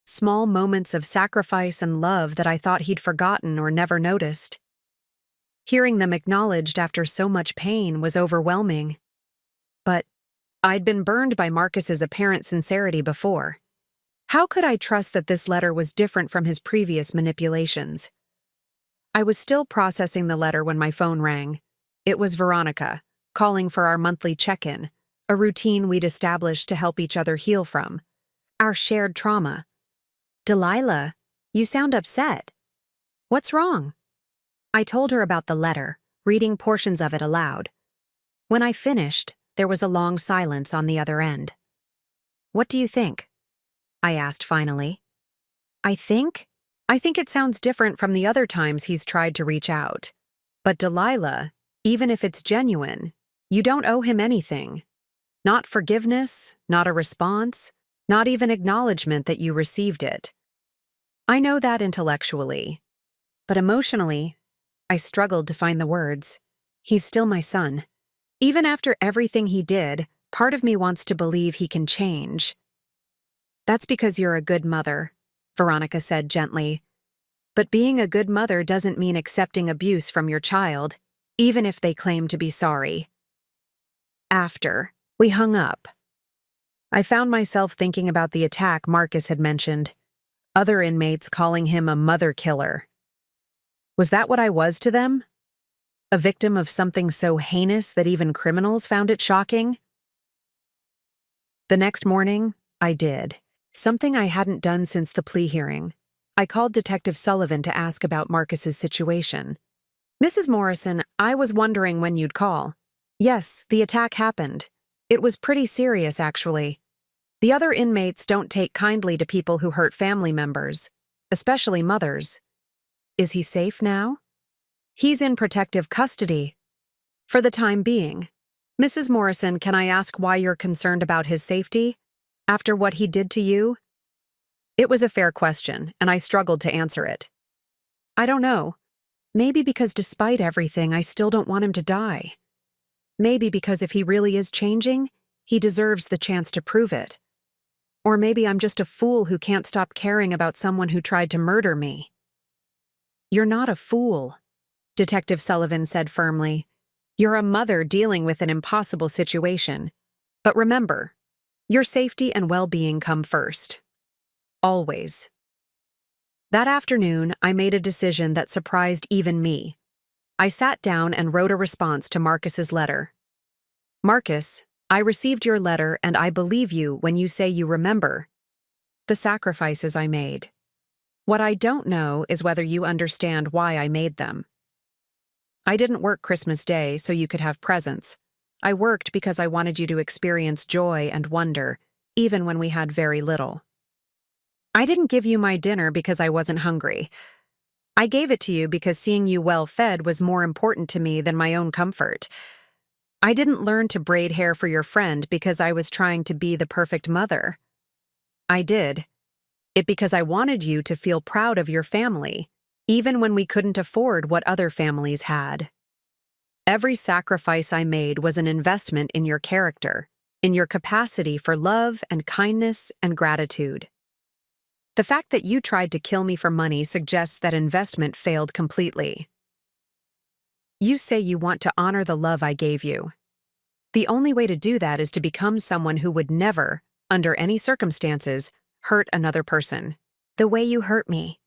Small moments of sacrifice and love that I thought he'd forgotten or never noticed. Hearing them acknowledged after so much pain was overwhelming. But I'd been burned by Marcus's apparent sincerity before. How could I trust that this letter was different from his previous manipulations? I was still processing the letter when my phone rang. It was Veronica, calling for our monthly check-in, a routine we'd established to help each other heal from our shared trauma. Delilah, you sound upset. What's wrong? I told her about the letter, reading portions of it aloud. When I finished, there was a long silence on the other end. What do you think? I asked finally. I think it sounds different from the other times he's tried to reach out. But Delilah, even if it's genuine, you don't owe him anything. Not forgiveness, not a response, not even acknowledgement that you received it. I know that intellectually, but emotionally, I struggled to find the words. He's still my son. Even after everything he did, part of me wants to believe he can change. That's because you're a good mother, Veronica said gently. But being a good mother doesn't mean accepting abuse from your child, even if they claim to be sorry. After we hung up, I found myself thinking about the attack Marcus had mentioned, other inmates calling him a mother killer. Was that what I was to them? A victim of something so heinous that even criminals found it shocking? The next morning, I did. Something I hadn't done since the plea hearing. I called Detective Sullivan to ask about Marcus's situation. "Mrs. Morrison, I was wondering when you'd call. Yes, the attack happened. It was pretty serious, actually. The other inmates don't take kindly to people who hurt family members, especially mothers. Is he safe now?" "He's in protective custody. For the time being. Mrs. Morrison, can I ask why you're concerned about his safety? After what he did to you?" It was a fair question, and I struggled to answer it. "I don't know. Maybe because despite everything, I still don't want him to die. Maybe because if he really is changing, he deserves the chance to prove it. Or maybe I'm just a fool who can't stop caring about someone who tried to murder me." "You're not a fool," Detective Sullivan said firmly. "You're a mother dealing with an impossible situation. But remember, your safety and well-being come first. Always." That afternoon, I made a decision that surprised even me. I sat down and wrote a response to Marcus's letter. "Marcus, I received your letter and I believe you when you say you remember the sacrifices I made. What I don't know is whether you understand why I made them. I didn't work Christmas Day so you could have presents. I worked because I wanted you to experience joy and wonder, even when we had very little. I didn't give you my dinner because I wasn't hungry. I gave it to you because seeing you well-fed was more important to me than my own comfort. I didn't learn to braid hair for your friend because I was trying to be the perfect mother. I did it because I wanted you to feel proud of your family, even when we couldn't afford what other families had. Every sacrifice I made was an investment in your character, in your capacity for love and kindness and gratitude. The fact that you tried to kill me for money suggests that investment failed completely. You say you want to honor the love I gave you. The only way to do that is to become someone who would never, under any circumstances, hurt another person. The way you hurt me.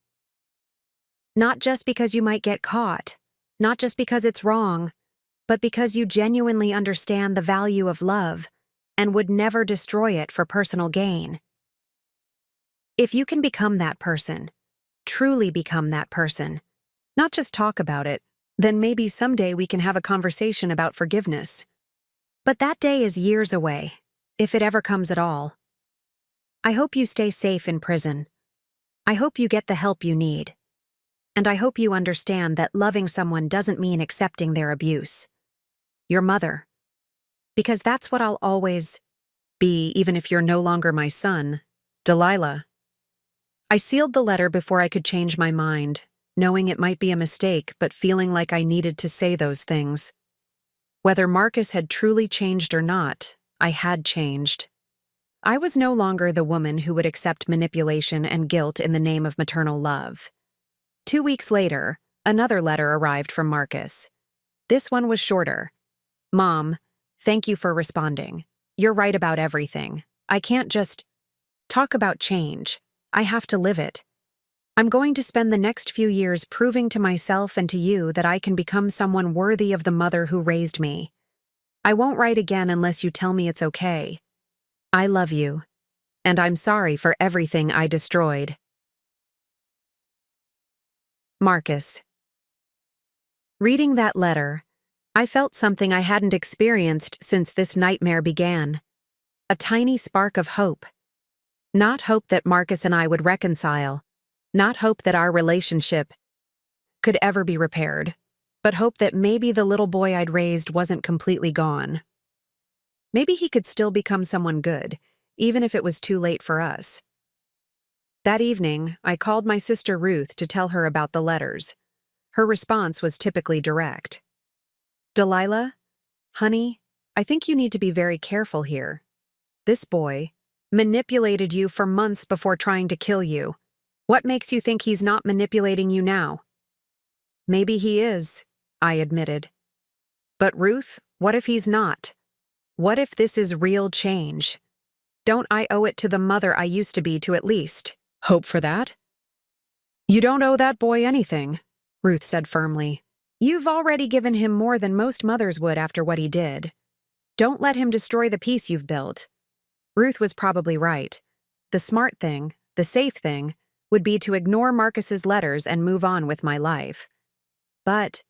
Not just because you might get caught, not just because it's wrong, but because you genuinely understand the value of love and would never destroy it for personal gain. If you can become that person, truly become that person, not just talk about it, then maybe someday we can have a conversation about forgiveness. But that day is years away, if it ever comes at all. I hope you stay safe in prison. I hope you get the help you need. And I hope you understand that loving someone doesn't mean accepting their abuse. Your mother. Because that's what I'll always be, even if you're no longer my son, Delilah. I sealed the letter before I could change my mind, knowing it might be a mistake, but feeling like I needed to say those things. Whether Marcus had truly changed or not, I had changed. I was no longer the woman who would accept manipulation and guilt in the name of maternal love. 2 weeks later, another letter arrived from Marcus. This one was shorter. "Mom, thank you for responding. You're right about everything. I can't just talk about change. I have to live it. I'm going to spend the next few years proving to myself and to you that I can become someone worthy of the mother who raised me. I won't write again unless you tell me it's okay. I love you, and I'm sorry for everything I destroyed. Marcus." Reading that letter, I felt something I hadn't experienced since this nightmare began. A tiny spark of hope. Not hope that Marcus and I would reconcile, not hope that our relationship could ever be repaired, but hope that maybe the little boy I'd raised wasn't completely gone. Maybe he could still become someone good, even if it was too late for us. That evening, I called my sister Ruth to tell her about the letters. Her response was typically direct. "Delilah, honey, I think you need to be very careful here. This boy manipulated you for months before trying to kill you. What makes you think he's not manipulating you now?" "Maybe he is," I admitted. "But Ruth, what if he's not? What if this is real change? Don't I owe it to the mother I used to be to at least hope for that? You don't owe that boy anything, Ruth said firmly. You've already given him more than most mothers would after what he did. Don't let him destroy the peace you've built. Ruth was probably right. The smart thing, the safe thing, would be to ignore Marcus's letters and move on with my life. But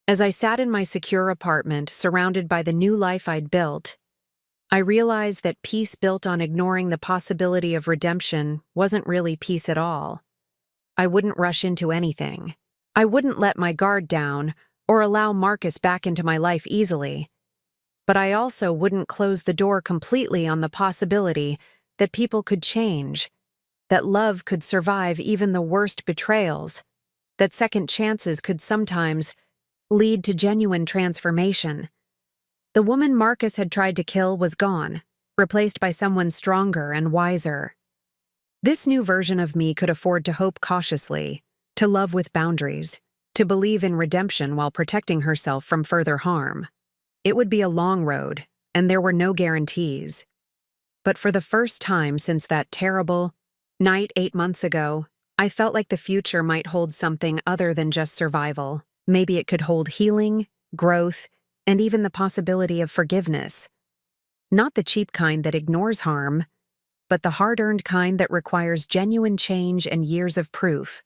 as I sat in my secure apartment, surrounded by the new life I'd built, I realized that peace built on ignoring the possibility of redemption wasn't really peace at all. I wouldn't rush into anything. I wouldn't let my guard down or allow Marcus back into my life easily. But I also wouldn't close the door completely on the possibility that people could change, that love could survive even the worst betrayals, that second chances could sometimes lead to genuine transformation. The woman Marcus had tried to kill was gone, replaced by someone stronger and wiser. This new version of me could afford to hope cautiously, to love with boundaries, to believe in redemption while protecting herself from further harm. It would be a long road, and there were no guarantees. But for the first time since that terrible night 8 months ago, I felt like the future might hold something other than just survival. Maybe it could hold healing, growth, and even the possibility of forgiveness. Not the cheap kind that ignores harm, but the hard-earned kind that requires genuine change and years of proof.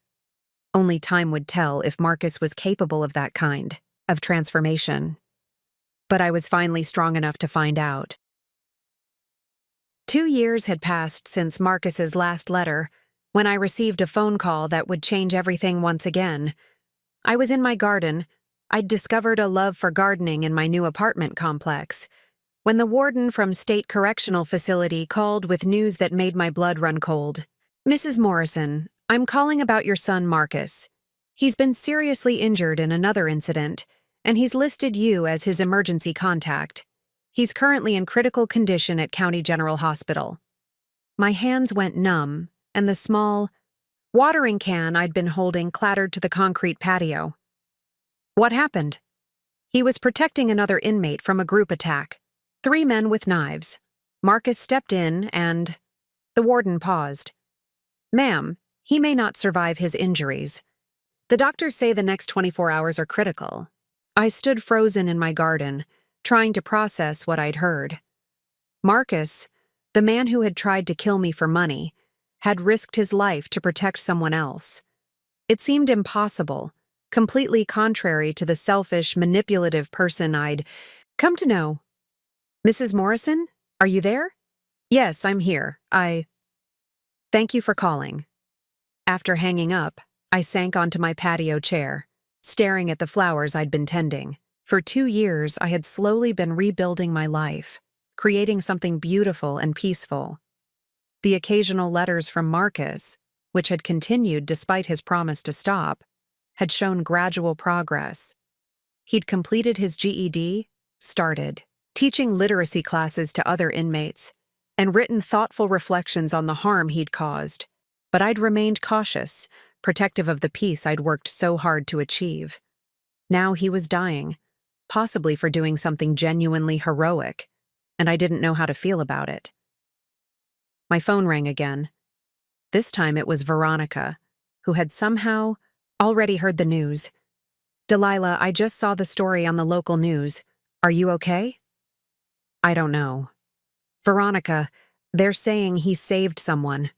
Only time would tell if Marcus was capable of that kind of transformation. But I was finally strong enough to find out. 2 years had passed since Marcus's last letter, when I received a phone call that would change everything once again. I was in my garden. I'd discovered a love for gardening in my new apartment complex, when the warden from State Correctional Facility called with news that made my blood run cold. Mrs. Morrison, I'm calling about your son Marcus. He's been seriously injured in another incident, and he's listed you as his emergency contact. He's currently in critical condition at County General Hospital. My hands went numb, and the small watering can I'd been holding clattered to the concrete patio. What happened? He was protecting another inmate from a group attack. 3 men with knives. Marcus stepped in and... The warden paused. Ma'am, he may not survive his injuries. The doctors say the next 24 hours are critical. I stood frozen in my garden, trying to process what I'd heard. Marcus, the man who had tried to kill me for money, had risked his life to protect someone else. It seemed impossible, completely contrary to the selfish, manipulative person I'd come to know. Mrs. Morrison, are you there? Yes, I'm here. Thank you for calling. After hanging up, I sank onto my patio chair, staring at the flowers I'd been tending. For 2 years, I had slowly been rebuilding my life, creating something beautiful and peaceful. The occasional letters from Marcus, which had continued despite his promise to stop, had shown gradual progress. He'd completed his GED, started teaching literacy classes to other inmates, and written thoughtful reflections on the harm he'd caused. But I'd remained cautious, protective of the peace I'd worked so hard to achieve. Now he was dying, possibly for doing something genuinely heroic, and I didn't know how to feel about it. My phone rang again. This time it was Veronica, who had somehow already heard the news. Delilah, I just saw the story on the local news. Are you okay? I don't know. Veronica, they're saying he saved someone.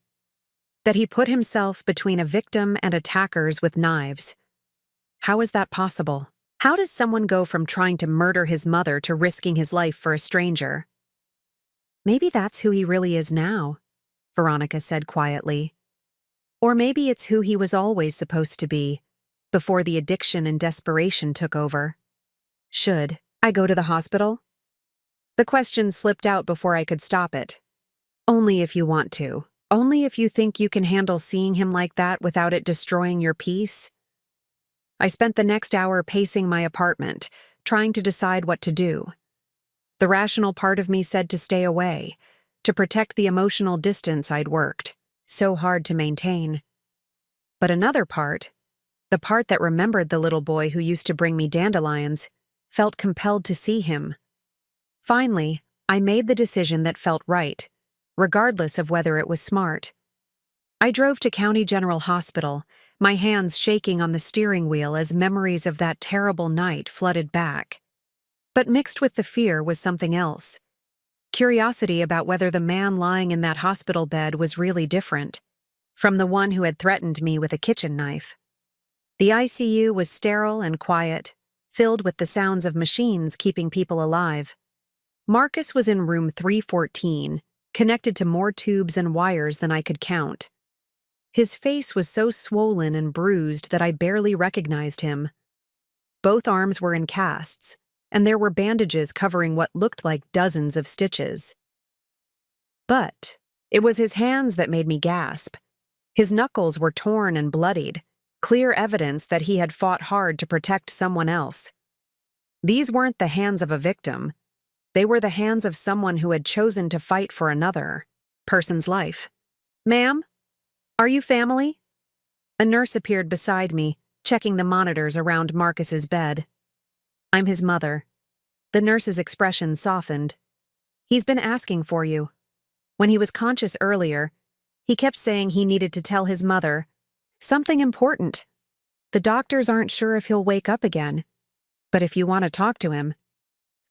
That he put himself between a victim and attackers with knives. How is that possible? How does someone go from trying to murder his mother to risking his life for a stranger? Maybe that's who he really is now, Veronica said quietly. Or maybe it's who he was always supposed to be, before the addiction and desperation took over. Should I go to the hospital? The question slipped out before I could stop it. Only if you want to. Only if you think you can handle seeing him like that without it destroying your peace. I spent the next hour pacing my apartment, trying to decide what to do. The rational part of me said to stay away, to protect the emotional distance I'd worked so hard to maintain. But another part, the part that remembered the little boy who used to bring me dandelions, felt compelled to see him. Finally, I made the decision that felt right, regardless of whether it was smart. I drove to County General Hospital, my hands shaking on the steering wheel as memories of that terrible night flooded back. But mixed with the fear was something else. Curiosity about whether the man lying in that hospital bed was really different from the one who had threatened me with a kitchen knife. The ICU was sterile and quiet, filled with the sounds of machines keeping people alive. Marcus was in room 314, connected to more tubes and wires than I could count. His face was so swollen and bruised that I barely recognized him. Both arms were in casts, and there were bandages covering what looked like dozens of stitches. But it was his hands that made me gasp. His knuckles were torn and bloodied, clear evidence that he had fought hard to protect someone else. These weren't the hands of a victim. They were the hands of someone who had chosen to fight for another person's life. "Ma'am? Are you family?" A nurse appeared beside me, checking the monitors around Marcus's bed. "I'm his mother." The nurse's expression softened. "He's been asking for you. When he was conscious earlier, he kept saying he needed to tell his mother something important. The doctors aren't sure if he'll wake up again, but if you want to talk to him."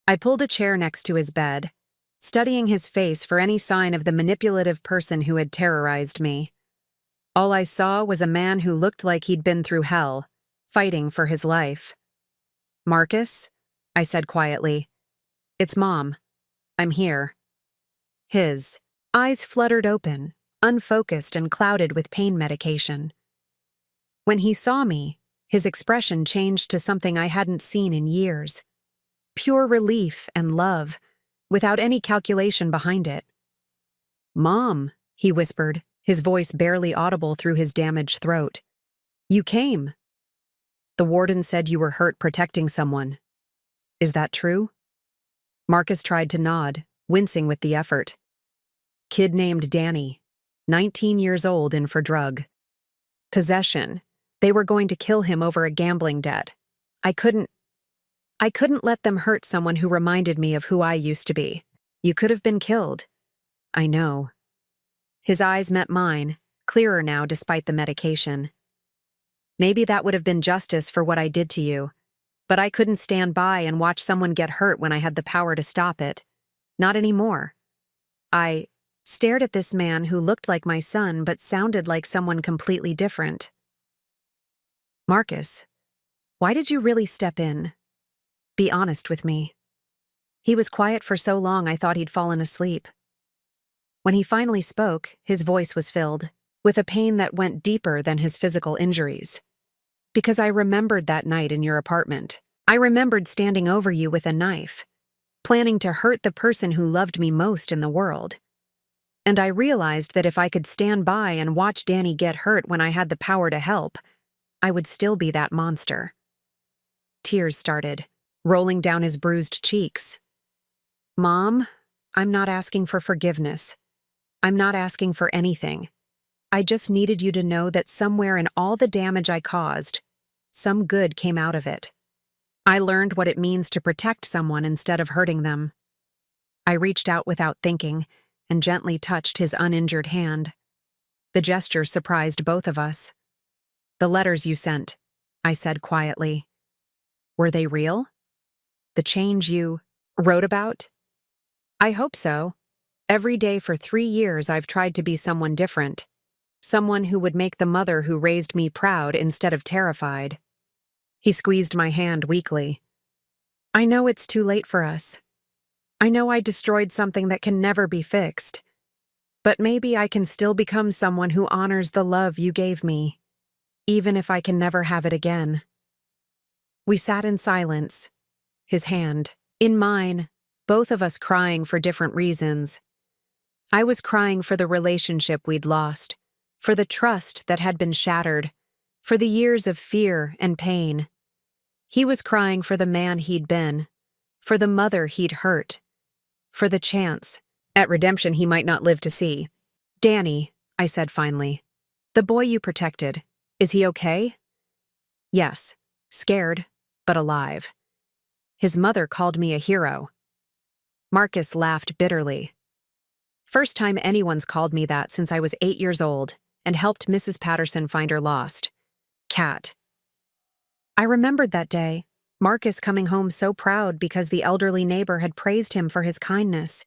I pulled a chair next to his bed, studying his face for any sign of the manipulative person who had terrorized me. All I saw was a man who looked like he'd been through hell, fighting for his life. "Marcus?" I said quietly. "It's Mom. I'm here." His eyes fluttered open, unfocused and clouded with pain medication. When he saw me, his expression changed to something I hadn't seen in years. Pure relief and love, without any calculation behind it. "Mom," he whispered, his voice barely audible through his damaged throat. "You came. The warden said you were hurt protecting someone. Is that true?" Marcus tried to nod, wincing with the effort. "Kid named Danny, 19 years old, in for drug possession. They were going to kill him over a gambling debt. I couldn't let them hurt someone who reminded me of who I used to be. You could have been killed." "I know." His eyes met mine, clearer now despite the medication. "Maybe that would have been justice for what I did to you, but I couldn't stand by and watch someone get hurt when I had the power to stop it. Not anymore." I stared at this man who looked like my son but sounded like someone completely different. "Marcus, why did you really step in? Be honest with me." He was quiet for so long I thought he'd fallen asleep. When he finally spoke, his voice was filled with a pain that went deeper than his physical injuries. "Because I remembered that night in your apartment. I remembered standing over you with a knife, planning to hurt the person who loved me most in the world. And I realized that if I could stand by and watch Danny get hurt when I had the power to help, I would still be that monster." Tears started, rolling down his bruised cheeks. "Mom, I'm not asking for forgiveness. I'm not asking for anything. I just needed you to know that somewhere in all the damage I caused, some good came out of it. I learned what it means to protect someone instead of hurting them." I reached out without thinking and gently touched his uninjured hand. The gesture surprised both of us. "The letters you sent," I said quietly. "Were they real? The change you wrote about?" "I hope so. Every day for 3 years I've tried to be someone different. Someone who would make the mother who raised me proud instead of terrified." He squeezed my hand weakly. "I know it's too late for us. I know I destroyed something that can never be fixed. But maybe I can still become someone who honors the love you gave me, even if I can never have it again." We sat in silence, his hand in mine, both of us crying for different reasons. I was crying for the relationship we'd lost, for the trust that had been shattered, for the years of fear and pain. He was crying for the man he'd been, for the mother he'd hurt, for the chance at redemption he might not live to see. "Danny," I said finally, "the boy you protected, is he okay?" "Yes, scared, but alive. His mother called me a hero." Marcus laughed bitterly. First time anyone's called me that since I was 8 years old and helped Mrs. Patterson find her lost cat. I remembered that day, Marcus coming home so proud because the elderly neighbor had praised him for his kindness.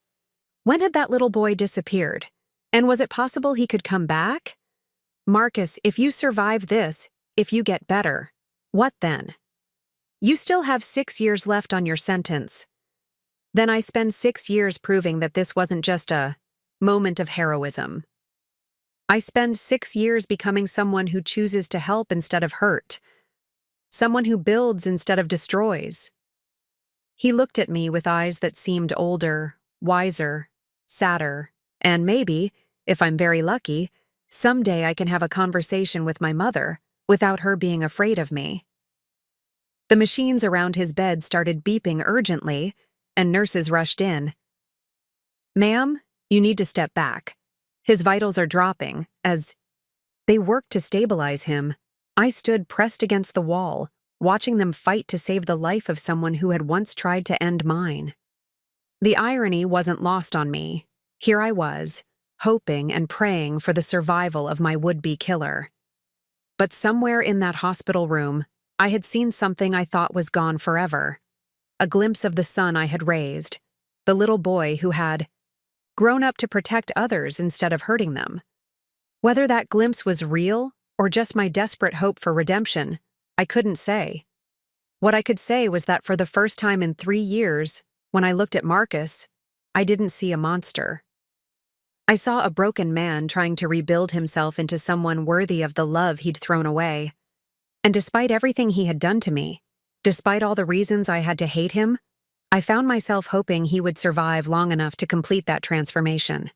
When had that little boy disappeared? And was it possible he could come back? Marcus, if you survive this, if you get better, what then? You still have 6 years left on your sentence. Then I spend 6 years proving that this wasn't just a moment of heroism. I spend 6 years becoming someone who chooses to help instead of hurt. Someone who builds instead of destroys. He looked at me with eyes that seemed older, wiser, sadder, and maybe, if I'm very lucky, someday I can have a conversation with my mother without her being afraid of me. The machines around his bed started beeping urgently, and nurses rushed in. "Ma'am, you need to step back. His vitals are dropping," as they worked to stabilize him. I stood pressed against the wall, watching them fight to save the life of someone who had once tried to end mine. The irony wasn't lost on me. Here I was, hoping and praying for the survival of my would-be killer. But somewhere in that hospital room, I had seen something I thought was gone forever. A glimpse of the son I had raised, the little boy who had grown up to protect others instead of hurting them. Whether that glimpse was real or just my desperate hope for redemption, I couldn't say. What I could say was that for the first time in 3 years, when I looked at Marcus, I didn't see a monster. I saw a broken man trying to rebuild himself into someone worthy of the love he'd thrown away. And despite everything he had done to me, despite all the reasons I had to hate him, I found myself hoping he would survive long enough to complete that transformation.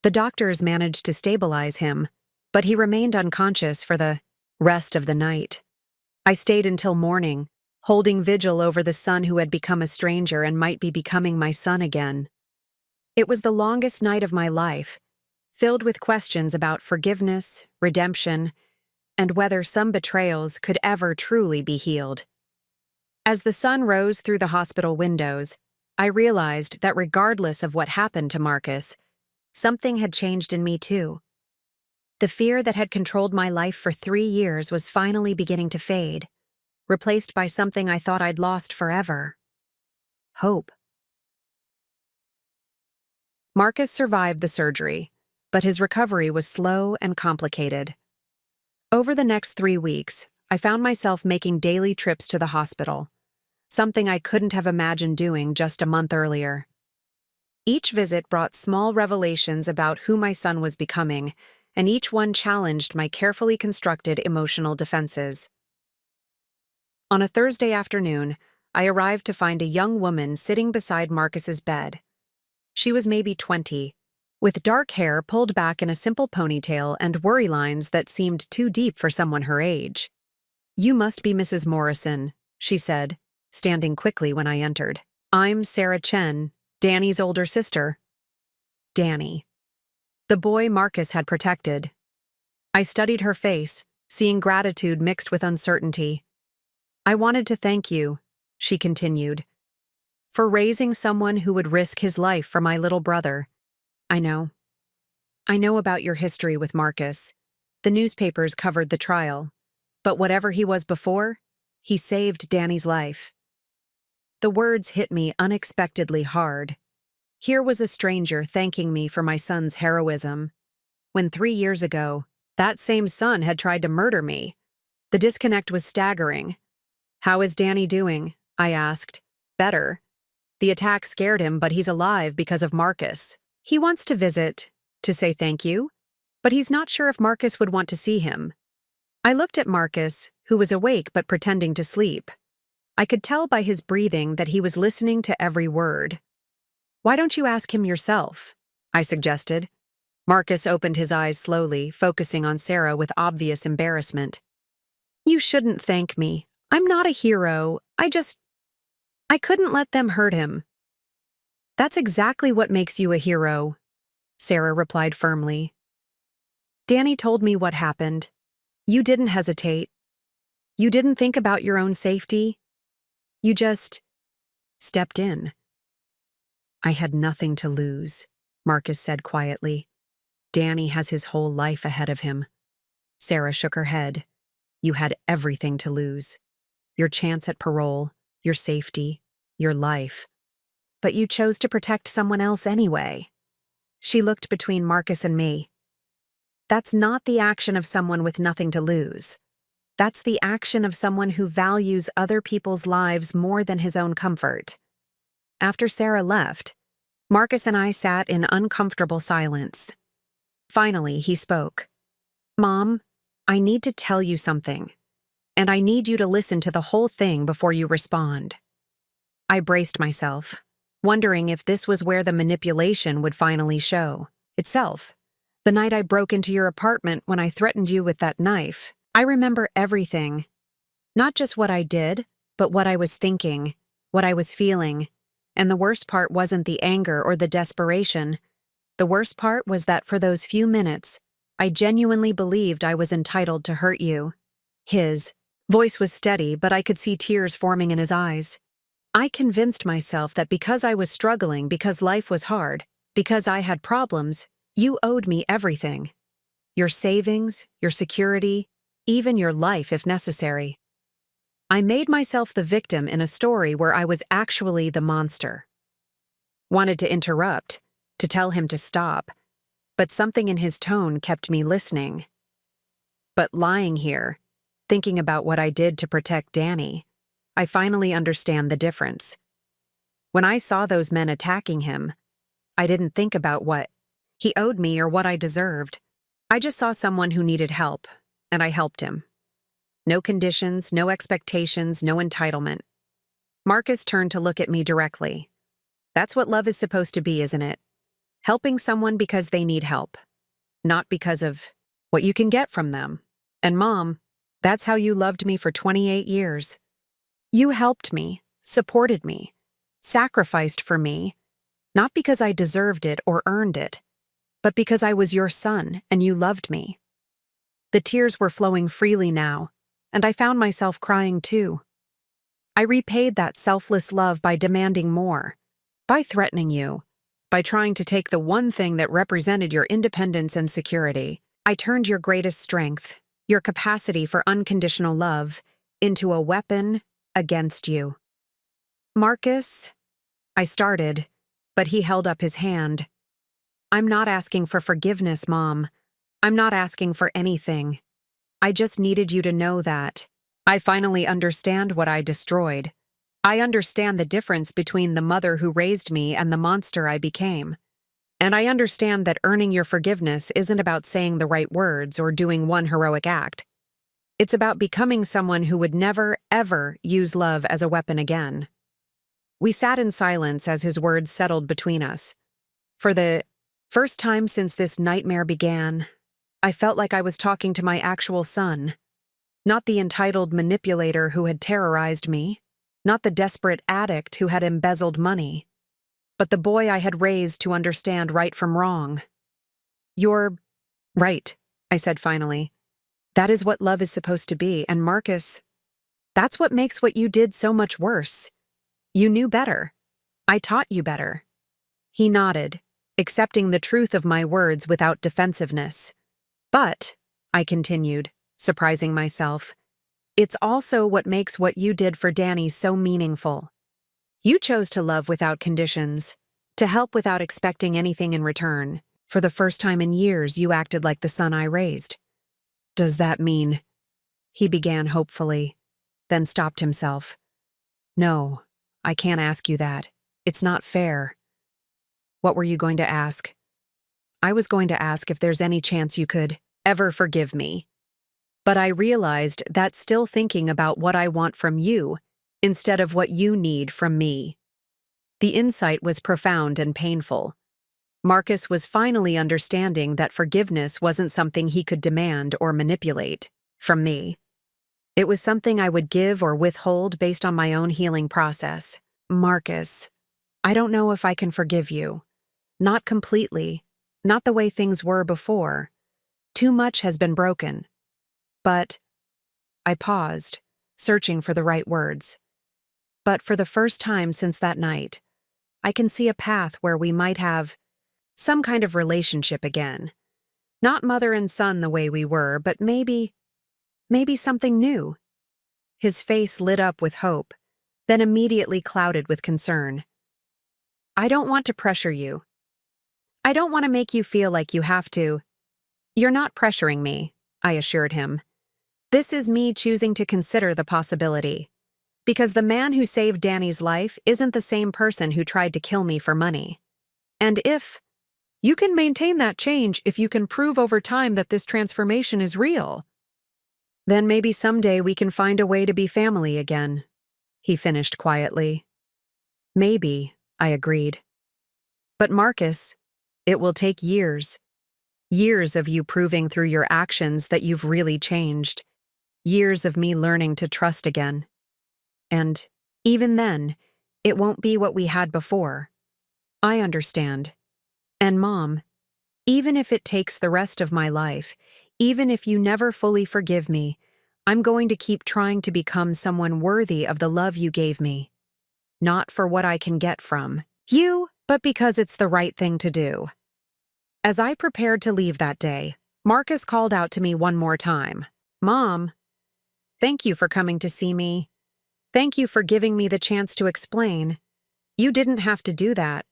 The doctors managed to stabilize him, but he remained unconscious for the rest of the night. I stayed until morning, holding vigil over the son who had become a stranger and might be becoming my son again. It was the longest night of my life, filled with questions about forgiveness, redemption, and whether some betrayals could ever truly be healed. As the sun rose through the hospital windows, I realized that regardless of what happened to Marcus, something had changed in me too. The fear that had controlled my life for 3 years was finally beginning to fade, replaced by something I thought I'd lost forever: hope. Marcus survived the surgery, but his recovery was slow and complicated. Over the next 3 weeks, I found myself making daily trips to the hospital, something I couldn't have imagined doing just a month earlier. Each visit brought small revelations about who my son was becoming, and each one challenged my carefully constructed emotional defenses. On a Thursday afternoon, I arrived to find a young woman sitting beside Marcus's bed. She was maybe 20, with dark hair pulled back in a simple ponytail and worry lines that seemed too deep for someone her age. "You must be Mrs. Morrison," she said, standing quickly when I entered. "I'm Sarah Chen, Danny's older sister." Danny. The boy Marcus had protected. I studied her face, seeing gratitude mixed with uncertainty. "I wanted to thank you," she continued, "for raising someone who would risk his life for my little brother. I know about your history with Marcus. The newspapers covered the trial. But whatever he was before, he saved Danny's life." The words hit me unexpectedly hard. Here was a stranger thanking me for my son's heroism, when 3 years ago, that same son had tried to murder me. The disconnect was staggering. "How is Danny doing?" I asked. "Better. The attack scared him, but he's alive because of Marcus. He wants to visit, to say thank you, but he's not sure if Marcus would want to see him." I looked at Marcus, who was awake but pretending to sleep. I could tell by his breathing that he was listening to every word. "Why don't you ask him yourself?" I suggested. Marcus opened his eyes slowly, focusing on Sarah with obvious embarrassment. "You shouldn't thank me. I'm not a hero. I couldn't let them hurt him." "That's exactly what makes you a hero," Sarah replied firmly. "Danny told me what happened. You didn't hesitate. You didn't think about your own safety. You just stepped in." I had nothing to lose. Marcus said quietly. Danny has his whole life ahead of him. Sarah shook her head. You had everything to lose. Your chance at parole, your safety, your life. But you chose to protect someone else anyway. She looked between Marcus and me. That's not the action of someone with nothing to lose. That's the action of someone who values other people's lives more than his own comfort. After Sarah left, Marcus and I sat in uncomfortable silence. Finally, he spoke. Mom, I need to tell you something, and I need you to listen to the whole thing before you respond. I braced myself, wondering if this was where the manipulation would finally show itself. The night I broke into your apartment when I threatened you with that knife, I remember everything. Not just what I did, but what I was thinking, what I was feeling. And the worst part wasn't the anger or the desperation. The worst part was that for those few minutes, I genuinely believed I was entitled to hurt you. His voice was steady, but I could see tears forming in his eyes. I convinced myself that because I was struggling, because life was hard, because I had problems, you owed me everything. Your savings, your security, even your life if necessary. I made myself the victim in a story where I was actually the monster. Wanted to interrupt, to tell him to stop, but something in his tone kept me listening. But lying here, thinking about what I did to protect Danny, I finally understand the difference. When I saw those men attacking him, I didn't think about what he owed me or what I deserved. I just saw someone who needed help, and I helped him. No conditions, no expectations, no entitlement. Marcus turned to look at me directly. That's what love is supposed to be, isn't it? Helping someone because they need help, not because of what you can get from them. And Mom, that's how you loved me for 28 years. You helped me, supported me, sacrificed for me, not because I deserved it or earned it, but because I was your son and you loved me. The tears were flowing freely now, and I found myself crying too. I repaid that selfless love by demanding more, by threatening you, by trying to take the one thing that represented your independence and security. I turned your greatest strength, your capacity for unconditional love, into a weapon against you. Marcus, I started, but he held up his hand. I'm not asking for forgiveness, Mom. I'm not asking for anything. I just needed you to know that. I finally understand what I destroyed. I understand the difference between the mother who raised me and the monster I became. And I understand that earning your forgiveness isn't about saying the right words or doing one heroic act. It's about becoming someone who would never, ever use love as a weapon again. We sat in silence as his words settled between us. For the first time since this nightmare began, I felt like I was talking to my actual son. Not the entitled manipulator who had terrorized me, not the desperate addict who had embezzled money, but the boy I had raised to understand right from wrong. You're right, I said finally. That is what love is supposed to be, and Marcus, that's what makes what you did so much worse. You knew better. I taught you better. He nodded, accepting the truth of my words without defensiveness. But, I continued, surprising myself, it's also what makes what you did for Danny so meaningful. You chose to love without conditions, to help without expecting anything in return. For the first time in years, you acted like the son I raised. Does that mean? He began hopefully, then stopped himself. No, I can't ask you that. It's not fair. What were you going to ask? I was going to ask if there's any chance you could ever forgive me. But I realized that's still thinking about what I want from you instead of what you need from me. The insight was profound and painful. Marcus was finally understanding that forgiveness wasn't something he could demand or manipulate from me. It was something I would give or withhold based on my own healing process. Marcus, I don't know if I can forgive you. Not completely, not the way things were before. Too much has been broken. But, I paused, searching for the right words. But for the first time since that night, I can see a path where we might have Some kind of relationship again. Not mother and son the way we were, but maybe something new. His face lit up with hope, then immediately clouded with concern. I don't want to pressure you. I don't want to make you feel like you have to. You're not pressuring me, I assured him. This is me choosing to consider the possibility. Because the man who saved Danny's life isn't the same person who tried to kill me for money. And if you can maintain that change if you can prove over time that this transformation is real, then maybe someday we can find a way to be family again, he finished quietly. Maybe, I agreed. But Marcus, it will take years. Years of you proving through your actions that you've really changed. Years of me learning to trust again. And even then, it won't be what we had before. I understand. And Mom, even if it takes the rest of my life, even if you never fully forgive me, I'm going to keep trying to become someone worthy of the love you gave me. Not for what I can get from you, but because it's the right thing to do. As I prepared to leave that day, Marcus called out to me one more time. Mom, thank you for coming to see me. Thank you for giving me the chance to explain. You didn't have to do that.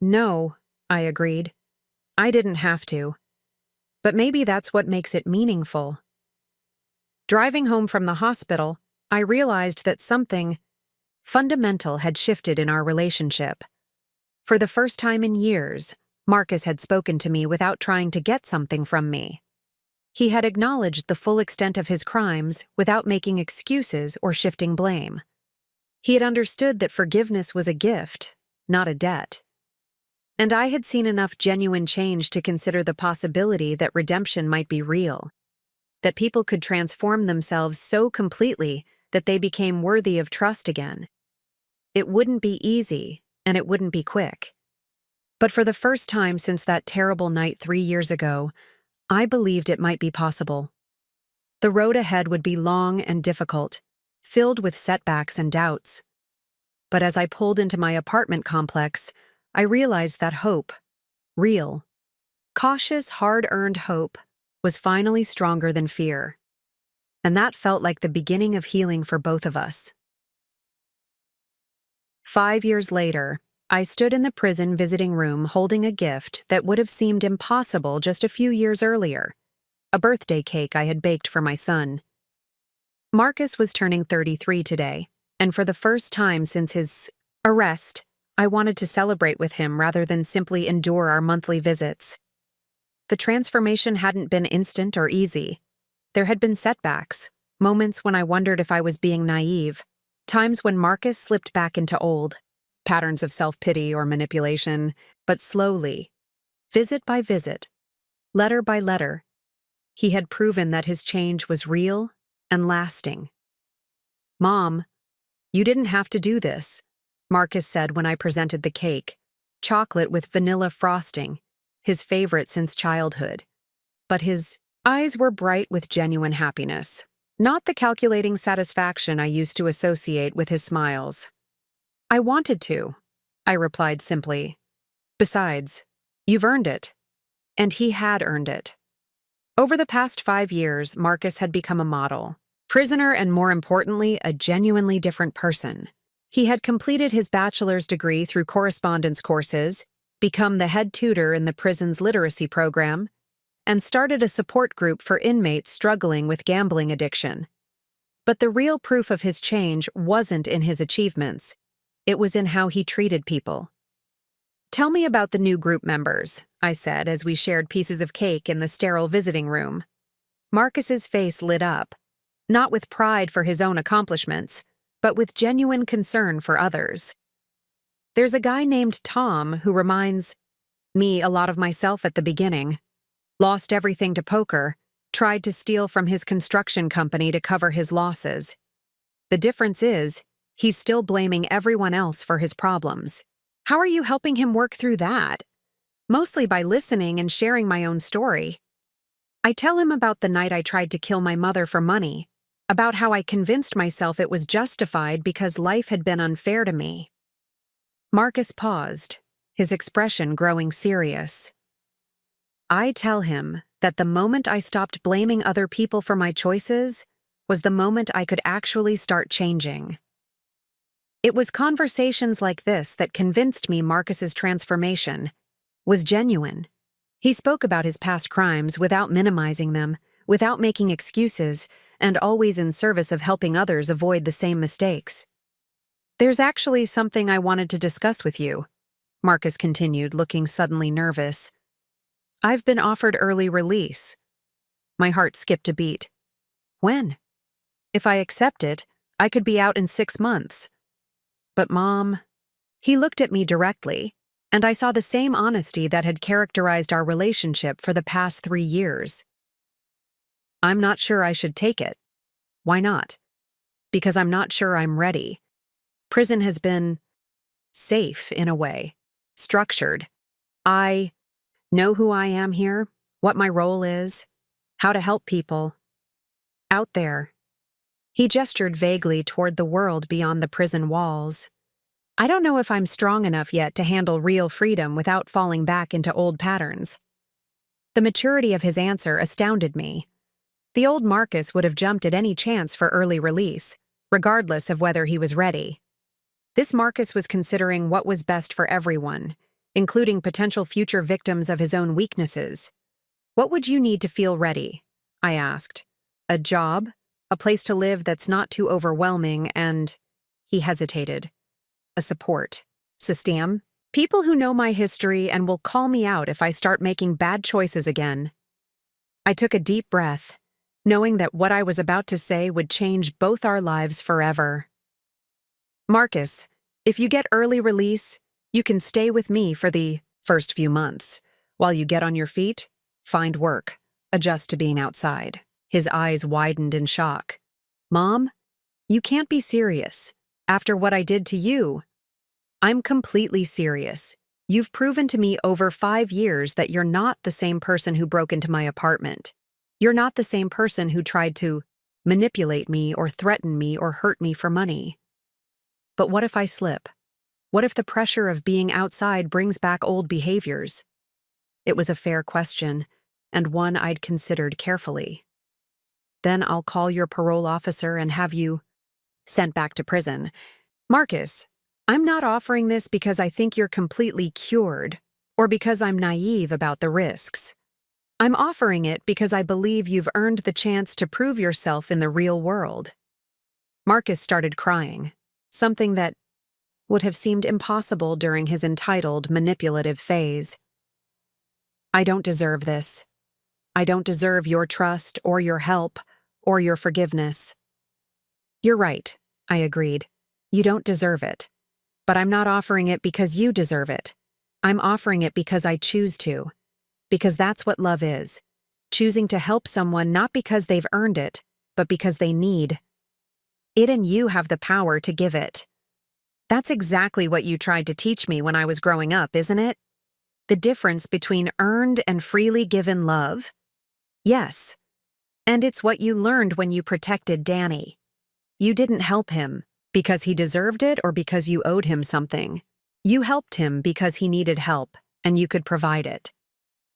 No, I agreed. I didn't have to. But maybe that's what makes it meaningful. Driving home from the hospital, I realized that something fundamental had shifted in our relationship. For the first time in years, Marcus had spoken to me without trying to get something from me. He had acknowledged the full extent of his crimes without making excuses or shifting blame. He had understood that forgiveness was a gift, not a debt. And I had seen enough genuine change to consider the possibility that redemption might be real, that people could transform themselves so completely that they became worthy of trust again. It wouldn't be easy, and it wouldn't be quick. But for the first time since that terrible night 3 years ago, I believed it might be possible. The road ahead would be long and difficult, filled with setbacks and doubts. But as I pulled into my apartment complex, I realized that hope, real, cautious, hard-earned hope, was finally stronger than fear. And that felt like the beginning of healing for both of us. 5 years later, I stood in the prison visiting room holding a gift that would have seemed impossible just a few years earlier, a birthday cake I had baked for my son. Marcus was turning 33 today, and for the first time since his arrest, I wanted to celebrate with him rather than simply endure our monthly visits. The transformation hadn't been instant or easy. There had been setbacks, moments when I wondered if I was being naive, times when Marcus slipped back into old patterns of self-pity or manipulation, but slowly, visit by visit, letter by letter, he had proven that his change was real and lasting. Mom, you didn't have to do this, Marcus said when I presented the cake, chocolate with vanilla frosting, his favorite since childhood. But his eyes were bright with genuine happiness, not the calculating satisfaction I used to associate with his smiles. I wanted to, I replied simply. Besides, you've earned it. And he had earned it. Over the past 5 years, Marcus had become a model, prisoner, and more importantly, a genuinely different person. He had completed his bachelor's degree through correspondence courses, become the head tutor in the prison's literacy program, and started a support group for inmates struggling with gambling addiction. But the real proof of his change wasn't in his achievements. It was in how he treated people. Tell me about the new group members, I said as we shared pieces of cake in the sterile visiting room. Marcus's face lit up, not with pride for his own accomplishments, but with genuine concern for others. There's a guy named Tom who reminds me a lot of myself at the beginning. Lost everything to poker, tried to steal from his construction company to cover his losses. The difference is, he's still blaming everyone else for his problems. How are you helping him work through that? Mostly by listening and sharing my own story. I tell him about the night I tried to kill my mother for money, about how I convinced myself it was justified because life had been unfair to me. Marcus paused, his expression growing serious. I tell him that the moment I stopped blaming other people for my choices was the moment I could actually start changing. It was conversations like this that convinced me Marcus's transformation was genuine. He spoke about his past crimes without minimizing them, without making excuses, and always in service of helping others avoid the same mistakes. "There's actually something I wanted to discuss with you," Marcus continued, looking suddenly nervous. "I've been offered early release." My heart skipped a beat. "When?" "If I accept it, I could be out in 6 months." "But Mom..." He looked at me directly, and I saw the same honesty that had characterized our relationship for the past 3 years. "I'm not sure I should take it." "Why not?" "Because I'm not sure I'm ready. Prison has been safe in a way, structured. I know who I am here, what my role is, how to help people. Out there." He gestured vaguely toward the world beyond the prison walls. "I don't know if I'm strong enough yet to handle real freedom without falling back into old patterns." The maturity of his answer astounded me. The old Marcus would have jumped at any chance for early release, regardless of whether he was ready. This Marcus was considering what was best for everyone, including potential future victims of his own weaknesses. "What would you need to feel ready?" I asked. "A job, a place to live that's not too overwhelming, and..." He hesitated. "A support system. People who know my history and will call me out if I start making bad choices again." I took a deep breath, knowing that what I was about to say would change both our lives forever. "Marcus, if you get early release, you can stay with me for the first few months. While you get on your feet, find work, adjust to being outside." His eyes widened in shock. "Mom, you can't be serious. After what I did to you..." "I'm completely serious. You've proven to me over 5 years that you're not the same person who broke into my apartment. You're not the same person who tried to manipulate me or threaten me or hurt me for money. But what if I slip? What if the pressure of being outside brings back old behaviors?" It was a fair question, and one I'd considered carefully. "Then I'll call your parole officer and have you sent back to prison." "Marcus, I'm not offering this because I think you're completely cured or because I'm naive about the risks. I'm offering it because I believe you've earned the chance to prove yourself in the real world." Marcus started crying, something that would have seemed impossible during his entitled, manipulative phase. "I don't deserve this. I don't deserve your trust or your help or your forgiveness." "You're right," I agreed. "You don't deserve it. But I'm not offering it because you deserve it. I'm offering it because I choose to. Because that's what love is. Choosing to help someone not because they've earned it, but because they need it, and you have the power to give it." "That's exactly what you tried to teach me when I was growing up, isn't it? The difference between earned and freely given love?" "Yes. And it's what you learned when you protected Danny. You didn't help him because he deserved it or because you owed him something. You helped him because he needed help, and you could provide it."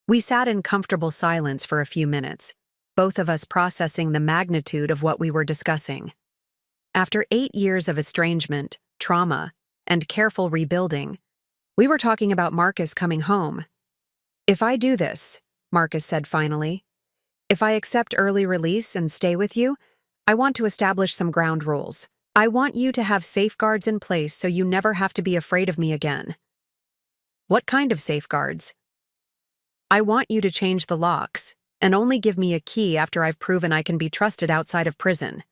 We sat in comfortable silence for a few minutes, both of us processing the magnitude of what we were discussing. After 8 years of estrangement, trauma, and careful rebuilding, we were talking about Marcus coming home. "If I do this," Marcus said finally, "if I accept early release and stay with you, I want to establish some ground rules. I want you to have safeguards in place so you never have to be afraid of me again." "What kind of safeguards?" "I want you to change the locks and only give me a key after I've proven I can be trusted outside of prison.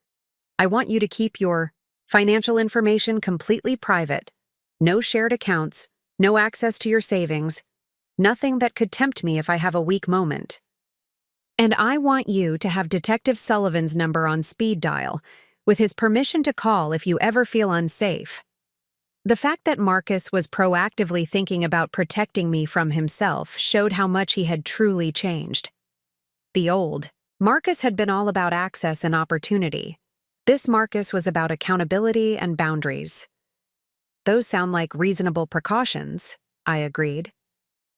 I want you to keep your financial information completely private. No shared accounts, no access to your savings, nothing that could tempt me if I have a weak moment. And I want you to have Detective Sullivan's number on speed dial, with his permission to call if you ever feel unsafe." The fact that Marcus was proactively thinking about protecting me from himself showed how much he had truly changed. The old Marcus had been all about access and opportunity. This Marcus was about accountability and boundaries. Those sound like reasonable precautions, I agreed.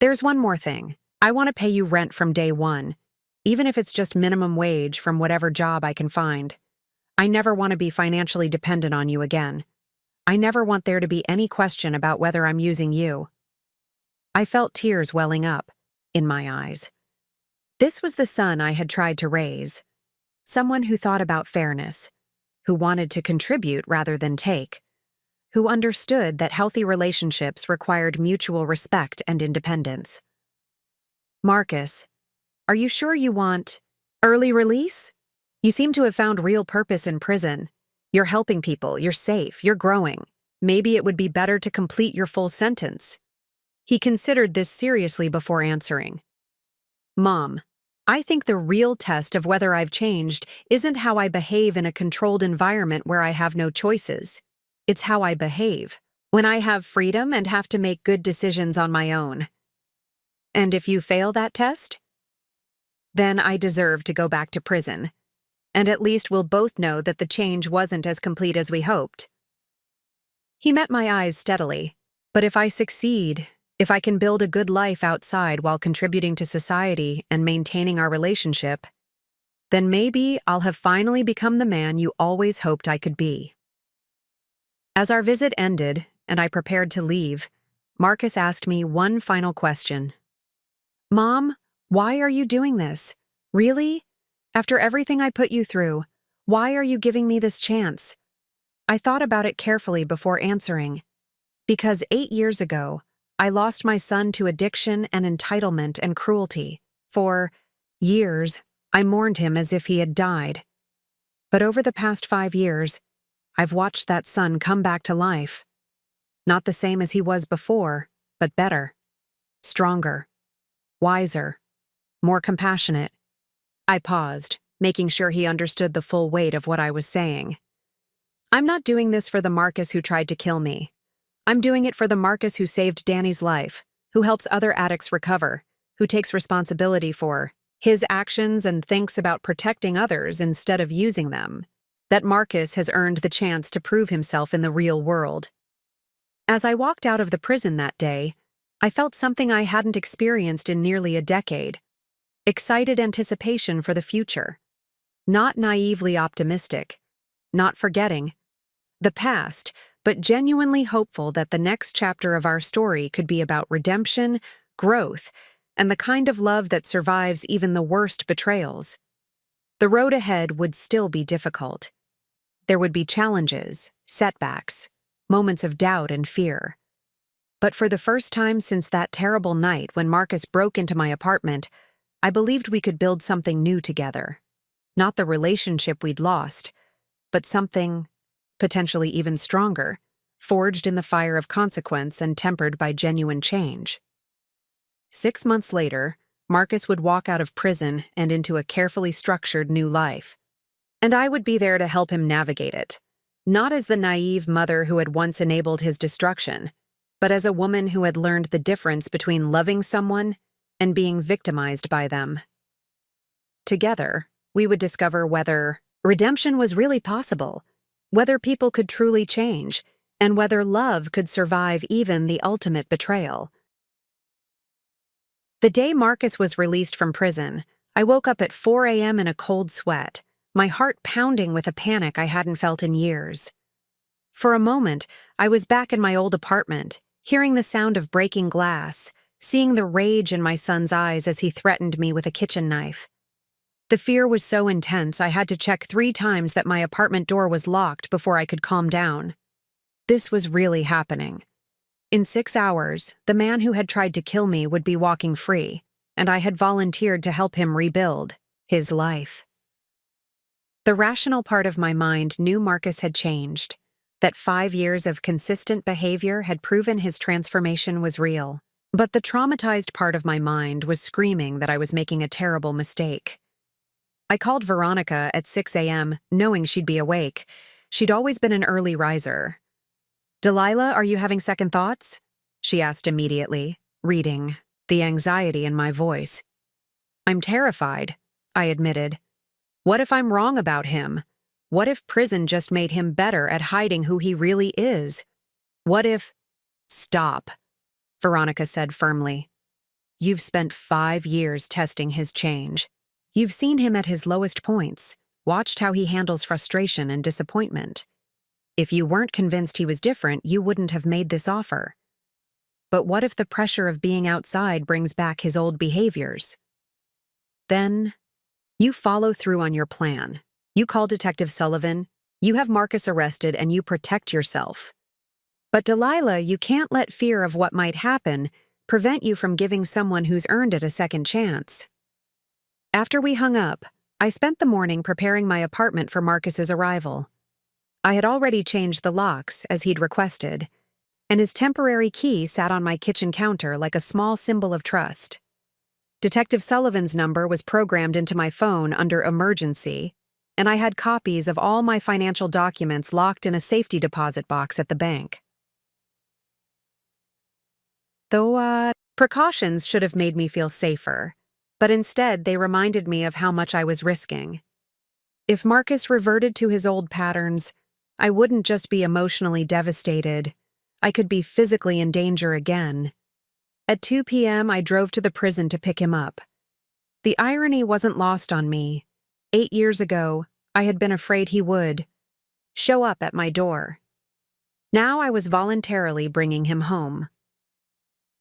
There's one more thing. I want to pay you rent from day one, even if it's just minimum wage from whatever job I can find. I never want to be financially dependent on you again. I never want there to be any question about whether I'm using you. I felt tears welling up in my eyes. This was the son I had tried to raise. Someone who thought about fairness, who wanted to contribute rather than take, who understood that healthy relationships required mutual respect and independence. Marcus, are you sure you want early release? You seem to have found real purpose in prison. You're helping people, you're safe, you're growing. Maybe it would be better to complete your full sentence. He considered this seriously before answering. Mom, I think the real test of whether I've changed isn't how I behave in a controlled environment where I have no choices. It's how I behave when I have freedom and have to make good decisions on my own. And if you fail that test, then I deserve to go back to prison. And at least we'll both know that the change wasn't as complete as we hoped. He met my eyes steadily. But if I succeed, if I can build a good life outside while contributing to society and maintaining our relationship, then maybe I'll have finally become the man you always hoped I could be. As our visit ended and I prepared to leave, Marcus asked me one final question. Mom, why are you doing this? Really? After everything I put you through, why are you giving me this chance? I thought about it carefully before answering. Because 8 years ago, I lost my son to addiction and entitlement and cruelty. For years, I mourned him as if he had died. But over the past 5 years, I've watched that son come back to life. Not the same as he was before, but better, stronger, wiser, more compassionate. I paused, making sure he understood the full weight of what I was saying. I'm not doing this for the Marcus who tried to kill me. I'm doing it for the Marcus who saved Danny's life, who helps other addicts recover, who takes responsibility for his actions and thinks about protecting others instead of using them. That Marcus has earned the chance to prove himself in the real world. As I walked out of the prison that day, I felt something I hadn't experienced in nearly a decade. Excited anticipation for the future. Not naively optimistic. Not forgetting the past, but genuinely hopeful that the next chapter of our story could be about redemption, growth, and the kind of love that survives even the worst betrayals. The road ahead would still be difficult. There would be challenges, setbacks, moments of doubt and fear. But for the first time since that terrible night when Marcus broke into my apartment, I believed we could build something new together. Not the relationship we'd lost, but something potentially even stronger, forged in the fire of consequence and tempered by genuine change. 6 months later, Marcus would walk out of prison and into a carefully structured new life. And I would be there to help him navigate it, not as the naive mother who had once enabled his destruction, but as a woman who had learned the difference between loving someone and being victimized by them. Together, we would discover whether redemption was really possible, whether people could truly change, and whether love could survive even the ultimate betrayal. The day Marcus was released from prison, I woke up at 4 a.m. in a cold sweat, my heart pounding with a panic I hadn't felt in years. For a moment, I was back in my old apartment, hearing the sound of breaking glass, seeing the rage in my son's eyes as he threatened me with a kitchen knife. The fear was so intense I had to check 3 times that my apartment door was locked before I could calm down. This was really happening. In 6 hours, the man who had tried to kill me would be walking free, and I had volunteered to help him rebuild his life. The rational part of my mind knew Marcus had changed, that 5 years of consistent behavior had proven his transformation was real. But the traumatized part of my mind was screaming that I was making a terrible mistake. I called Veronica at 6 a.m., knowing she'd be awake. She'd always been an early riser. "Delilah, are you having second thoughts?" she asked immediately, reading the anxiety in my voice. "I'm terrified," I admitted. "What if I'm wrong about him? What if prison just made him better at hiding who he really is? What if—" "Stop," Veronica said firmly. You've spent 5 years testing his change. You've seen him at his lowest points, watched how he handles frustration and disappointment. If you weren't convinced he was different, you wouldn't have made this offer. But what if the pressure of being outside brings back his old behaviors? Then, you follow through on your plan. You call Detective Sullivan, you have Marcus arrested, and you protect yourself. But Delilah, you can't let fear of what might happen prevent you from giving someone who's earned it a second chance. After we hung up, I spent the morning preparing my apartment for Marcus's arrival. I had already changed the locks, as he'd requested, and his temporary key sat on my kitchen counter like a small symbol of trust. Detective Sullivan's number was programmed into my phone under emergency, and I had copies of all my financial documents locked in a safety deposit box at the bank. Though, precautions should have made me feel safer, but instead they reminded me of how much I was risking. If Marcus reverted to his old patterns, I wouldn't just be emotionally devastated, I could be physically in danger again. At 2 p.m., I drove to the prison to pick him up. The irony wasn't lost on me. 8 years ago, I had been afraid he would show up at my door. Now I was voluntarily bringing him home.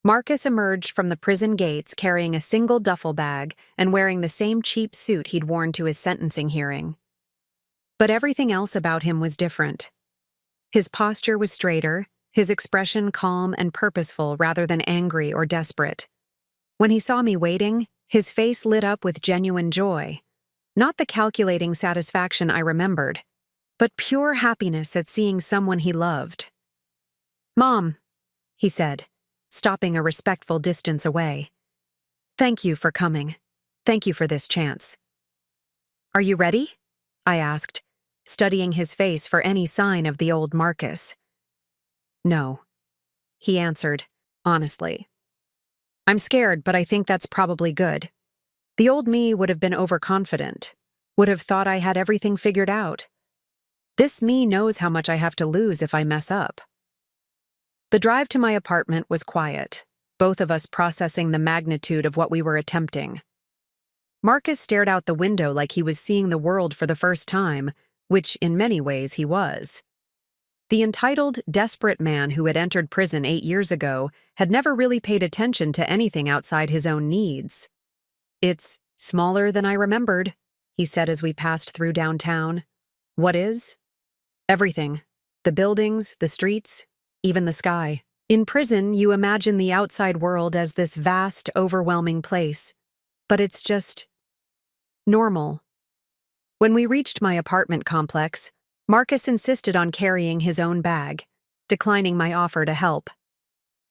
Marcus emerged from the prison gates carrying a single duffel bag and wearing the same cheap suit he'd worn to his sentencing hearing. But everything else about him was different. His posture was straighter, his expression calm and purposeful rather than angry or desperate. When he saw me waiting, his face lit up with genuine joy. Not the calculating satisfaction I remembered, but pure happiness at seeing someone he loved. "Mom," he said, stopping a respectful distance away. "Thank you for coming. Thank you for this chance." "Are you ready?" I asked, studying his face for any sign of the old Marcus. "No," he answered, honestly. "I'm scared, but I think that's probably good. The old me would have been overconfident, would have thought I had everything figured out. This me knows how much I have to lose if I mess up." The drive to my apartment was quiet, both of us processing the magnitude of what we were attempting. Marcus stared out the window like he was seeing the world for the first time, which in many ways he was. The entitled, desperate man who had entered prison 8 years ago had never really paid attention to anything outside his own needs. "It's smaller than I remembered," he said as we passed through downtown. "What is?" "Everything. The buildings, the streets, even the sky. In prison, you imagine the outside world as this vast, overwhelming place. But it's just normal." When we reached my apartment complex, Marcus insisted on carrying his own bag, declining my offer to help.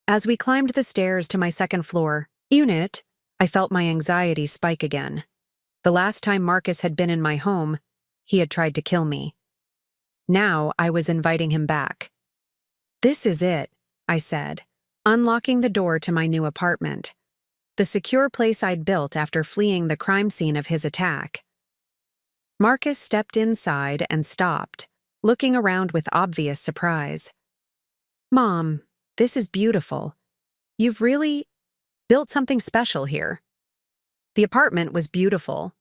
As we climbed the stairs to my second-floor unit, I felt my anxiety spike again. The last time Marcus had been in my home, he had tried to kill me. Now I was inviting him back. "This is it," I said, unlocking the door to my new apartment, the secure place I'd built after fleeing the crime scene of his attack. Marcus stepped inside and stopped, looking around with obvious surprise. "Mom, this is beautiful. You've really built something special here." The apartment was beautiful,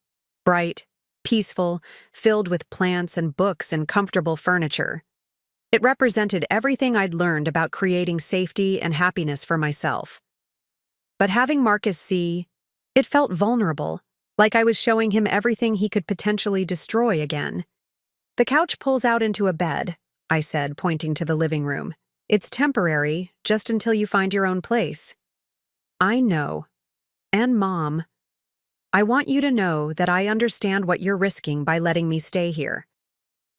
bright, peaceful, filled with plants and books and comfortable furniture. It represented everything I'd learned about creating safety and happiness for myself. But having Marcus see, it felt vulnerable, like I was showing him everything he could potentially destroy again. "The couch pulls out into a bed," I said, pointing to the living room. "It's temporary, just until you find your own place." "I know. And Mom, I want you to know that I understand what you're risking by letting me stay here.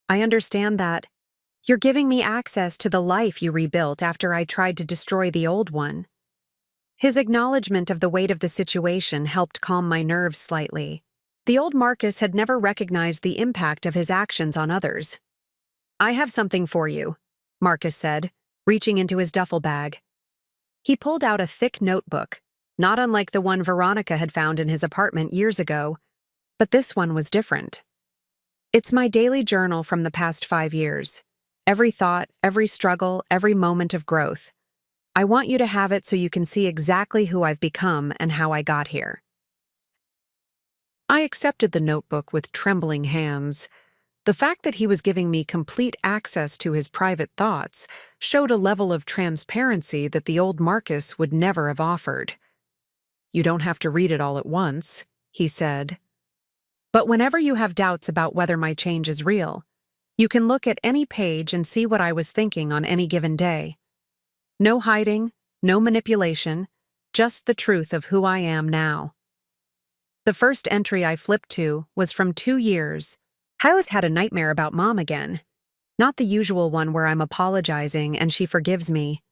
I understand that you're giving me access to the life you rebuilt after I tried to destroy the old one." His acknowledgement of the weight of the situation helped calm my nerves slightly. The old Marcus had never recognized the impact of his actions on others. "I have something for you," Marcus said, reaching into his duffel bag. He pulled out a thick notebook, not unlike the one Veronica had found in his apartment years ago, but this one was different. "It's my daily journal from the past 5 years. Every thought, every struggle, every moment of growth. I want you to have it so you can see exactly who I've become and how I got here." I accepted the notebook with trembling hands. The fact that he was giving me complete access to his private thoughts showed a level of transparency that the old Marcus would never have offered. "You don't have to read it all at once," he said. "But whenever you have doubts about whether my change is real, you can look at any page and see what I was thinking on any given day. No hiding, no manipulation, just the truth of who I am now." The first entry I flipped to was from 2 years. I always had a nightmare about Mom again. Not the usual one where I'm apologizing and she forgives me.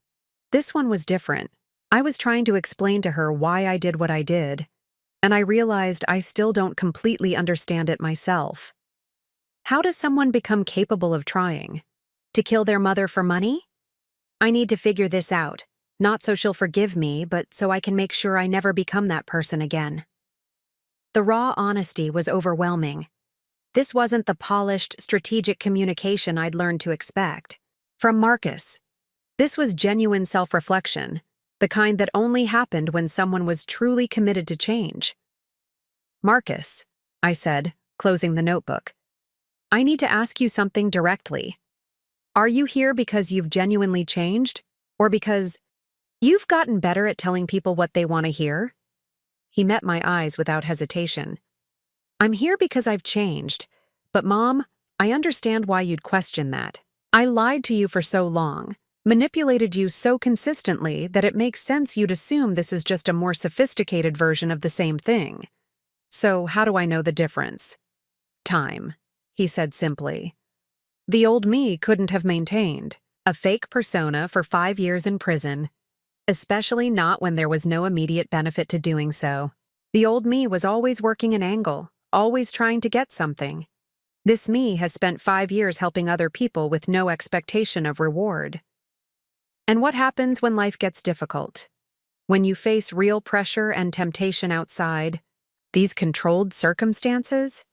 This one was different. I was trying to explain to her why I did what I did, and I realized I still don't completely understand it myself. How does someone become capable of trying? To kill their mother for money? I need to figure this out, not so she'll forgive me, but so I can make sure I never become that person again. The raw honesty was overwhelming. This wasn't the polished, strategic communication I'd learned to expect from Marcus. This was genuine self-reflection, the kind that only happened when someone was truly committed to change. "Marcus," I said, closing the notebook, "I need to ask you something directly. Are you here because you've genuinely changed, or because you've gotten better at telling people what they want to hear?" He met my eyes without hesitation. "I'm here because I've changed, but Mom, I understand why you'd question that. I lied to you for so long, manipulated you so consistently that it makes sense you'd assume this is just a more sophisticated version of the same thing. So how do I know the difference?" "Time," he said simply. "The old me couldn't have maintained a fake persona for 5 years in prison, especially not when there was no immediate benefit to doing so. The old me was always working an angle, always trying to get something. This me has spent 5 years helping other people with no expectation of reward. And what happens when life gets difficult? When you face real pressure and temptation outside, these controlled circumstances?"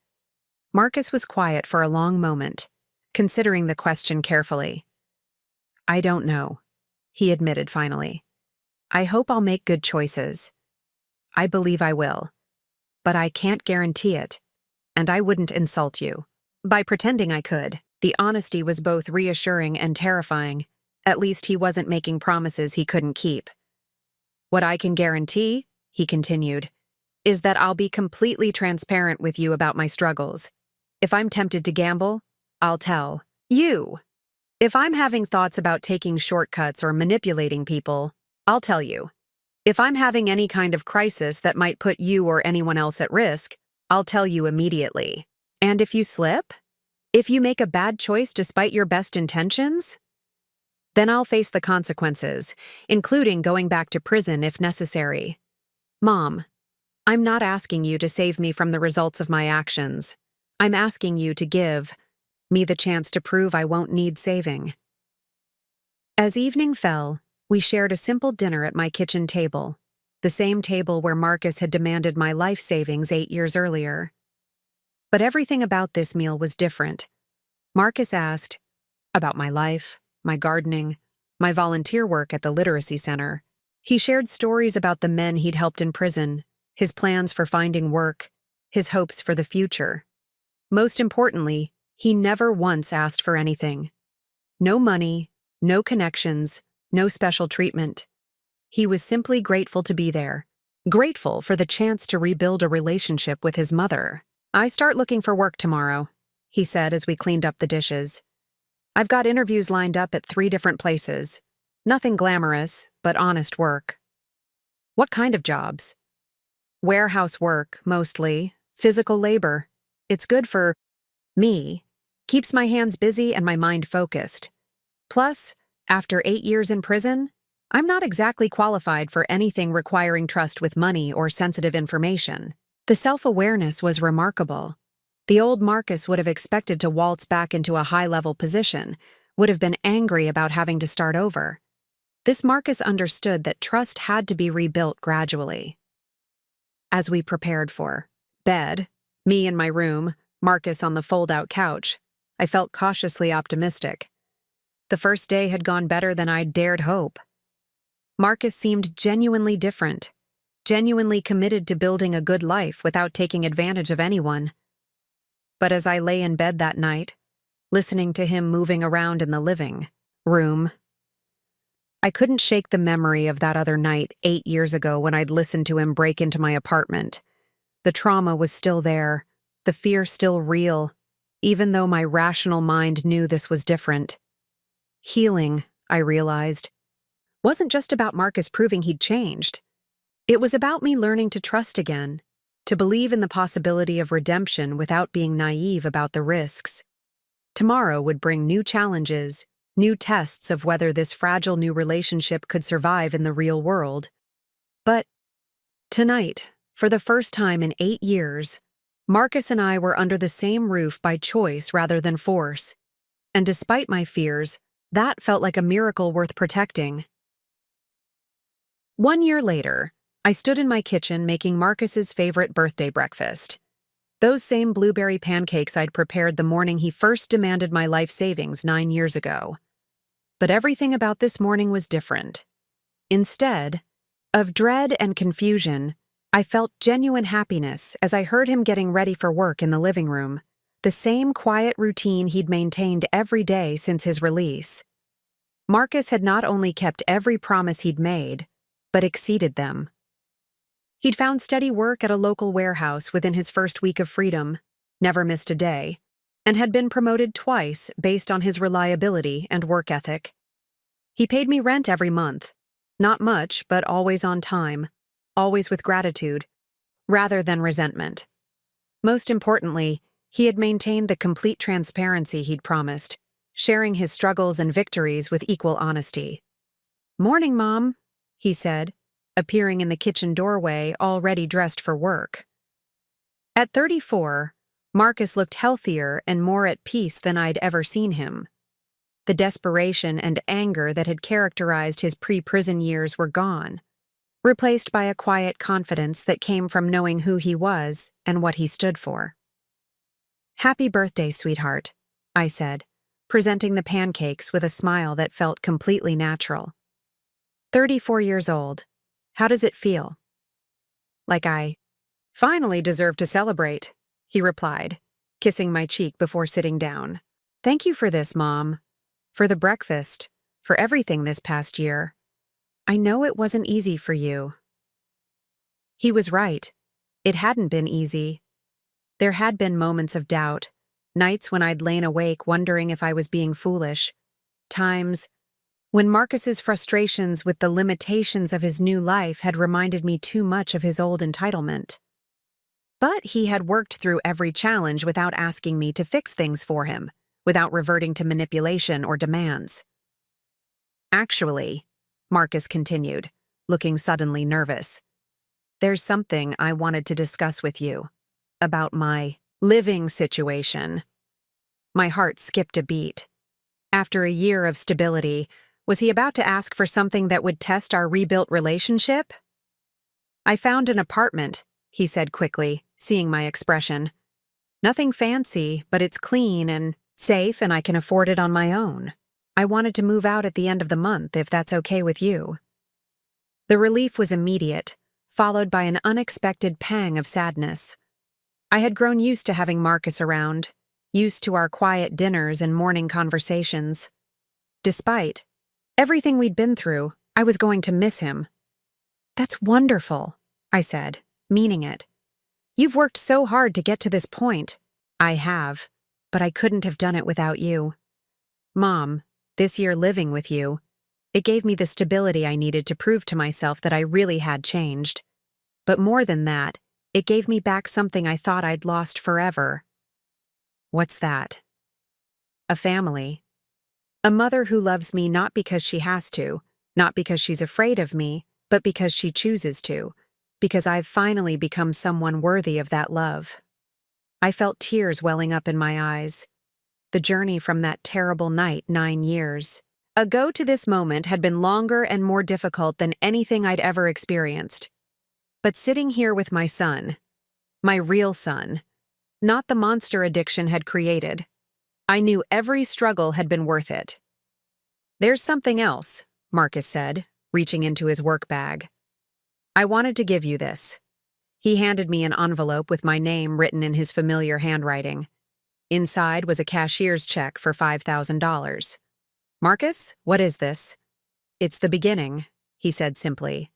Marcus was quiet for a long moment, considering the question carefully. "I don't know," he admitted finally. "I hope I'll make good choices. I believe I will. But I can't guarantee it, and I wouldn't insult you by pretending I could." The honesty was both reassuring and terrifying. At least he wasn't making promises he couldn't keep. "What I can guarantee," he continued, "is that I'll be completely transparent with you about my struggles. If I'm tempted to gamble, I'll tell you. If I'm having thoughts about taking shortcuts or manipulating people, I'll tell you. If I'm having any kind of crisis that might put you or anyone else at risk, I'll tell you immediately. And if you slip, if you make a bad choice despite your best intentions, then I'll face the consequences, including going back to prison if necessary. Mom, I'm not asking you to save me from the results of my actions. I'm asking you to give me the chance to prove I won't need saving." As evening fell, we shared a simple dinner at my kitchen table, the same table where Marcus had demanded my life savings 8 years earlier. But everything about this meal was different. Marcus asked about my life, my gardening, my volunteer work at the literacy center. He shared stories about the men he'd helped in prison, his plans for finding work, his hopes for the future. Most importantly, he never once asked for anything. No money, no connections, no special treatment. He was simply grateful to be there, grateful for the chance to rebuild a relationship with his mother. "I start looking for work tomorrow," he said as we cleaned up the dishes. "I've got interviews lined up at 3 different places. Nothing glamorous, but honest work." "What kind of jobs?" "Warehouse work, mostly. Physical labor. It's good for me. Keeps my hands busy and my mind focused. Plus, after 8 years in prison, I'm not exactly qualified for anything requiring trust with money or sensitive information." The self-awareness was remarkable. The old Marcus would have expected to waltz back into a high-level position, would have been angry about having to start over. This Marcus understood that trust had to be rebuilt gradually. As we prepared for bed, me in my room, Marcus on the fold-out couch, I felt cautiously optimistic. The first day had gone better than I'd dared hope. Marcus seemed genuinely different, genuinely committed to building a good life without taking advantage of anyone. But as I lay in bed that night, listening to him moving around in the living room, I couldn't shake the memory of that other night 8 years ago when I'd listened to him break into my apartment. The trauma was still there, the fear still real, even though my rational mind knew this was different. Healing, I realized, wasn't just about Marcus proving he'd changed. It was about me learning to trust again, to believe in the possibility of redemption without being naive about the risks. Tomorrow would bring new challenges, new tests of whether this fragile new relationship could survive in the real world. But tonight, for the first time in 8 years, Marcus and I were under the same roof by choice rather than force. And despite my fears, that felt like a miracle worth protecting. 1 year later, I stood in my kitchen making Marcus's favorite birthday breakfast. Those same blueberry pancakes I'd prepared the morning he first demanded my life savings 9 years ago. But everything about this morning was different. Instead of dread and confusion, I felt genuine happiness as I heard him getting ready for work in the living room, the same quiet routine he'd maintained every day since his release. Marcus had not only kept every promise he'd made, but exceeded them. He'd found steady work at a local warehouse within his first week of freedom, never missed a day, and had been promoted twice based on his reliability and work ethic. He paid me rent every month, not much, but always on time, always with gratitude, rather than resentment. Most importantly, he had maintained the complete transparency he'd promised, sharing his struggles and victories with equal honesty. "Morning, Mom," he said, appearing in the kitchen doorway already dressed for work. At 34, Marcus looked healthier and more at peace than I'd ever seen him. The desperation and anger that had characterized his pre-prison years were gone, replaced by a quiet confidence that came from knowing who he was and what he stood for. "Happy birthday, sweetheart," I said, presenting the pancakes with a smile that felt completely natural. 34 years old. How does it feel?" "Like I finally deserve to celebrate," he replied, kissing my cheek before sitting down. "Thank you for this, Mom. For the breakfast, for everything this past year. I know it wasn't easy for you." He was right. It hadn't been easy. There had been moments of doubt, nights when I'd lain awake wondering if I was being foolish, times when Marcus's frustrations with the limitations of his new life had reminded me too much of his old entitlement. But he had worked through every challenge without asking me to fix things for him, without reverting to manipulation or demands. "Actually," Marcus continued, looking suddenly nervous, "there's something I wanted to discuss with you, about my living situation." My heart skipped a beat. After a year of stability, was he about to ask for something that would test our rebuilt relationship? "I found an apartment," he said quickly, seeing my expression. "Nothing fancy, but it's clean and safe and I can afford it on my own. I wanted to move out at the end of the month if that's okay with you." The relief was immediate, followed by an unexpected pang of sadness. I had grown used to having Marcus around, used to our quiet dinners and morning conversations. Despite everything we'd been through, I was going to miss him. "That's wonderful," I said, meaning it. "You've worked so hard to get to this point." "I have, but I couldn't have done it without you. Mom, this year living with you, it gave me the stability I needed to prove to myself that I really had changed. But more than that, it gave me back something I thought I'd lost forever." "What's that?" "A family. A mother who loves me not because she has to, not because she's afraid of me, but because she chooses to, because I've finally become someone worthy of that love." I felt tears welling up in my eyes. The journey from that terrible night 9 years ago to this moment had been longer and more difficult than anything I'd ever experienced. But sitting here with my son, my real son, not the monster addiction had created, I knew every struggle had been worth it. "There's something else," Marcus said, reaching into his work bag. "I wanted to give you this." He handed me an envelope with my name written in his familiar handwriting. Inside was a cashier's check for $5,000. "Marcus, what is this?" "It's the beginning," he said simply.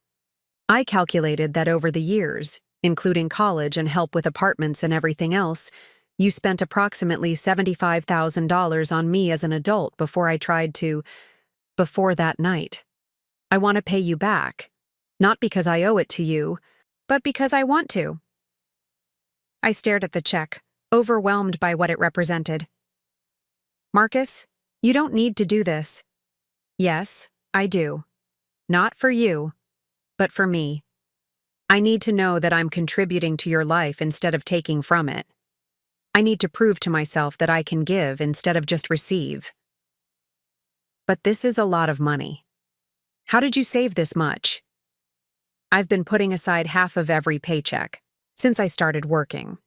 I calculated that over the years, including college and help with apartments and everything else, you spent approximately $75,000 on me as an adult before that night. I want to pay you back, not because I owe it to you, but because I want to. I stared at the check, overwhelmed by what it represented. "Marcus, you don't need to do this." "Yes, I do. Not for you, but for me. I need to know that I'm contributing to your life instead of taking from it. I need to prove to myself that I can give instead of just receive. But this is a lot of money. How did you save this much?" "I've been putting aside half of every paycheck since I started working.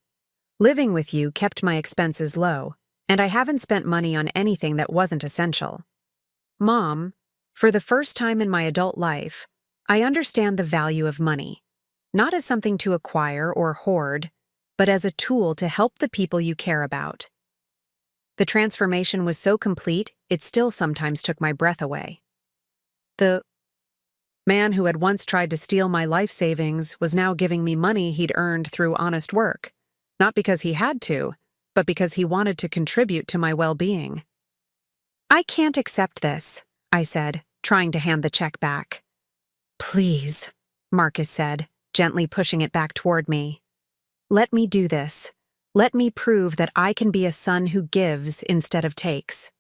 Living with you kept my expenses low, and I haven't spent money on anything that wasn't essential. Mom, for the first time in my adult life, I understand the value of money, not as something to acquire or hoard, but as a tool to help the people you care about." The transformation was so complete, it still sometimes took my breath away. The man who had once tried to steal my life savings was now giving me money he'd earned through honest work, not because he had to, but because he wanted to contribute to my well-being. "I can't accept this," I said, trying to hand the check back. "Please," Marcus said, gently pushing it back toward me. "Let me do this. Let me prove that I can be a son who gives instead of takes."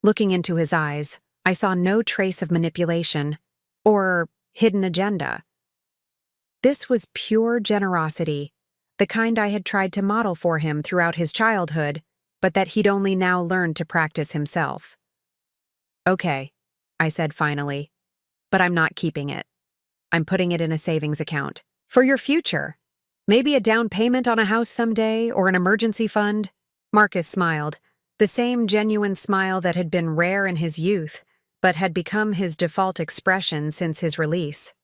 Looking into his eyes, I saw no trace of manipulation or hidden agenda. This was pure generosity, the kind I had tried to model for him throughout his childhood, but that he'd only now learned to practice himself. "Okay," I said finally, "but I'm not keeping it. I'm putting it in a savings account. For your future. Maybe a down payment on a house someday or an emergency fund." Marcus smiled, the same genuine smile that had been rare in his youth, but had become his default expression since his release.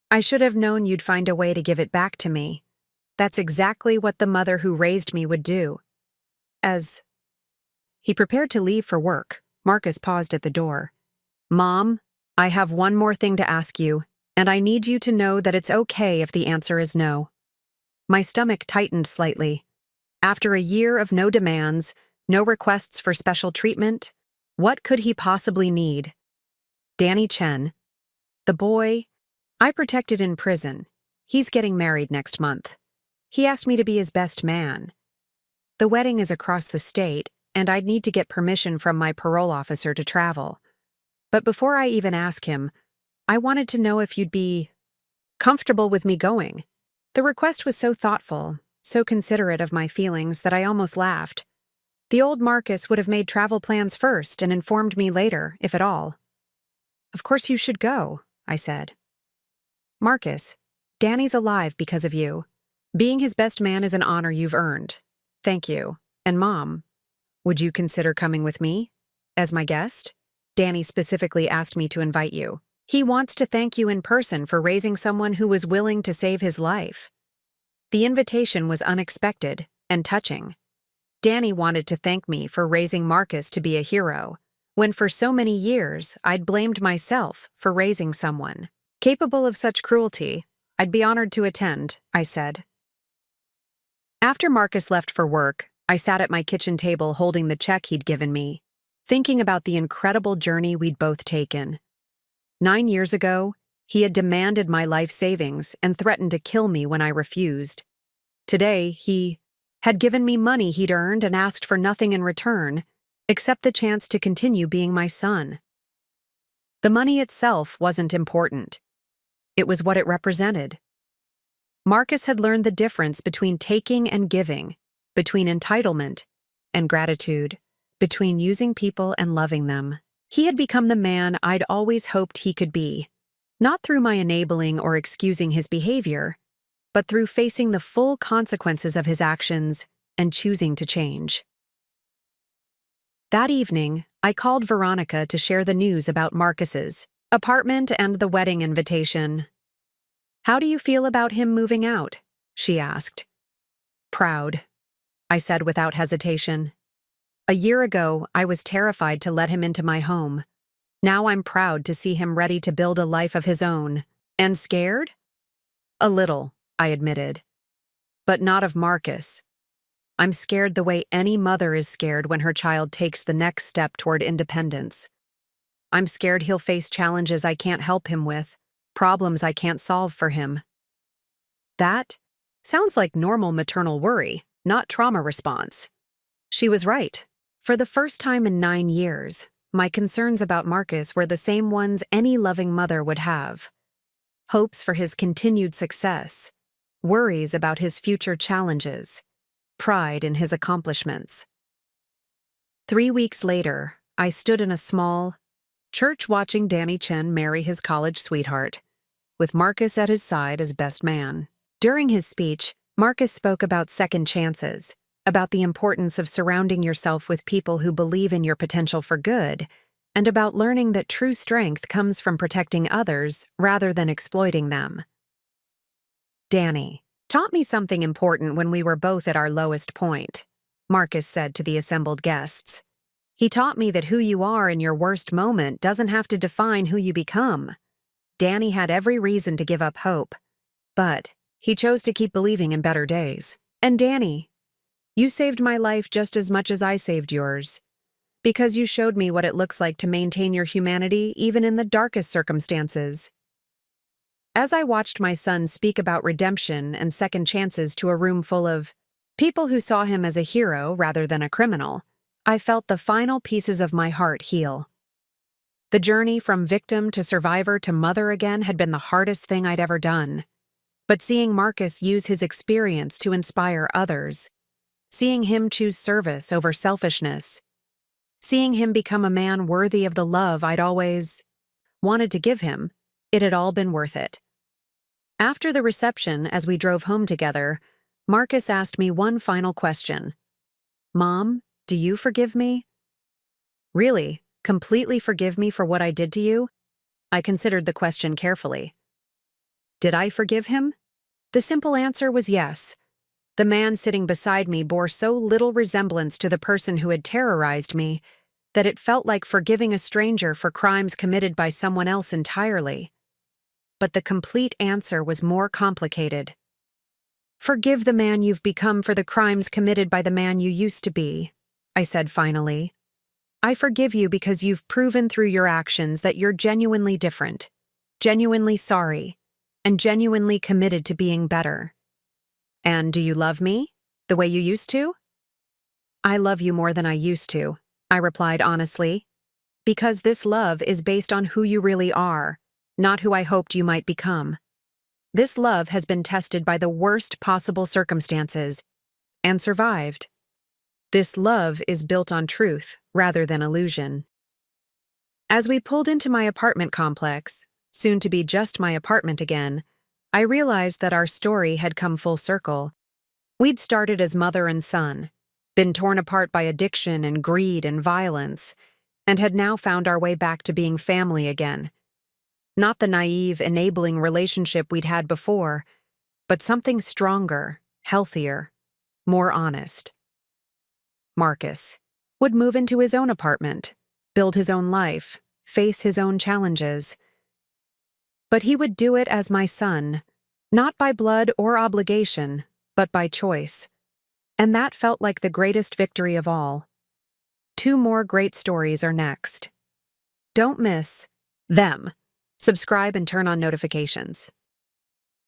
"I should have known you'd find a way to give it back to me. That's exactly what the mother who raised me would do." As he prepared to leave for work, Marcus paused at the door. "Mom, I have one more thing to ask you, and I need you to know that it's okay if the answer is no." My stomach tightened slightly. After a year of no demands, no requests for special treatment, what could he possibly need? Danny Chen, the boy I protected in prison, he's getting married next month. He asked me to be his best man. The wedding is across the state, and I'd need to get permission from my parole officer to travel. But before I even ask him, I wanted to know if you'd be comfortable with me going. The request was so thoughtful, so considerate of my feelings that I almost laughed. The old Marcus would have made travel plans first and informed me later, if at all. "Of course you should go," I said. "Marcus, Danny's alive because of you. Being his best man is an honor you've earned. Thank you. And Mom, would you consider coming with me? As my guest? Danny specifically asked me to invite you. He wants to thank you in person for raising someone who was willing to save his life." The invitation was unexpected and touching. Danny wanted to thank me for raising Marcus to be a hero, when for so many years I'd blamed myself for raising someone capable of such cruelty. "I'd be honored to attend," I said. After Marcus left for work, I sat at my kitchen table holding the check he'd given me, thinking about the incredible journey we'd both taken. 9 years ago, he had demanded my life savings and threatened to kill me when I refused. Today, he had given me money he'd earned and asked for nothing in return, except the chance to continue being my son. The money itself wasn't important. It was what it represented. Marcus had learned the difference between taking and giving, between entitlement and gratitude, between using people and loving them. He had become the man I'd always hoped he could be, not through my enabling or excusing his behavior, but through facing the full consequences of his actions and choosing to change. That evening, I called Veronica to share the news about Marcus's Apartment and the wedding invitation. How do you feel about him moving out? She asked. Proud, I said without hesitation. A year ago, I was terrified to let him into my home. Now I'm proud to see him ready to build a life of his own. And scared? A little, I admitted. But not of Marcus. I'm scared the way any mother is scared when her child takes the next step toward independence. I'm scared he'll face challenges I can't help him with, problems I can't solve for him. That sounds like normal maternal worry, not trauma response. She was right. For the first time in 9 years, my concerns about Marcus were the same ones any loving mother would have. Hopes for his continued success, worries about his future challenges, pride in his accomplishments. 3 weeks later, I stood in a small church watching Danny Chen marry his college sweetheart, with Marcus at his side as best man. During his speech, Marcus spoke about second chances, about the importance of surrounding yourself with people who believe in your potential for good, and about learning that true strength comes from protecting others rather than exploiting them. Danny taught me something important when we were both at our lowest point, Marcus said to the assembled guests. He taught me that who you are in your worst moment doesn't have to define who you become. Danny had every reason to give up hope, but he chose to keep believing in better days. And Danny, you saved my life just as much as I saved yours, because you showed me what it looks like to maintain your humanity even in the darkest circumstances. As I watched my son speak about redemption and second chances to a room full of people who saw him as a hero rather than a criminal, I felt the final pieces of my heart heal. The journey from victim to survivor to mother again had been the hardest thing I'd ever done. But seeing Marcus use his experience to inspire others, seeing him choose service over selfishness, seeing him become a man worthy of the love I'd always wanted to give him, it had all been worth it. After the reception, as we drove home together, Marcus asked me one final question. Mom, do you forgive me? Really, completely forgive me for what I did to you? I considered the question carefully. Did I forgive him? The simple answer was yes. The man sitting beside me bore so little resemblance to the person who had terrorized me that it felt like forgiving a stranger for crimes committed by someone else entirely. But the complete answer was more complicated. Forgive the man you've become for the crimes committed by the man you used to be, I said finally. I forgive you because you've proven through your actions that you're genuinely different, genuinely sorry, and genuinely committed to being better. And do you love me, the way you used to? I love you more than I used to, I replied honestly, because this love is based on who you really are, not who I hoped you might become. This love has been tested by the worst possible circumstances and survived. This love is built on truth rather than illusion. As we pulled into my apartment complex, soon to be just my apartment again, I realized that our story had come full circle. We'd started as mother and son, been torn apart by addiction and greed and violence, and had now found our way back to being family again. Not the naive, enabling relationship we'd had before, but something stronger, healthier, more honest. Marcus would move into his own apartment, build his own life, face his own challenges. But he would do it as my son, not by blood or obligation, but by choice. And that felt like the greatest victory of all. 2 more great stories are next. Don't miss them. Subscribe and turn on notifications.